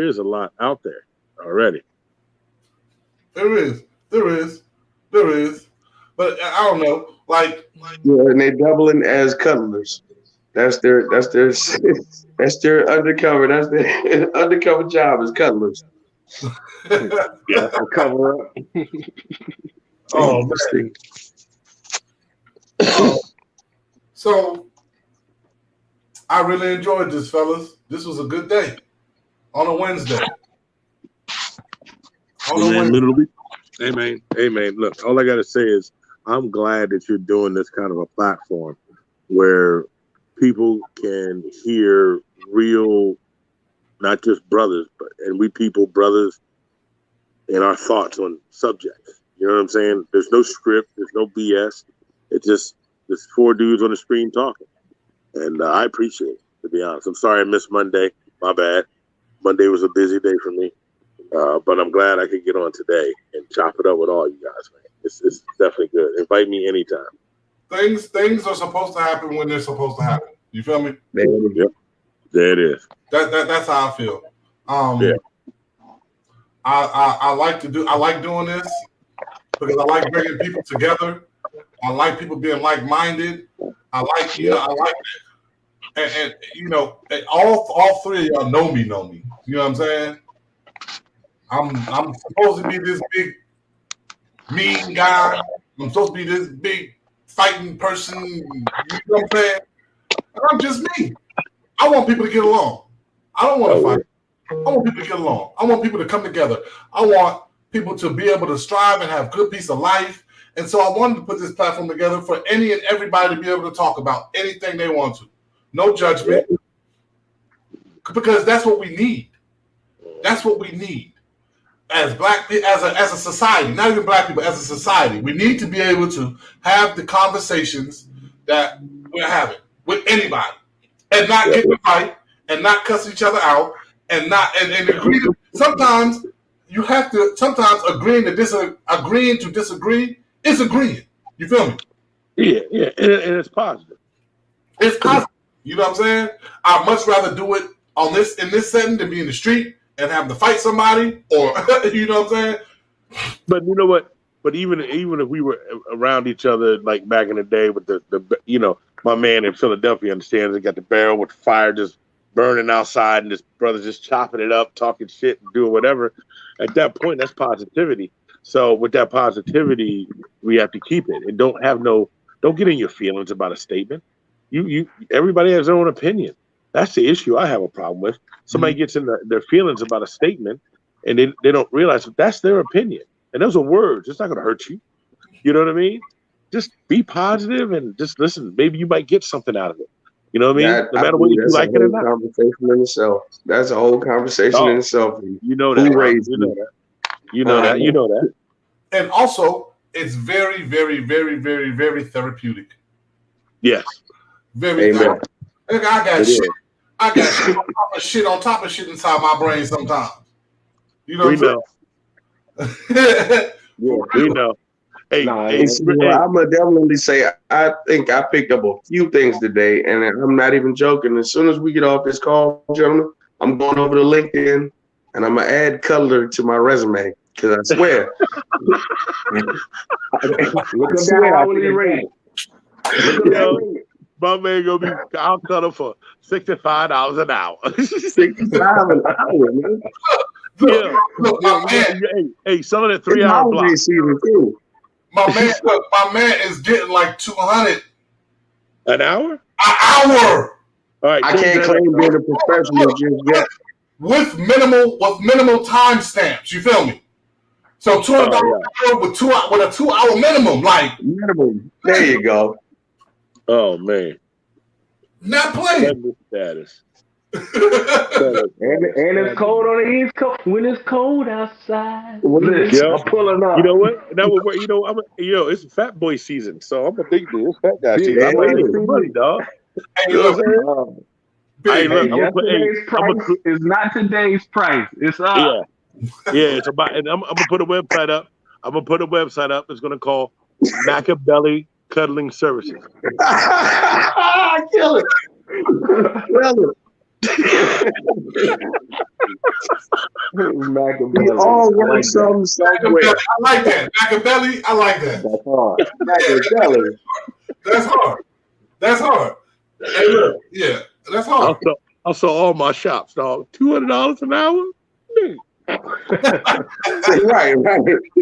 is a lot out there already. There is. But I don't know. Yeah, and they doubling as cuddlers. That's their undercover. That's their undercover job is cuddlers. Yeah, cover up. Oh, man. So I really enjoyed this, fellas. This was a good day on a Wednesday. Literally. Hey man. Look, all I gotta say is I'm glad that you're doing this kind of a platform where people can hear real, not just brothers, and we people brothers, and our thoughts on subjects. You know what I'm saying? There's no script, there's no BS. It's just there's four dudes on the screen talking, and I appreciate it. To be honest, I'm sorry I missed Monday. My bad. Monday was a busy day for me, but I'm glad I could get on today and chop it up with all you guys, man. It's definitely good. Invite me anytime. Things are supposed to happen when they're supposed to happen. You feel me? Yep. There it is. That's how I feel. Yeah. I like doing this because I like bringing people together. I like people being like-minded. I like it. And all three of y'all know me. You know what I'm saying? I'm supposed to be this big mean guy. I'm supposed to be this big fighting person. You know what I'm saying? And I'm just me. I want people to get along. I don't want to fight. I want people to get along. I want people to come together. I want people to be able to strive and have good piece of life. And so I wanted to put this platform together for any and everybody to be able to talk about anything they want to. No judgment. Because that's what we need. That's what we need. As a society, not even black people, as a society, we need to be able to have the conversations that we're having with anybody, and not get in a fight, and not cuss each other out, and agree. Sometimes you have to. Sometimes agreeing to disagree is agreeing. You feel me? Yeah, and it's positive. It's positive. You know what I'm saying? I'd much rather do it in this setting than be in the street and have to fight somebody, or you know what I'm saying? But you know what? But even if we were around each other like back in the day with the my man in Philadelphia understands they got the barrel with the fire just burning outside and this brother just chopping it up, talking shit and doing whatever. At that point, that's positivity. So with that positivity, we have to keep it and don't get in your feelings about a statement. You everybody has their own opinion. That's the issue I have a problem with. Somebody gets in their feelings about a statement, and they don't realize that that's their opinion. And those are words. It's not going to hurt you. You know what I mean? Just be positive and just listen. Maybe you might get something out of it. You know what I mean? No matter whether you like it or not. Conversation in itself. That's a whole conversation in itself. You know that. You know that. You know that. You know that. And also, it's very, very, very, very, very therapeutic. Yes. Very therapeutic. I got shit. I got shit on top of shit inside my brain sometimes. You know what I'm saying? Yeah, we know. Hey, I'm gonna definitely say I think I picked up a few things today, and I'm not even joking. As soon as we get off this call, gentlemen, I'm going over to LinkedIn and I'm gonna add color to my resume because I swear. Look at that hourly rate. My man gonna be I'll cut him for $65 an hour. $65 an hour, man. Hey, selling at 3 hour block. My man is getting like $200 an hour. An hour. All right, I can't claim being a professional just yet. With minimal time stamps. You feel me? So $200 an hour with a 2 hour minimum, like minimum. There you go. Oh man, not playing. Status. and it's cold on the East Coast. When it's cold outside, I'm pulling up. You know what? That would work. It's fat boy season, so I'm a big deal. It's fat guy season. I'm gonna make some money, dog. Hey, look, yesterday's price is not today's price. It's up. Yeah. It's about, and I'm gonna put a website up. It's gonna call Machiavelli Cuddling Services. Kill it. We all want some somewhere. I like that. Machiavelli, I like that. That's hard. Machiavelli. That's hard. Hey, look, yeah, that's hard. I'll sell all my shops, dog. $200 an hour? Right.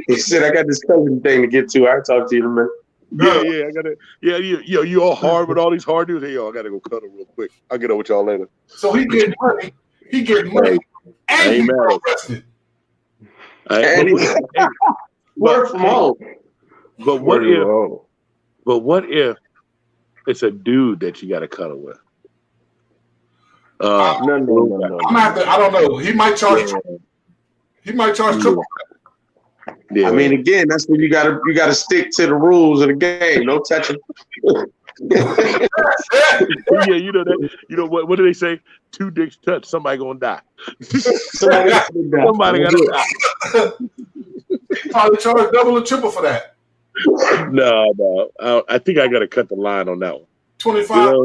He said, I got this cousin thing to get to. I'll talk to you in a minute. Yeah, I got it. Yeah, you all hard with all these hard dudes. Hey, yo, I gotta go cut them real quick. I'll get over with y'all later. So he getting money. And he's arrested. Work from home. But what if it's a dude that you got to cuddle with? No. I don't know. He might charge. He might charge triple. Yeah, I mean, again, that's when you gotta stick to the rules of the game. No touching. Yeah, you know that. You know what do they say? 2 dicks touch, somebody gonna die. Somebody gotta die. Probably charge double or triple for that. No. I think I gotta cut the line on that one. 25.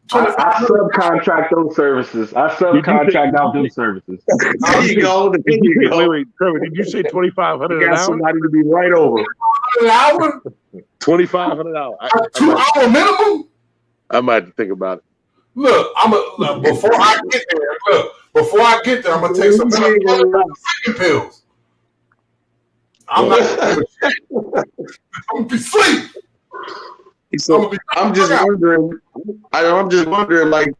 I subcontract those services. I subcontract out those services. There you go. Wait, Trevor, did you say $2,500 an hour? Somebody to be right over. An hour? $2,500 an hour. A 2 hour minimum? I might think about it. Look, before I get there, I'm gonna take some sleeping pills. I'm gonna be asleep. So I'm just wondering, like,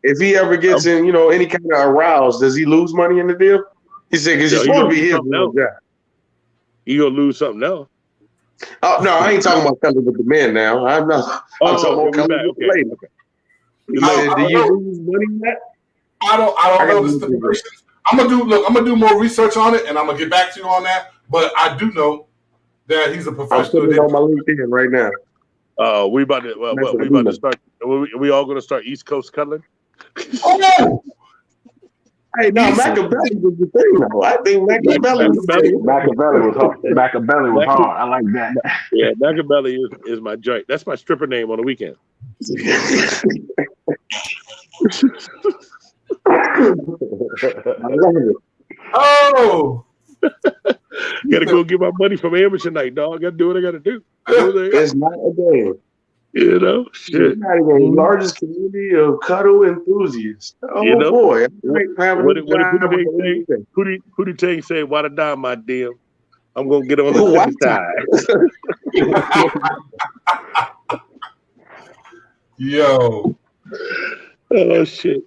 if he ever gets in, any kind of aroused, does he lose money in the deal? He said, because you're supposed to be here. You gonna lose something else? Oh no, I ain't talking about coming with the men now. I'm not. I'm talking about coming with the lady. Do you lose money yet? I don't know the stipulations. I'm gonna do more research on it, and I'm gonna get back to you on that. But I do know that he's a professional. I'm putting it on my LinkedIn right now. We about to start. We all gonna start East Coast cuddling. Oh! Hey, no, Machiavelli was the thing, though. I think Machiavelli was hard. Machiavelli was hard. I like that. Yeah, Machiavelli is my joint. That's my stripper name on the weekend. I love it. Oh! Gotta go get my money from amateur night, dog. Gotta do what I gotta do. It's not a day. Shit. It's not even the largest community of cuddle enthusiasts. Oh boy. Hootie Tang say, why the dime, my dear? I'm gonna get on the side. Yo. Oh shit.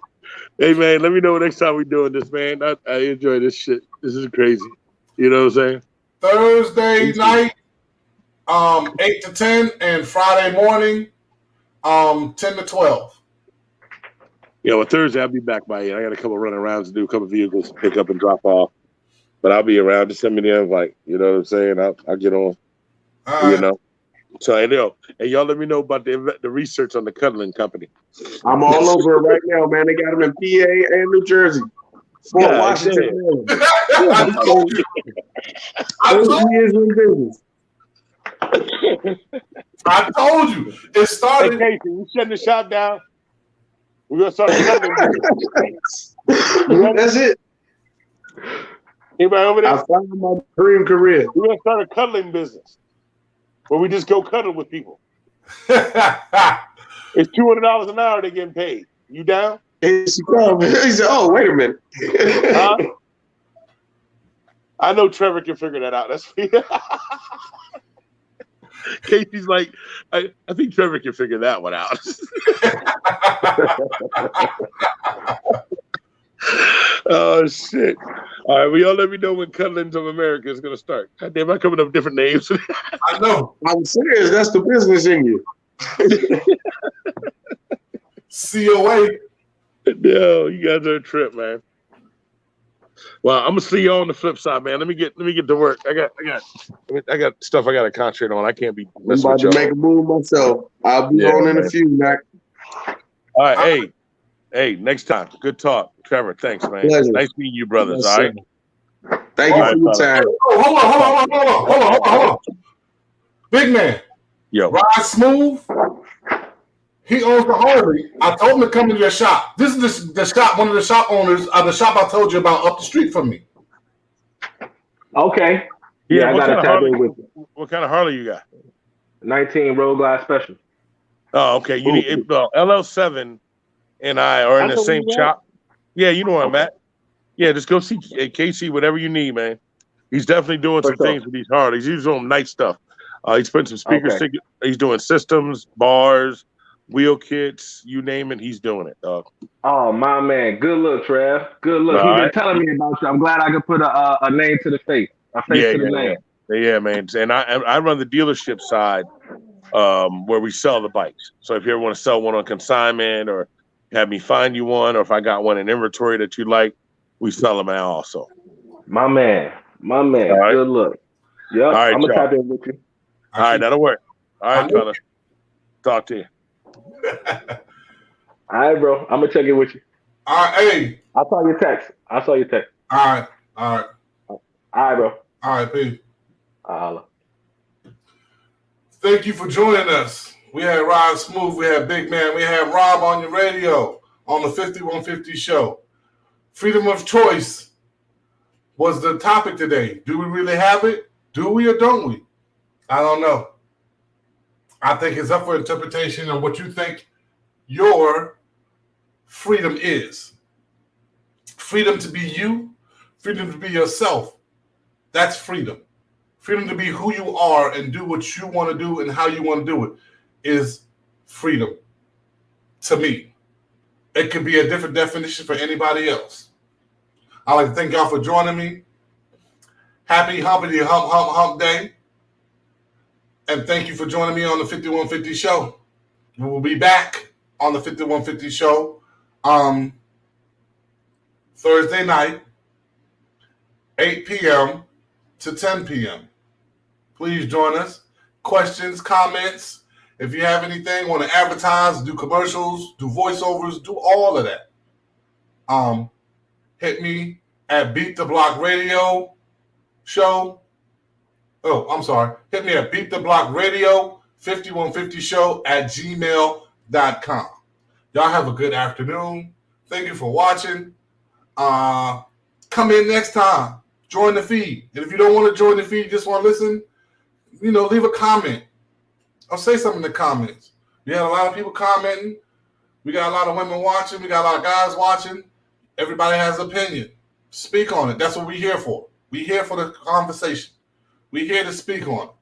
Hey man, let me know next time we doing this, man. I enjoy this shit. This is crazy. You know what I'm saying? Thursday night, 8 to 10, and Friday morning, 10 to 12. Yeah, well, Thursday I'll be back by 8. I got a couple running rounds to do, a couple vehicles pick up and drop off. But I'll be around. Just send me the invite. You know what I'm saying? I'll get on. All You right. know. So and y'all let me know about the research on the cuddling company. I'm all over it right now, man. They got them in PA and New Jersey. Fort God Washington. damn. Maryland. I told you. I 30 told, years in business. I told you. It Hey, started. Casey, you shutting the shop down? We're gonna start a cuddling business. That's it. Anybody over I there? found my dream career. We're gonna start a cuddling business where we just go cuddle with people. It's $200 an hour they're getting paid. You down? He said, "Oh, wait a minute." Huh? I know Trevor can figure that out. That's Casey's like, I think Trevor can figure that one out. Oh shit! All right, well, y'all let me know when Cuddlings of America is gonna start. God damn, I'm coming up with different names. I know. I'm serious. That's the business in you. COA. No, you guys are a trip, man. Well, I'm gonna see y'all on the flip side, man. Let me get to work. I got stuff I gotta concentrate on. I can't be I'm messing about with to y'all. make a move myself. I'll be Yeah, on in man. a few, Mac. All right, hey, next time. Good talk, Trevor. Thanks, man. Pleasure. Nice meeting you, brothers. Yes, all right. sir. Thank you All for right, your fella. time. Oh, hold on. Big man. Yo, Ride Smooth. He owns the Harley. I told him to come into your shop. This is the shop, one of the shop owners of the shop I told you about up the street from me. Okay. yeah. I What gotta kind of tap Harley? in with you. What kind of Harley you got? 19 Road Glide Special. Oh, okay. You need LL7 and I are in the I know where same you at. shop. Yeah, you know where I'm Okay. at. Yeah, just go see KC, whatever you need, man. He's definitely doing For some sure. things with these Harleys. He's doing nice stuff. He's putting some speakers. Okay. He's doing systems, bars, wheel kits, you name it. He's doing it, dog. Oh my man, good look, Trev. Good look. All He been right. telling me about you. I'm glad I could put a name to the face, a face Yeah, to the yeah, name. yeah, man. And I run the dealership side, where we sell the bikes. So if you ever want to sell one on consignment or have me find you one, or if I got one in inventory that you like, we sell them out also. My man, All right. good look. Yep, All right, I'm gonna y'all. tap in with you. All right, that'll work. All right, I- fella. Talk to you. All right, bro. I'm gonna check in with you. All right, hey. I saw your text. All right, All right, bro. all right, peace. Holla. Thank you for joining us. We had Rod Smooth, we had Big Man, we had Rob on your radio on the 5150 show. Freedom of choice was the topic today. Do we really have it? Do we or don't we? I don't know. I think it's up for interpretation on what you think your freedom is. Freedom to be you, freedom to be yourself. That's freedom. Freedom to be who you are and do what you want to do and how you want to do it is freedom to me. It could be a different definition for anybody else. I'd like to thank y'all for joining me. Happy Humpity Hump Day. And thank you for joining me on the 5150 show. We will be back on the 5150 show Thursday night, 8 p.m. to 10 p.m. Please join us. Questions, comments. If you have anything, want to advertise, do commercials, do voiceovers, do all of that. Hit me at Beat the Block Radio show. Oh, I'm sorry. Hit me at Beat the Block Radio 5150 show at gmail.com. Y'all have a good afternoon. Thank you for watching. Come in next time. Join the feed. And if you don't want to join the feed, just want to listen, leave a comment or say something in the comments. We had a lot of people commenting. We got a lot of women watching. We got a lot of guys watching. Everybody has an opinion. Speak on it. That's what we're here for. We're here for the conversation. We're here to speak on it.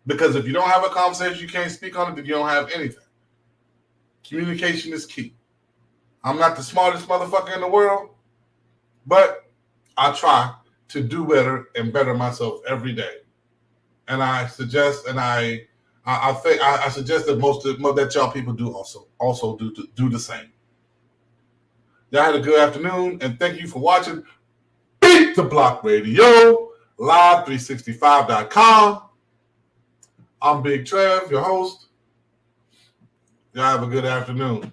Because if you don't have a conversation, you can't speak on it, then you don't have anything. Communication is key. I'm not the smartest motherfucker in the world, but I try to do better and better myself every day. And I suggest, and I suggest that that y'all people do also do the same. Y'all had a good afternoon, and thank you for watching Beat the Block Radio, live365.com. I'm Big Trev, your host. Y'all have a good afternoon.